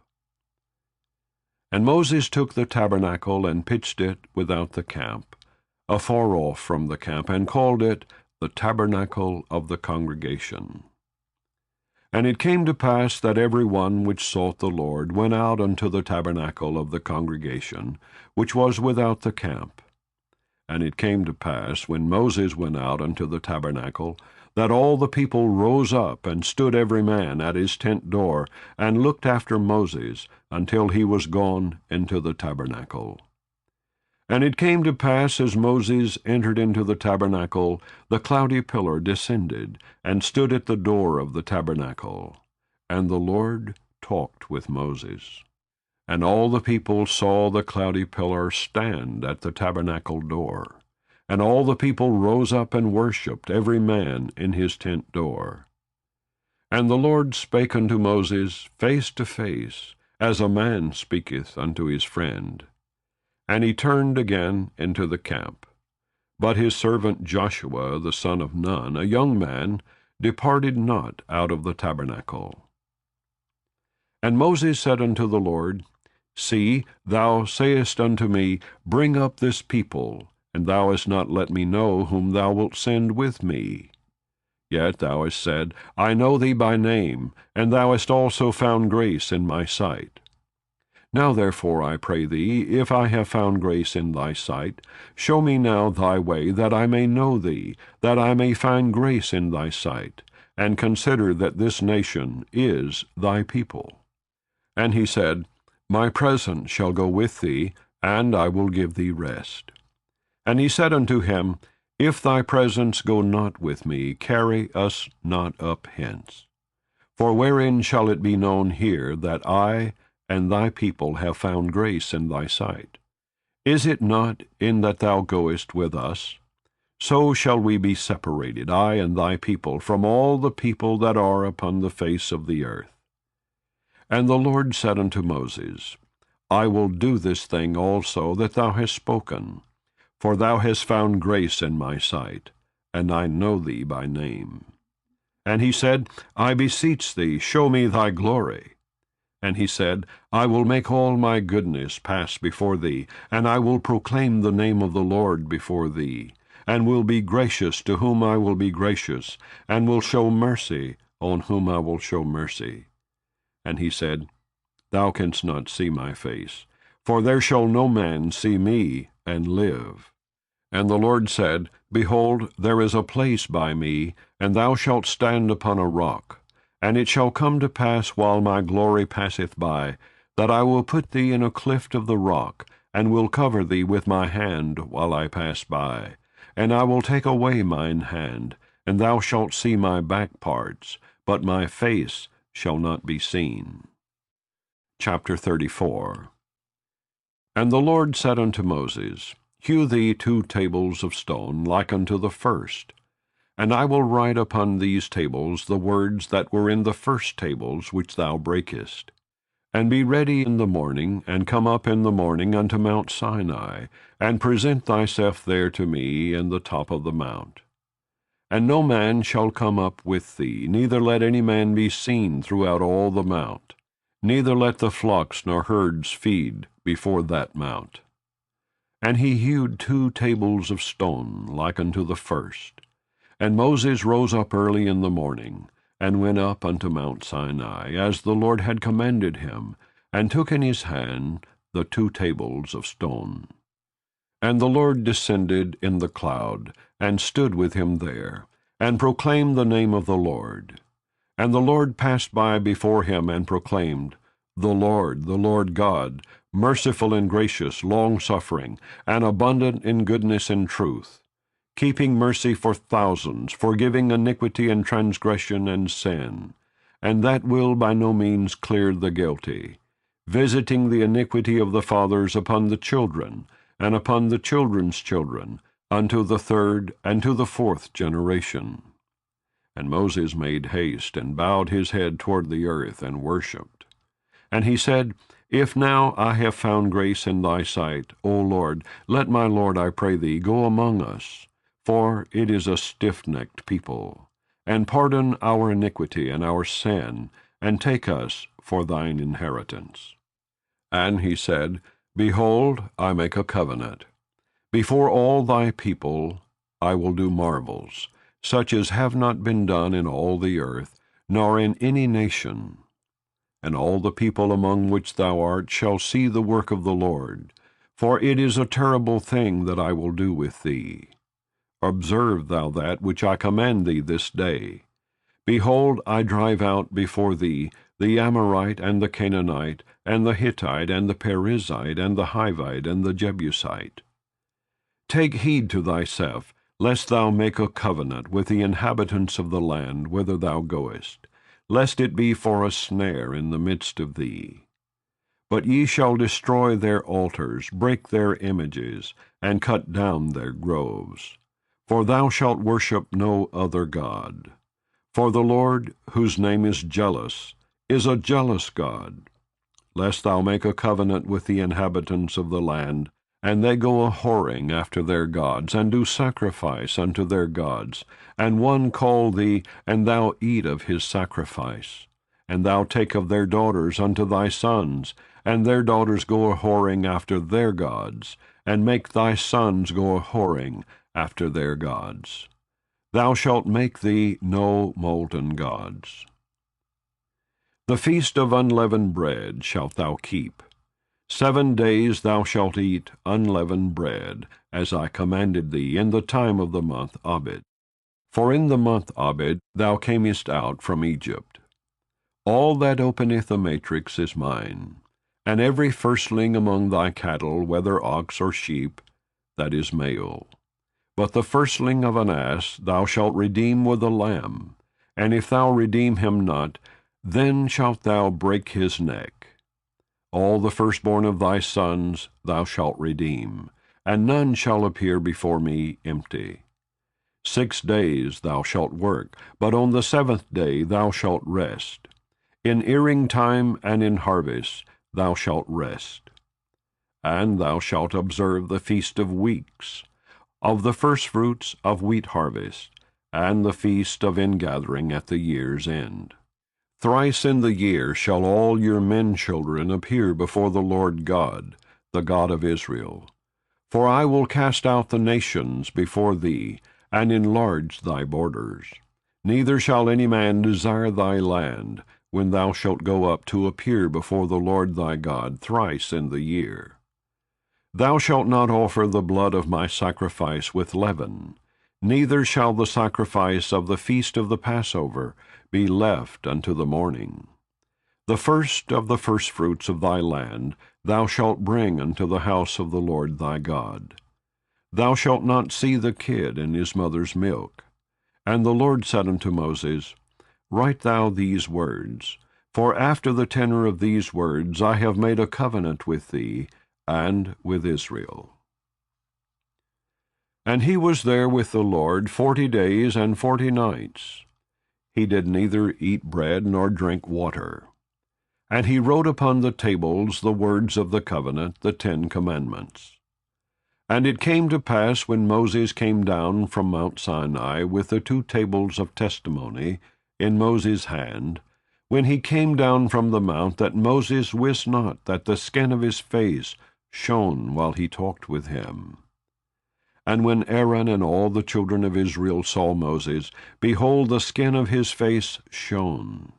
And Moses took the tabernacle, and pitched it without the camp, afar off from the camp, and called it the tabernacle of the congregation. And it came to pass that every one which sought the Lord went out unto the tabernacle of the congregation, which was without the camp. And it came to pass, when Moses went out unto the tabernacle, that all the people rose up, and stood every man at his tent door, and looked after Moses, until he was gone into the tabernacle. And it came to pass, as Moses entered into the tabernacle, the cloudy pillar descended, and stood at the door of the tabernacle. And the Lord talked with Moses. And all the people saw the cloudy pillar stand at the tabernacle door. And all the people rose up and worshipped, every man in his tent door. And the Lord spake unto Moses face to face, as a man speaketh unto his friend. And he turned again into the camp. But his servant Joshua the son of Nun, a young man, departed not out of the tabernacle. And Moses said unto the Lord, See, thou sayest unto me, Bring up this people, and thou hast not let me know whom thou wilt send with me. Yet thou hast said, I know thee by name, and thou hast also found grace in my sight. Now therefore, I pray thee, if I have found grace in thy sight, show me now thy way, that I may know thee, that I may find grace in thy sight, and consider that this nation is thy people. And he said, My presence shall go with thee, and I will give thee rest. And he said unto him, If thy presence go not with me, carry us not up hence. For wherein shall it be known here that I and thy people have found grace in thy sight? Is it not in that thou goest with us? So shall we be separated, I and thy people, from all the people that are upon the face of the earth. And the Lord said unto Moses, I will do this thing also that thou hast spoken, for thou hast found grace in my sight, and I know thee by name. And he said, I beseech thee, show me thy glory. And he said, I will make all my goodness pass before thee, and I will proclaim the name of the Lord before thee, and will be gracious to whom I will be gracious, and will show mercy on whom I will show mercy. And he said, Thou canst not see my face, for there shall no man see me and live. And the Lord said, Behold, there is a place by me, and thou shalt stand upon a rock. And it shall come to pass, while my glory passeth by, that I will put thee in a cleft of the rock, and will cover thee with my hand while I pass by. And I will take away mine hand, and thou shalt see my back parts, but my face shall not be seen. Chapter 34. And the Lord said unto Moses, Hew thee 2 tables of stone, like unto the first. And I will write upon these tables the words that were in the first tables which thou breakest. And be ready in the morning, and come up in the morning unto Mount Sinai, and present thyself there to me in the top of the mount. And no man shall come up with thee, neither let any man be seen throughout all the mount, neither let the flocks nor herds feed before that mount. And he hewed 2 tables of stone, like unto the first. And Moses rose up early in the morning, and went up unto Mount Sinai, as the Lord had commanded him, and took in his hand the 2 tables of stone. And the Lord descended in the cloud, and stood with him there, and proclaimed the name of the Lord. And the Lord passed by before him, and proclaimed, the Lord God, merciful and gracious, long-suffering, and abundant in goodness and truth, keeping mercy for thousands, forgiving iniquity and transgression and sin, and that will by no means clear the guilty, visiting the iniquity of the fathers upon the children, and upon the children's children, unto the 3rd and to the 4th generation. And Moses made haste, and bowed his head toward the earth, and worshipped. And he said, If now I have found grace in thy sight, O Lord, let my Lord, I pray thee, go among us, for it is a stiff-necked people, and pardon our iniquity and our sin, and take us for thine inheritance. And he said, Behold, I make a covenant. Before all thy people I will do marvels, such as have not been done in all the earth, nor in any nation. And all the people among which thou art shall see the work of the Lord, for it is a terrible thing that I will do with thee. Observe thou that which I command thee this day. Behold, I drive out before thee the Amorite, and the Canaanite, and the Hittite, and the Perizzite, and the Hivite, and the Jebusite. Take heed to thyself, lest thou make a covenant with the inhabitants of the land whither thou goest, lest it be for a snare in the midst of thee. But ye shall destroy their altars, break their images, and cut down their groves. For thou shalt worship no other God. For the Lord, whose name is jealous, is a jealous God. Lest thou make a covenant with the inhabitants of the land, and they go a-whoring after their gods, and do sacrifice unto their gods, and one call thee, and thou eat of his sacrifice. And thou take of their daughters unto thy sons, and their daughters go a-whoring after their gods, and make thy sons go a-whoring after their gods. Thou shalt make thee no molten gods. The feast of unleavened bread shalt thou keep. 7 days thou shalt eat unleavened bread, as I commanded thee, in the time of the month Abib. For in the month Abib thou camest out from Egypt. All that openeth a matrix is mine, and every firstling among thy cattle, whether ox or sheep, that is male. But the firstling of an ass thou shalt redeem with a lamb, and if thou redeem him not, then shalt thou break his neck. All the firstborn of thy sons thou shalt redeem, and none shall appear before me empty. 6 days thou shalt work, but on the 7th day thou shalt rest. In earing time and in harvest thou shalt rest. And thou shalt observe the feast of weeks, of the firstfruits of wheat harvest, and the feast of ingathering at the year's end. Thrice in the year shall all your men-children appear before the Lord God, the God of Israel. For I will cast out the nations before thee, and enlarge thy borders. Neither shall any man desire thy land, when thou shalt go up to appear before the Lord thy God thrice in the year. Thou shalt not offer the blood of my sacrifice with leaven, neither shall the sacrifice of the feast of the Passover be left unto the morning. The first of the firstfruits of thy land thou shalt bring unto the house of the Lord thy God. Thou shalt not see the kid in his mother's milk. And the Lord said unto Moses, Write thou these words, for after the tenor of these words I have made a covenant with thee, and with Israel. And he was there with the Lord 40 days and 40 nights. He did neither eat bread nor drink water. And he wrote upon the tables the words of the covenant, the 10 commandments. And it came to pass, when Moses came down from Mount Sinai with the 2 tables of testimony in Moses' hand, when he came down from the mount, that Moses wist not that the skin of his face shone while he talked with him. And when Aaron and all the children of Israel saw Moses, behold, the skin of his face shone,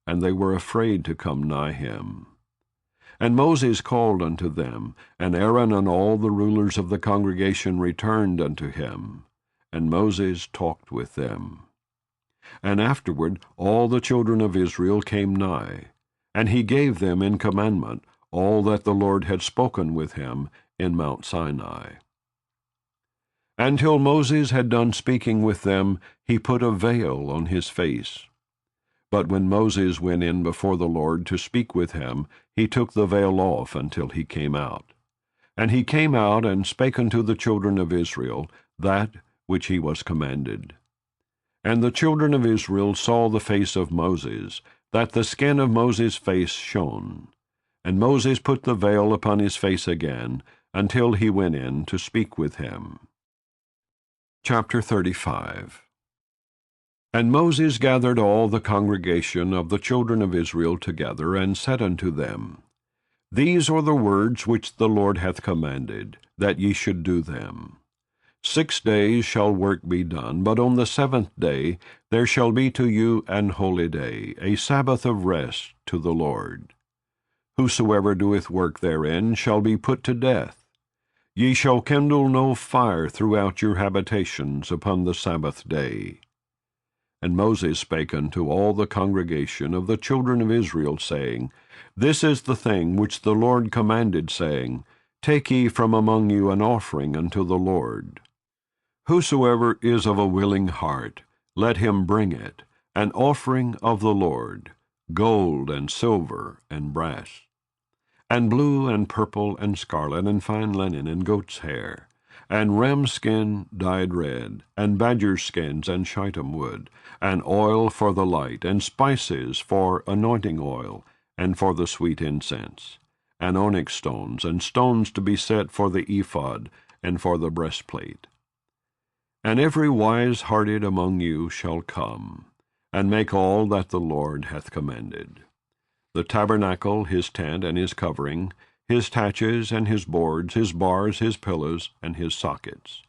and they were afraid to come nigh him. And Moses called unto them, and Aaron and all the rulers of the congregation returned unto him, and Moses talked with them. And afterward all the children of Israel came nigh, and he gave them in commandment all that the Lord had spoken with him in Mount Sinai. And till Moses had done speaking with them, he put a veil on his face. But when Moses went in before the Lord to speak with him, he took the veil off until he came out. And he came out and spake unto the children of Israel that which he was commanded. And the children of Israel saw the face of Moses, that the skin of Moses' face shone. And Moses put the veil upon his face again, until he went in to speak with him. Chapter 35. And Moses gathered all the congregation of the children of Israel together, and said unto them, These are the words which the Lord hath commanded, that ye should do them. 6 days shall work be done, but on the 7th day there shall be to you an holy day, a Sabbath of rest to the Lord. Whosoever doeth work therein shall be put to death. Ye shall kindle no fire throughout your habitations upon the Sabbath day. And Moses spake unto all the congregation of the children of Israel, saying, This is the thing which the Lord commanded, saying, Take ye from among you an offering unto the Lord. Whosoever is of a willing heart, let him bring it, an offering of the Lord, gold and silver and brass, and blue and purple and scarlet and fine linen and goat's hair, and ram's skin dyed red, and badger's skins and shittim wood, and oil for the light, and spices for anointing oil, and for the sweet incense, and onyx stones, and stones to be set for the ephod, and for the breastplate. And every wise-hearted among you shall come, and make all that the Lord hath commanded. The tabernacle, his tent, and his covering, his taches, and his boards, his bars, his pillars, and his sockets.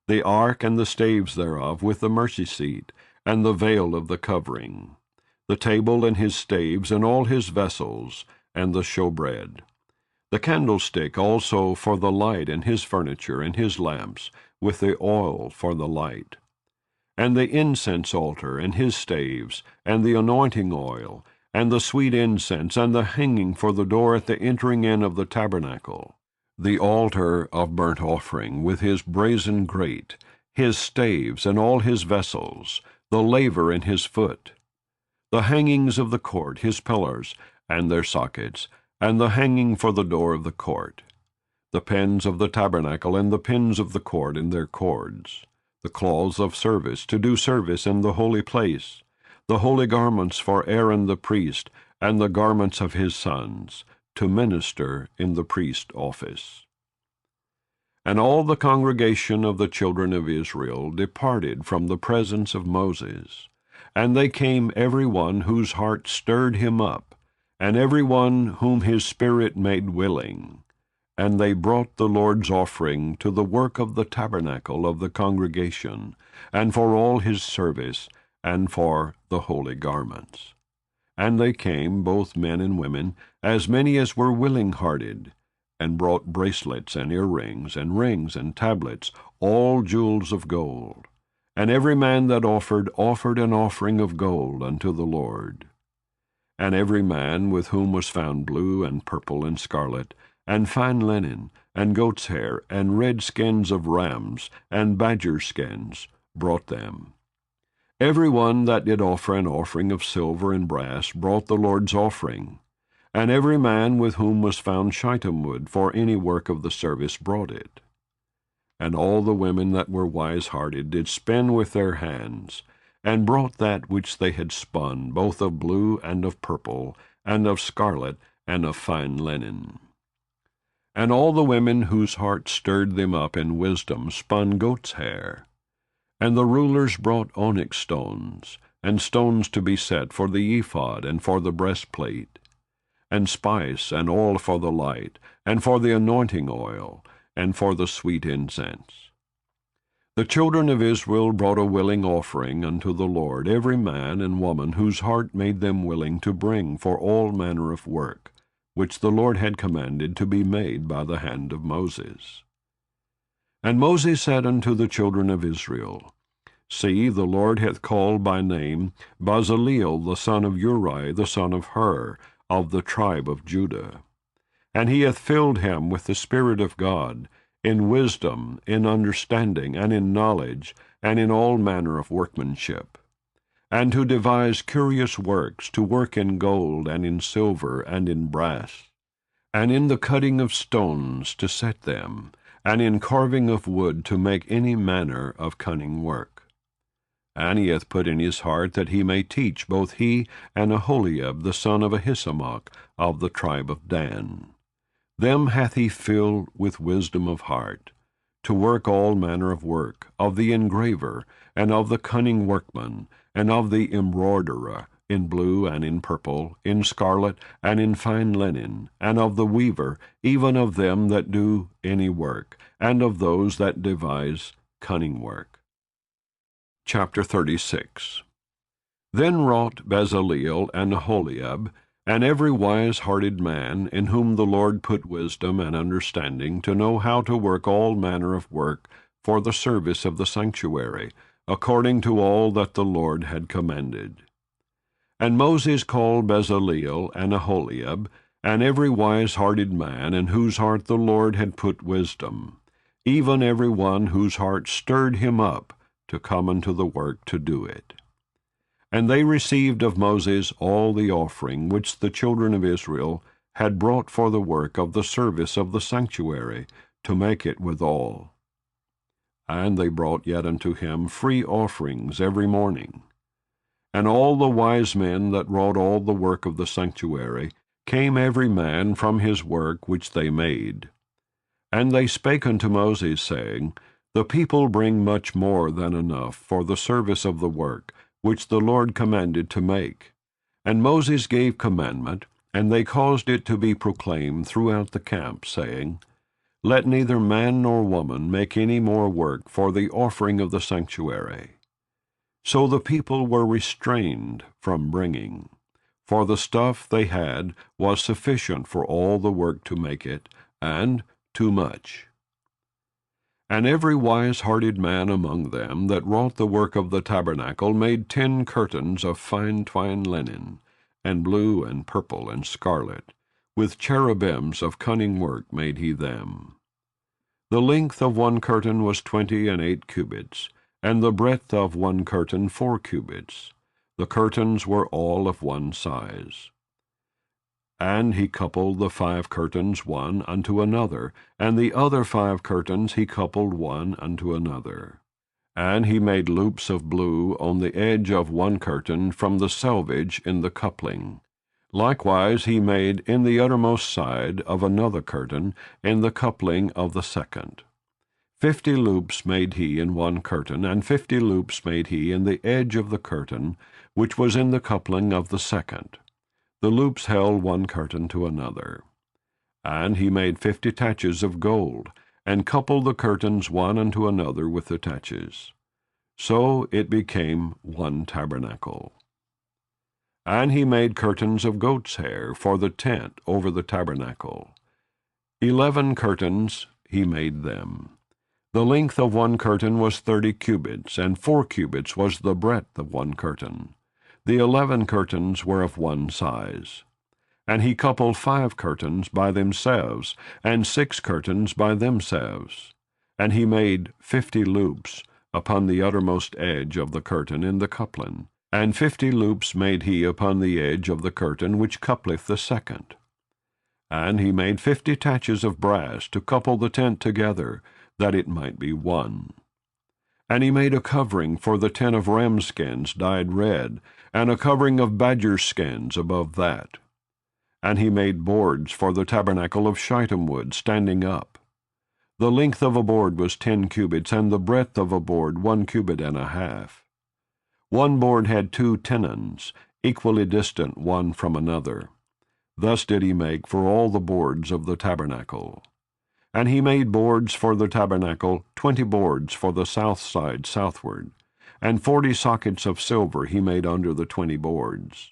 The ark and the staves thereof, with the mercy seat, and the veil of the covering. The table and his staves, and all his vessels, and the showbread. The candlestick also for the light, and his furniture, and his lamps, with the oil for the light. And the incense altar, and his staves, and the anointing oil, and the sweet incense, and the hanging for the door at the entering in of the tabernacle. The altar of burnt offering, with his brazen grate, his staves, and all his vessels, the laver in his foot. The hangings of the court, his pillars, and their sockets, and the hanging for the door of the court. The pins of the tabernacle, and the pins of the court in their cords. The cloths of service, to do service in the holy place. The holy garments for Aaron the priest, and the garments of his sons, to minister in the priest office. And all the congregation of the children of Israel departed from the presence of Moses. And they came every one whose heart stirred him up, and every one whom his spirit made willing. And they brought the Lord's offering to the work of the tabernacle of the congregation, and for all his service, and for the holy garments. And they came, both men and women, as many as were willing-hearted, and brought bracelets and earrings, and rings and tablets, all jewels of gold. And every man that offered an offering of gold unto the Lord. And every man with whom was found blue and purple and scarlet, and fine linen, and goat's hair, and red skins of rams, and badger skins, brought them. Every one that did offer an offering of silver and brass brought the Lord's offering. And every man with whom was found shittim wood for any work of the service brought it. And all the women that were wise-hearted did spin with their hands, and brought that which they had spun, both of blue and of purple, and of scarlet, and of fine linen. And all the women whose hearts stirred them up in wisdom spun goat's hair. And the rulers brought onyx stones, and stones to be set for the ephod and for the breastplate, and spice and oil for the light, and for the anointing oil, and for the sweet incense. The children of Israel brought a willing offering unto the Lord, every man and woman whose heart made them willing to bring for all manner of work, which the Lord had commanded to be made by the hand of Moses. And Moses said unto the children of Israel, See, the Lord hath called by name Bezaleel the son of Uri, the son of Hur, of the tribe of Judah. And he hath filled him with the Spirit of God, in wisdom, in understanding, and in knowledge, and in all manner of workmanship, and to devise curious works, to work in gold, and in silver, and in brass, and in the cutting of stones to set them, and in carving of wood to make any manner of cunning work. And he hath put in his heart that he may teach both he and Aholiab the son of Ahisamach of the tribe of Dan. Them hath he filled with wisdom of heart, to work all manner of work, of the engraver, and of the cunning workman, and of the embroiderer, in blue and in purple, in scarlet and in fine linen, and of the weaver, even of them that do any work, and of those that devise cunning work. Chapter 36. Then wrought Bezaleel and Aholiab, and every wise-hearted man, in whom the Lord put wisdom and understanding, to know how to work all manner of work for the service of the sanctuary, according to all that the Lord had commanded. And Moses called Bezaleel and Aholiab, and every wise-hearted man, in whose heart the Lord had put wisdom, even every one whose heart stirred him up to come unto the work to do it. And they received of Moses all the offering which the children of Israel had brought for the work of the service of the sanctuary, to make it withal. And they brought yet unto him free offerings every morning. And all the wise men that wrought all the work of the sanctuary came every man from his work which they made. And they spake unto Moses, saying, The people bring much more than enough for the service of the work, which the Lord commanded to make. And Moses gave commandment, and they caused it to be proclaimed throughout the camp, saying, Let neither man nor woman make any more work for the offering of the sanctuary. So the people were restrained from bringing, for the stuff they had was sufficient for all the work to make it, and too much. And every wise-hearted man among them that wrought the work of the tabernacle made 10 curtains of fine twined linen, and blue and purple and scarlet, with cherubims of cunning work made he them. The length of one curtain was 28 cubits, and the breadth of one curtain 4 cubits. The curtains were all of one size. And he coupled the 5 curtains one unto another, and the other 5 curtains he coupled one unto another. And he made loops of blue on the edge of one curtain from the selvage in the coupling. Likewise he made in the uttermost side of another curtain in the coupling of the second. 50 loops made he in one curtain, and 50 loops made he in the edge of the curtain, which was in the coupling of the second. The loops held one curtain to another. And he made 50 taches of gold, and coupled the curtains one unto another with the taches. So it became one tabernacle. And he made curtains of goat's hair for the tent over the tabernacle. 11 curtains he made them. The length of one curtain was 30 cubits, and 4 cubits was the breadth of one curtain. The 11 curtains were of one size. And he coupled 5 curtains by themselves, and 6 curtains by themselves. And he made 50 loops upon the uttermost edge of the curtain in the coupling, and 50 loops made he upon the edge of the curtain which coupleth the second. And he made 50 taches of brass to couple the tent together, that it might be one. And he made a covering for the tent of ram skins dyed red, and a covering of badger skins above that. And he made boards for the tabernacle of shittim wood standing up. The length of a board was 10 cubits, and the breadth of a board 1 cubit and a half. One board had 2 tenons, equally distant one from another. Thus did he make for all the boards of the tabernacle. And he made boards for the tabernacle, 20 boards for the south side southward, and 40 sockets of silver he made under the 20 boards.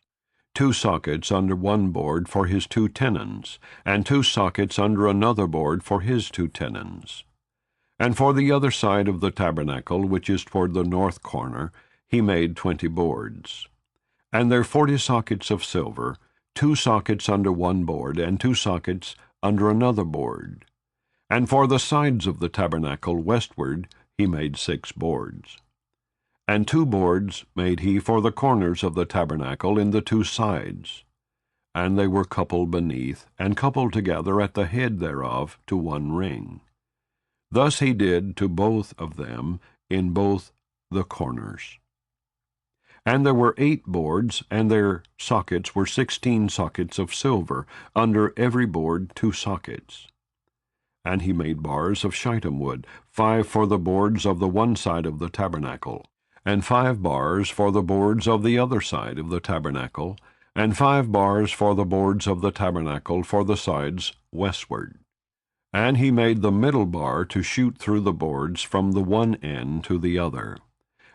2 sockets under one board for his 2 tenons, and 2 sockets under another board for his 2 tenons. And for the other side of the tabernacle, which is toward the north corner, he made 20 boards. And their 40 sockets of silver, 2 sockets under one board, and 2 sockets under another board. And for the sides of the tabernacle westward he made 6 boards. And 2 boards made he for the corners of the tabernacle in the 2 sides. And they were coupled beneath, and coupled together at the head thereof to one ring. Thus he did to both of them in both the corners. And there were 8 boards, and their sockets were 16 sockets of silver, under every board 2 sockets. And he made bars of shittim wood, 5 for the boards of the one side of the tabernacle, and 5 bars for the boards of the other side of the tabernacle, and 5 bars for the boards of the tabernacle for the sides westward. And he made the middle bar to shoot through the boards from the one end to the other.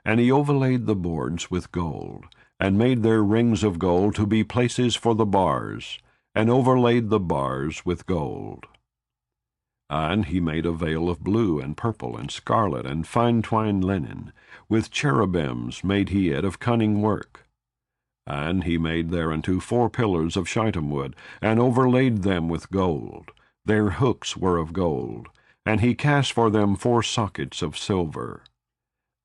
And he overlaid the boards with gold, and made their rings of gold to be places for the bars, and overlaid the bars with gold. And he made a veil of blue, and purple, and scarlet, and fine twined linen. With cherubims made he it of cunning work. And he made thereunto 4 pillars of shittim wood, and overlaid them with gold. Their hooks were of gold, and he cast for them 4 sockets of silver.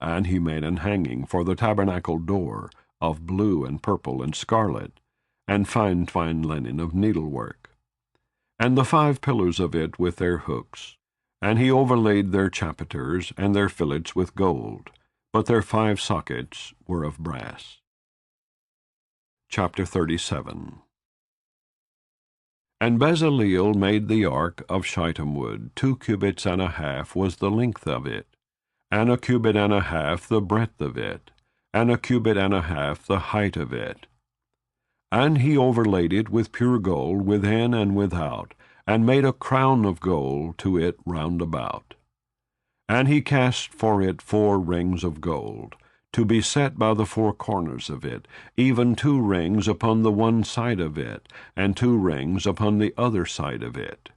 And he made an hanging for the tabernacle door, of blue, and purple, and scarlet, and fine twined linen of needlework. And the 5 pillars of it with their hooks. And he overlaid their chapiters and their fillets with gold, but their 5 sockets were of brass. Chapter 37. And Bezaleel made the ark of shittim wood. 2 cubits and a half was the length of it, and 1 cubit and a half the breadth of it, and 1 cubit and a half the height of it. And he overlaid it with pure gold within and without, and made a crown of gold to it round about. And he cast for it 4 rings of gold, to be set by the 4 corners of it, even 2 rings upon the one side of it, and 2 rings upon the other side of it.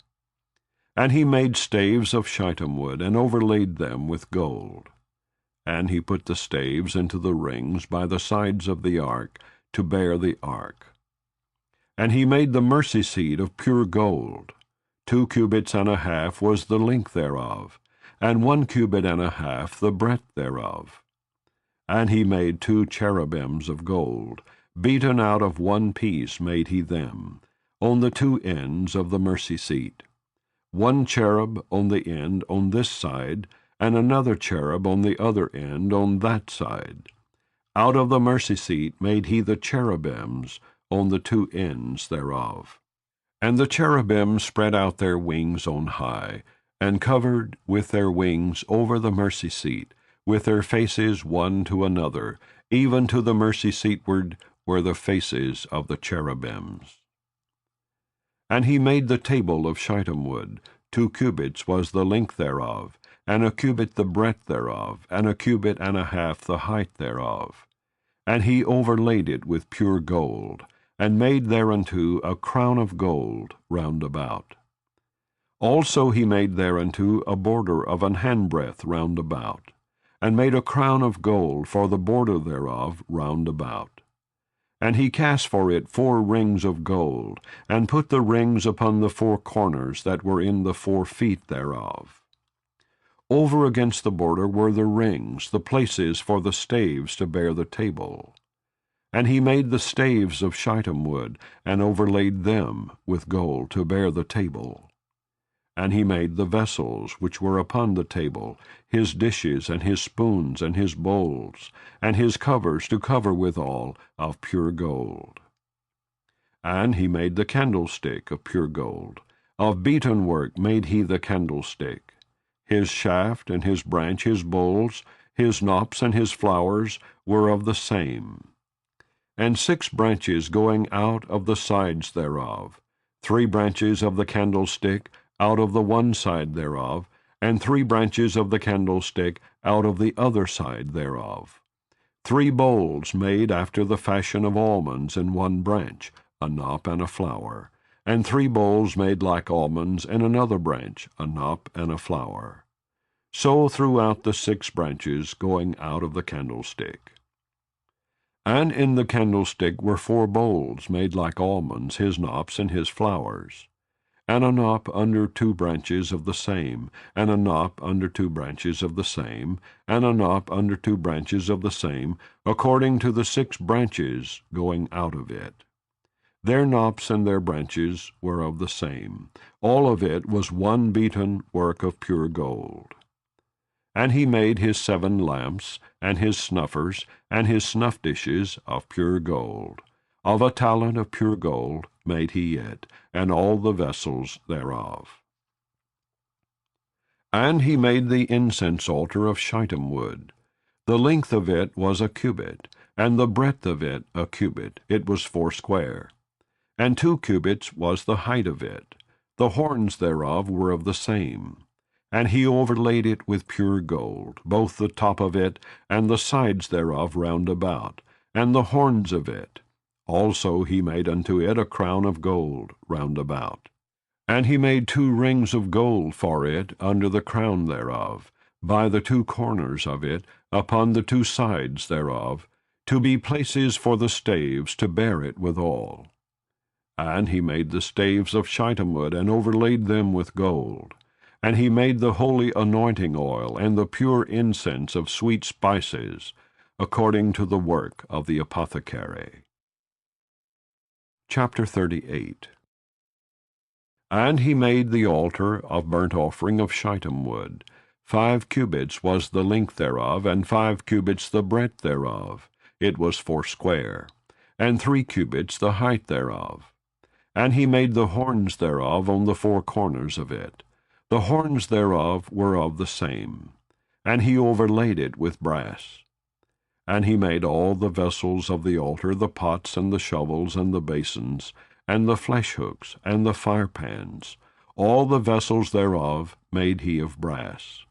And he made staves of shittim wood, and overlaid them with gold. And he put the staves into the rings by the sides of the ark, to bear the ark. And he made the mercy seat of pure gold. 2 cubits and a half was the length thereof, and 1 cubit and a half the breadth thereof. And he made 2 cherubims of gold, beaten out of one piece made he them, on the 2 ends of the mercy seat. 1 cherub on the end on this side, and another cherub on the other end on that side. Out of the mercy seat made he the cherubims on the 2 ends thereof. And the cherubims spread out their wings on high, and covered with their wings over the mercy seat, with their faces one to another, even to the mercy seatward were the faces of the cherubims. And he made the table of shittim wood. 2 cubits was the length thereof, and 1 cubit the breadth thereof, and 1 cubit and a half the height thereof. And he overlaid it with pure gold, and made thereunto a crown of gold round about. Also he made thereunto a border of an handbreadth round about, and made a crown of gold for the border thereof round about. And he cast for it 4 rings of gold, and put the rings upon the 4 corners that were in the 4 feet thereof. Over against the border were the rings, the places for the staves to bear the table. And he made the staves of shittim wood, and overlaid them with gold to bear the table. And he made the vessels which were upon the table, his dishes, and his spoons, and his bowls, and his covers to cover withal, of pure gold. And he made the candlestick of pure gold. Of beaten work made he the candlestick. His shaft, and his branch, his bowls, his knops, and his flowers were of the same. And 6 branches going out of the sides thereof, 3 branches of the candlestick out of the one side thereof, and 3 branches of the candlestick out of the other side thereof. 3 bowls made after the fashion of almonds in one branch, a knop and a flower, and 3 bowls made like almonds in another branch, a knop and a flower. So throughout the 6 branches going out of the candlestick. And in the candlestick were 4 bowls made like almonds, his knops and his flowers, and a knop under 2 branches of the same, and a knop under 2 branches of the same, and a knop under 2 branches of the same, according to the 6 branches going out of it. Their knops and their branches were of the same. All of it was one beaten work of pure gold. And he made his 7 lamps, and his snuffers, and his snuff dishes of pure gold. Of a talent of pure gold made he it, and all the vessels thereof. And he made the incense altar of shittim wood. The length of it was a cubit, and the breadth of it a cubit. It was 4 square. And 2 cubits was the height of it. The horns thereof were of the same. And he overlaid it with pure gold, both the top of it, and the sides thereof round about, and the horns of it. Also he made unto it a crown of gold round about. And he made 2 rings of gold for it under the crown thereof, by the 2 corners of it, upon the 2 sides thereof, to be places for the staves to bear it withal. And he made the staves of shittim wood, and overlaid them with gold. And he made the holy anointing oil, and the pure incense of sweet spices, according to the work of the apothecary. Chapter 38. And he made the altar of burnt offering of shittim wood. 5 cubits was the length thereof, and 5 cubits the breadth thereof. It was 4 square, and 3 cubits the height thereof. And he made the horns thereof on the 4 corners of it. The horns thereof were of the same. And he overlaid it with brass. And he made all the vessels of the altar, the pots, and the shovels, and the basins, and the flesh hooks, and the firepans. All the vessels thereof made he of brass.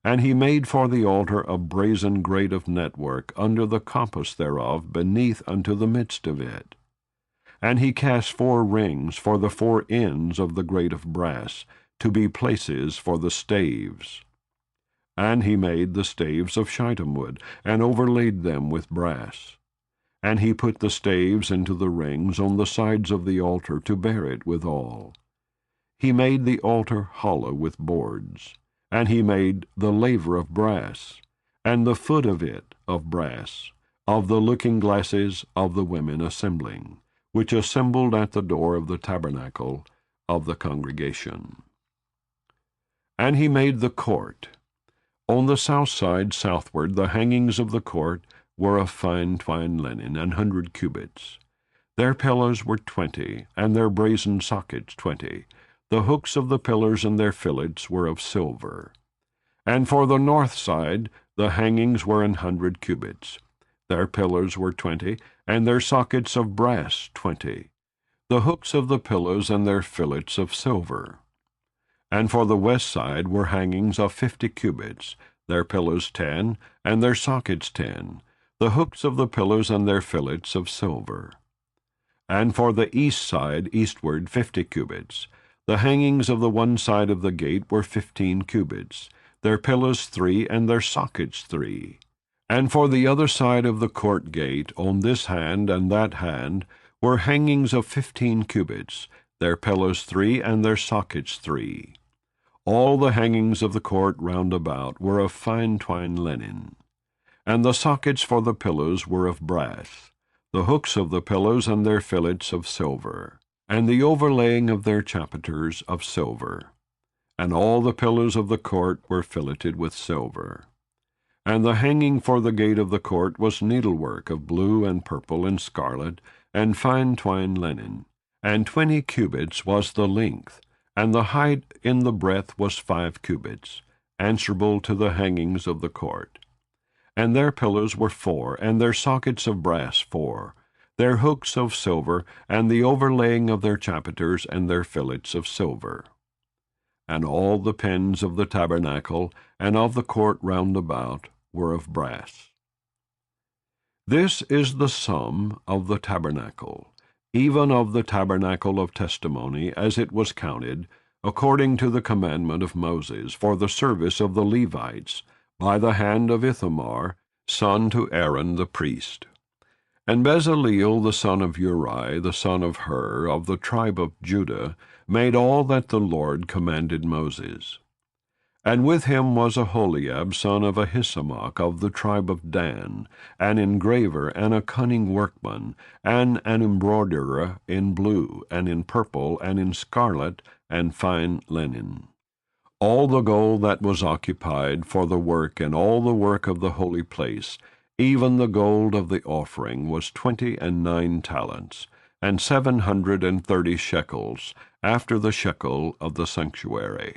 And he made for the altar a brazen grate of network under the compass thereof, beneath unto the midst of it. And he cast 4 rings for the 4 ends of the grate of brass, to be places for the staves. And he made the staves of shittim wood, and overlaid them with brass. And he put the staves into the rings on the sides of the altar, to bear it withal. He made the altar hollow with boards. And he made the laver of brass, and the foot of it of brass, of the looking glasses of the women assembling, which assembled at the door of the tabernacle of the congregation. And he made the court. On the south side southward the hangings of the court were of fine twined linen, 100 cubits. Their pillars were 20, and their brazen sockets 20. The hooks of the pillars and their fillets were of silver. And for the north side the hangings were 100 cubits. Their pillars were 20, and their sockets of brass 20. The hooks of the pillars and their fillets of silver. And for the west side were hangings of 50 cubits, their pillars 10, and their sockets 10, the hooks of the pillars and their fillets of silver. And for the east side eastward 50 cubits. The hangings of the one side of the gate were 15 cubits, their pillars 3, and their sockets 3. And for the other side of the court gate, on this hand and that hand, were hangings of 15 cubits, their pillars 3, and their sockets 3. All the hangings of the court round about were of fine twined linen. And the sockets for the pillars were of brass, the hooks of the pillars and their fillets of silver, and the overlaying of their chapiters of silver. and all the pillars of the court were filleted with silver. And the hanging for the gate of the court was needlework of blue and purple and scarlet, and fine twined linen. And 20 cubits was the length, and the height in the breadth was 5 cubits, answerable to the hangings of the court. And their pillars were 4, and their sockets of brass 4, their hooks of silver, and the overlaying of their chapiters and their fillets of silver. And all the pins of the tabernacle and of the court round about were of brass. This is the sum of the tabernacle, even of the tabernacle of testimony, as it was counted, according to the commandment of Moses, for the service of the Levites, by the hand of Ithamar, son to Aaron the priest. And Bezaleel the son of Uri, the son of Hur, of the tribe of Judah, made all that the Lord commanded Moses. And with him was Aholiab son of Ahisamach of the tribe of Dan, an engraver and a cunning workman, and an embroiderer in blue, and in purple, and in scarlet, and fine linen. All the gold that was occupied for the work and all the work of the holy place, even the gold of the offering, was 29 talents, and 730 shekels, after the shekel of the sanctuary.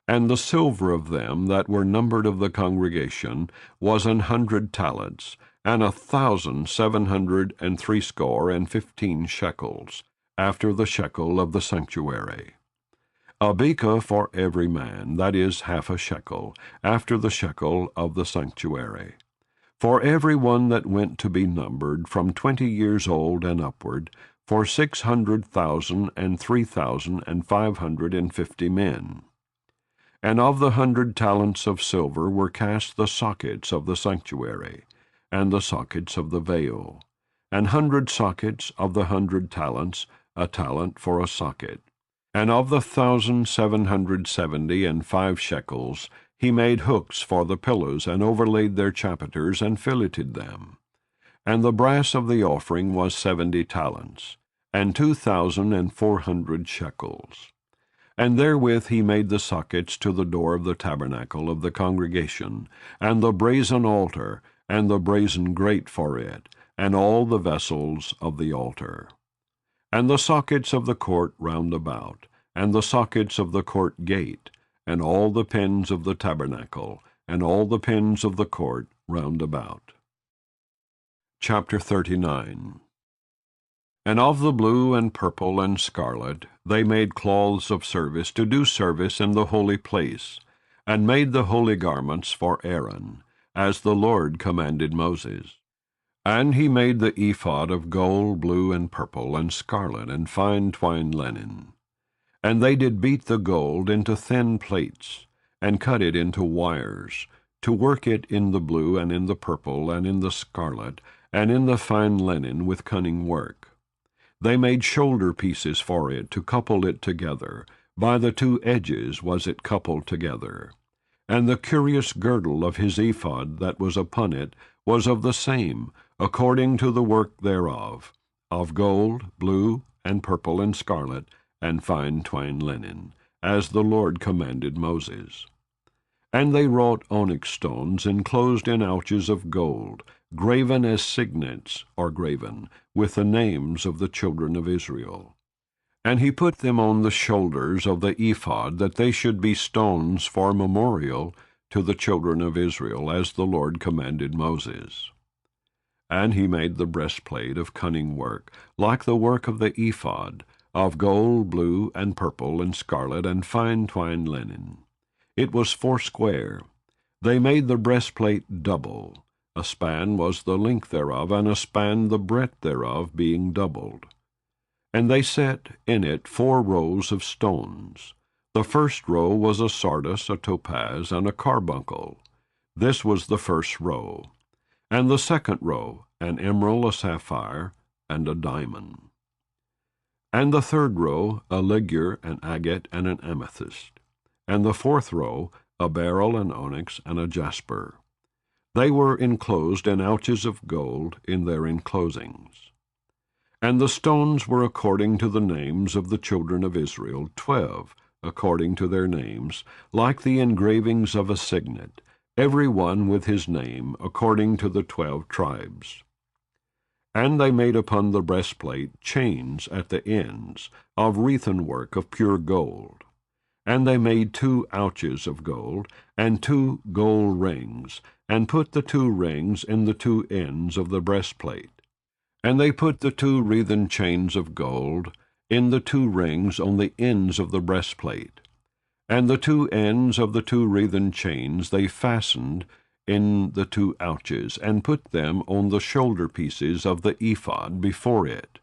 And the silver of them that were numbered of the congregation was 100 talents, and 1,760 shekels, after the shekel of the sanctuary. A beka for every man, that is, half a shekel, after the shekel of the sanctuary. For every one that went to be numbered, from 20 years old and upward, for 600,000 and 3,550 men. And of the 100 talents of silver were cast the sockets of the sanctuary, and the sockets of the veil, and 100 sockets of the 100 talents, a talent for a socket. And of the 1,770 and 5 shekels, he made hooks for the pillars, and overlaid their chapiters, and filleted them. And the brass of the offering was 70 talents, and 2,400 shekels. And therewith he made the sockets to the door of the tabernacle of the congregation, and the brazen altar, and the brazen grate for it, and all the vessels of the altar. And the sockets of the court round about, and the sockets of the court gate, and all the pins of the tabernacle, and all the pins of the court round about. Chapter 39. And of the blue and purple and scarlet they made cloths of service to do service in the holy place, and made the holy garments for Aaron, as the Lord commanded Moses. And he made the ephod of gold, blue, and purple, and scarlet, and fine twined linen. And they did beat the gold into thin plates, and cut it into wires, to work it in the blue, and in the purple, and in the scarlet, and in the fine linen with cunning work. They made shoulder pieces for it to couple it together. By the 2 edges was it coupled together. And the curious girdle of his ephod that was upon it was of the same, according to the work thereof, of gold, blue, and purple, and scarlet, and fine twined linen, as the Lord commanded Moses. And they wrought onyx stones enclosed in ouches of gold, graven as signets, or graven, with the names of the children of Israel. And he put them on the shoulders of the ephod, that they should be stones for memorial to the children of Israel, as the Lord commanded Moses. And he made the breastplate of cunning work, like the work of the ephod, of gold, blue, and purple, and scarlet, and fine twined linen. It was 4 They made the breastplate double. A span was the length thereof, and a span the breadth thereof, being doubled. And they set in it 4 rows of stones. The first row was a sardius, a topaz, and a carbuncle. This was the first row. And the second row, an emerald, a sapphire, and a diamond. And the third row, a ligure, an agate, and an amethyst. And the fourth row, a beryl, an onyx, and a jasper. They were enclosed in ouches of gold in their enclosings. And the stones were according to the names of the children of Israel, 12, according to their names, like the engravings of a signet, every one with his name, according to the 12 tribes. And they made upon the breastplate chains at the ends, of wreathen work of pure gold. And they made 2 ouches of gold, and 2 gold rings, and put the 2 rings in the 2 ends of the breastplate. And they put the 2 wreathen chains of gold in the 2 rings on the ends of the breastplate. And the 2 ends of the 2 wreathen chains they fastened in the 2 ouches, and put them on the shoulder pieces of the ephod before it.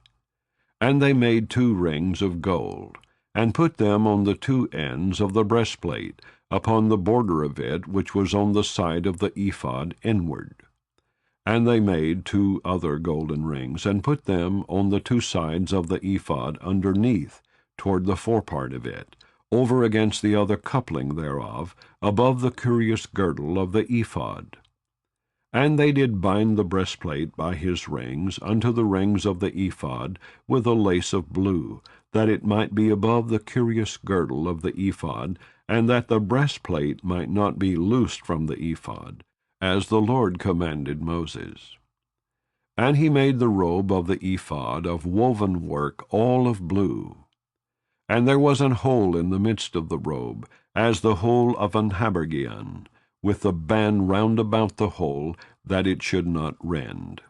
And they made 2 rings of gold, and put them on the 2 ends of the breastplate, upon the border of it which was on the side of the ephod inward. And they made 2 other golden rings, and put them on the 2 sides of the ephod underneath, toward the forepart of it, over against the other coupling thereof, above the curious girdle of the ephod. And they did bind the breastplate by his rings unto the rings of the ephod with a lace of blue, that it might be above the curious girdle of the ephod, and that the breastplate might not be loosed from the ephod, as the Lord commanded Moses. And he made the robe of the ephod of woven work all of blue. And there was an hole in the midst of the robe, as the hole of an habergeon, with the band round about the hole, that it should not rend.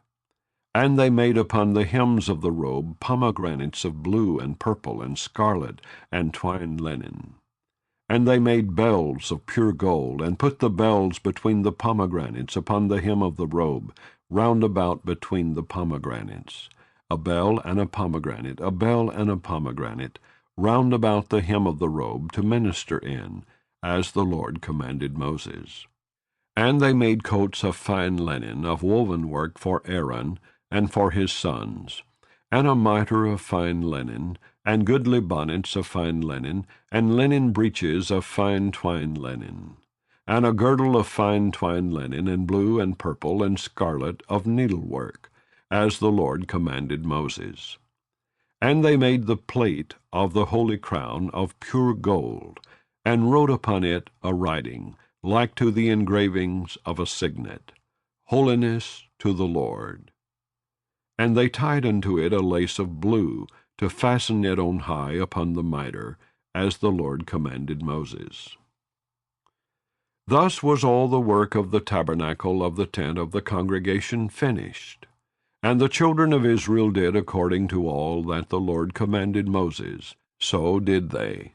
And they made upon the hems of the robe pomegranates of blue and purple and scarlet and twined linen. And they made bells of pure gold, and put the bells between the pomegranates upon the hem of the robe, round about between the pomegranates, a bell and a pomegranate, a bell and a pomegranate, round about the hem of the robe to minister in, as the Lord commanded Moses. And they made coats of fine linen of woven work for Aaron and for his sons, and a mitre of fine linen, and goodly bonnets of fine linen, and linen breeches of fine twined linen, and a girdle of fine twined linen, and blue and purple and scarlet of needlework, as the Lord commanded Moses. And they made the plate of the holy crown of pure gold, and wrote upon it a writing, like to the engravings of a signet, Holiness to the Lord. And they tied unto it a lace of blue, to fasten it on high upon the mitre, as the Lord commanded Moses. Thus was all the work of the tabernacle of the tent of the congregation finished. And the children of Israel did according to all that the Lord commanded Moses, so did they.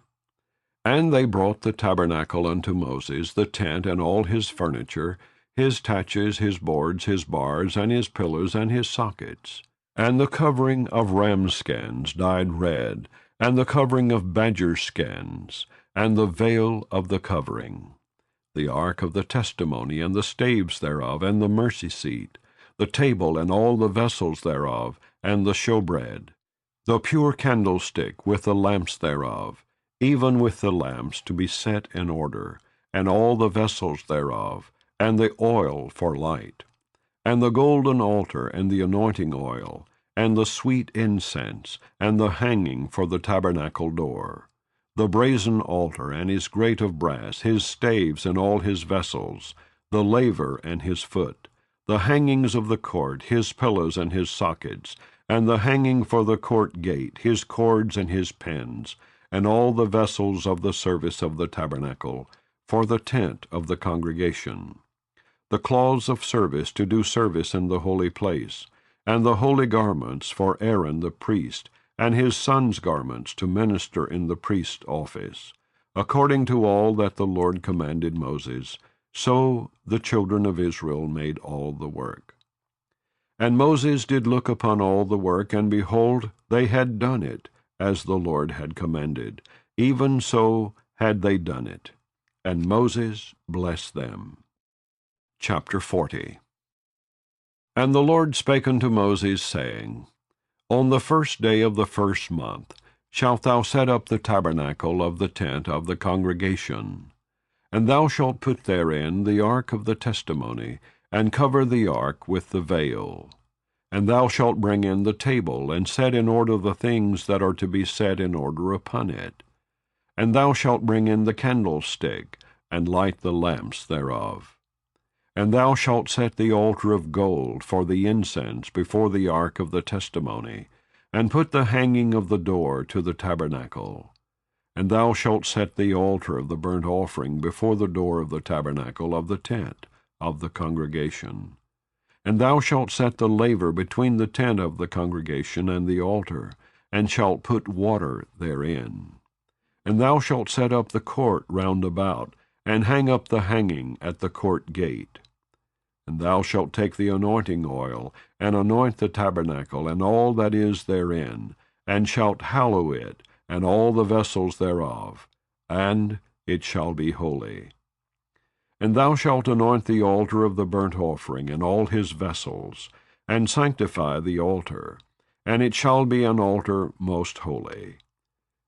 And they brought the tabernacle unto Moses, the tent and all his furniture, his taches, his boards, his bars, and his pillars, and his sockets, and the covering of ram skins dyed red, and the covering of badger skins, and the veil of the covering, the ark of the testimony, and the staves thereof, and the mercy seat, the table and all the vessels thereof, and the showbread, the pure candlestick with the lamps thereof, even with the lamps to be set in order, and all the vessels thereof, and the oil for light, and the golden altar, and the anointing oil, and the sweet incense, and the hanging for the tabernacle door, the brazen altar, and his grate of brass, his staves and all his vessels, the laver and his foot, the hangings of the court, his pillars and his sockets, and the hanging for the court gate, his cords and his pins, and all the vessels of the service of the tabernacle, for the tent of the congregation, the cloths of service to do service in the holy place, and the holy garments for Aaron the priest, and his sons' garments to minister in the priest's office, according to all that the Lord commanded Moses. So the children of Israel made all the work. And Moses did look upon all the work, and behold, they had done it, as the Lord had commanded. Even so had they done it. And Moses blessed them. Chapter 40. And the Lord spake unto Moses, saying, On the 1st day of the 1st month shalt thou set up the tabernacle of the tent of the congregation. And thou shalt put therein the ark of the testimony, and cover the ark with the veil. And thou shalt bring in the table, and set in order the things that are to be set in order upon it. And thou shalt bring in the candlestick, and light the lamps thereof. And thou shalt set the altar of gold for the incense before the ark of the testimony, and put the hanging of the door to the tabernacle. And thou shalt set the altar of the burnt offering before the door of the tabernacle of the tent of the congregation. And thou shalt set the laver between the tent of the congregation and the altar, and shalt put water therein. And thou shalt set up the court round about, and hang up the hanging at the court gate. And thou shalt take the anointing oil, and anoint the tabernacle, and all that is therein, and shalt hallow it, and all the vessels thereof, and it shall be holy. And thou shalt anoint the altar of the burnt offering, and all his vessels, and sanctify the altar, and it shall be an altar most holy.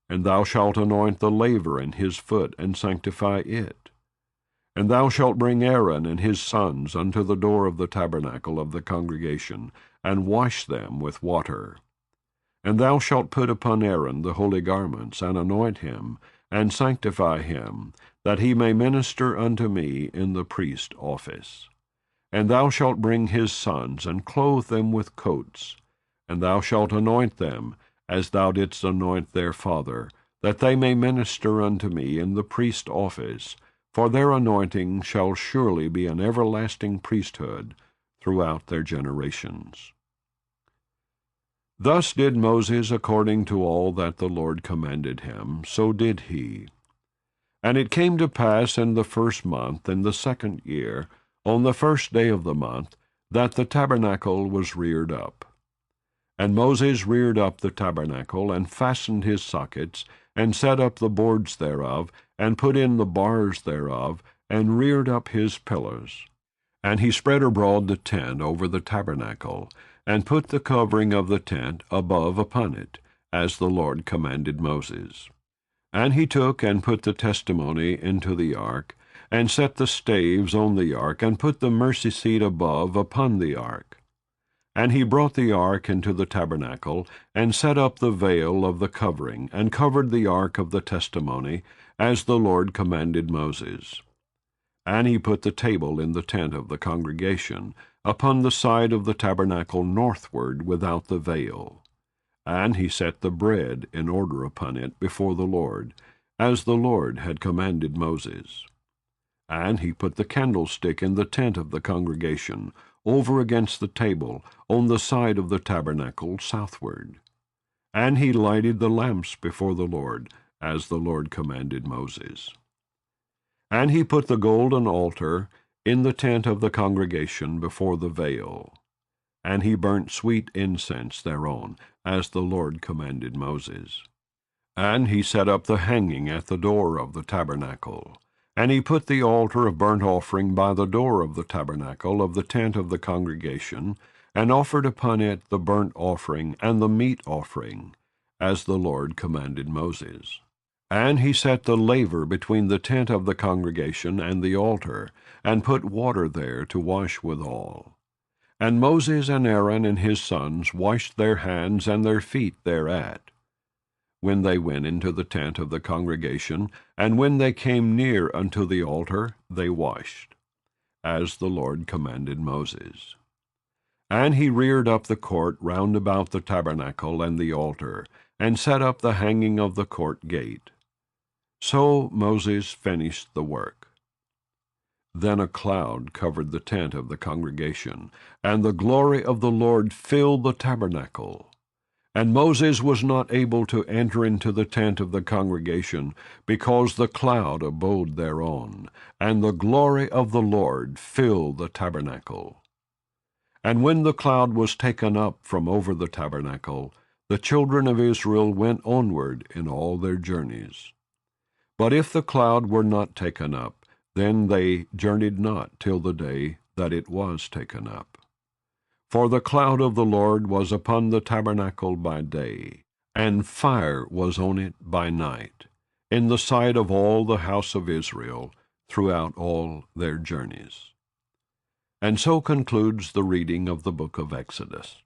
And thou shalt anoint the laver and his foot, and sanctify it. And thou shalt bring Aaron and his sons unto the door of the tabernacle of the congregation, and wash them with water. And thou shalt put upon Aaron the holy garments, and anoint him, and sanctify him, that he may minister unto me in the priest office. And thou shalt bring his sons, and clothe them with coats, and thou shalt anoint them, as thou didst anoint their father, that they may minister unto me in the priest office, for their anointing shall surely be an everlasting priesthood throughout their generations. Thus did Moses according to all that the Lord commanded him, so did he. And it came to pass in the 1st month, in the 2nd year, on the 1st day of the month, that the tabernacle was reared up. And Moses reared up the tabernacle, and fastened his sockets, and set up the boards thereof, and put in the bars thereof, and reared up his pillars. And he spread abroad the tent over the tabernacle, and put the covering of the tent above upon it, as the Lord commanded Moses. And he took and put the testimony into the ark, and set the staves on the ark, and put the mercy seat above upon the ark. And he brought the ark into the tabernacle, and set up the veil of the covering, and covered the ark of the testimony, as the Lord commanded Moses. And he put the table in the tent of the congregation, upon the side of the tabernacle northward without the veil. And he set the bread in order upon it before the Lord, as the Lord had commanded Moses. And he put the candlestick in the tent of the congregation, over against the table, on the side of the tabernacle southward. And he lighted the lamps before the Lord, as the Lord commanded Moses. And he put the golden altar in the tent of the congregation before the veil. And he burnt sweet incense thereon, as the Lord commanded Moses. And he set up the hanging at the door of the tabernacle. And he put the altar of burnt offering by the door of the tabernacle of the tent of the congregation, and offered upon it the burnt offering and the meat offering, as the Lord commanded Moses. And he set the laver between the tent of the congregation and the altar, and put water there to wash withal. And Moses and Aaron and his sons washed their hands and their feet thereat, when they went into the tent of the congregation, and when they came near unto the altar, they washed, as the Lord commanded Moses. And he reared up the court round about the tabernacle and the altar, and set up the hanging of the court gate. So Moses finished the work. Then a cloud covered the tent of the congregation, and the glory of the Lord filled the tabernacle. And Moses was not able to enter into the tent of the congregation, because the cloud abode thereon, and the glory of the Lord filled the tabernacle. And when the cloud was taken up from over the tabernacle, the children of Israel went onward in all their journeys. But if the cloud were not taken up, then they journeyed not till the day that it was taken up. For the cloud of the Lord was upon the tabernacle by day, and fire was on it by night, in the sight of all the house of Israel, throughout all their journeys. And so concludes the reading of the book of Exodus.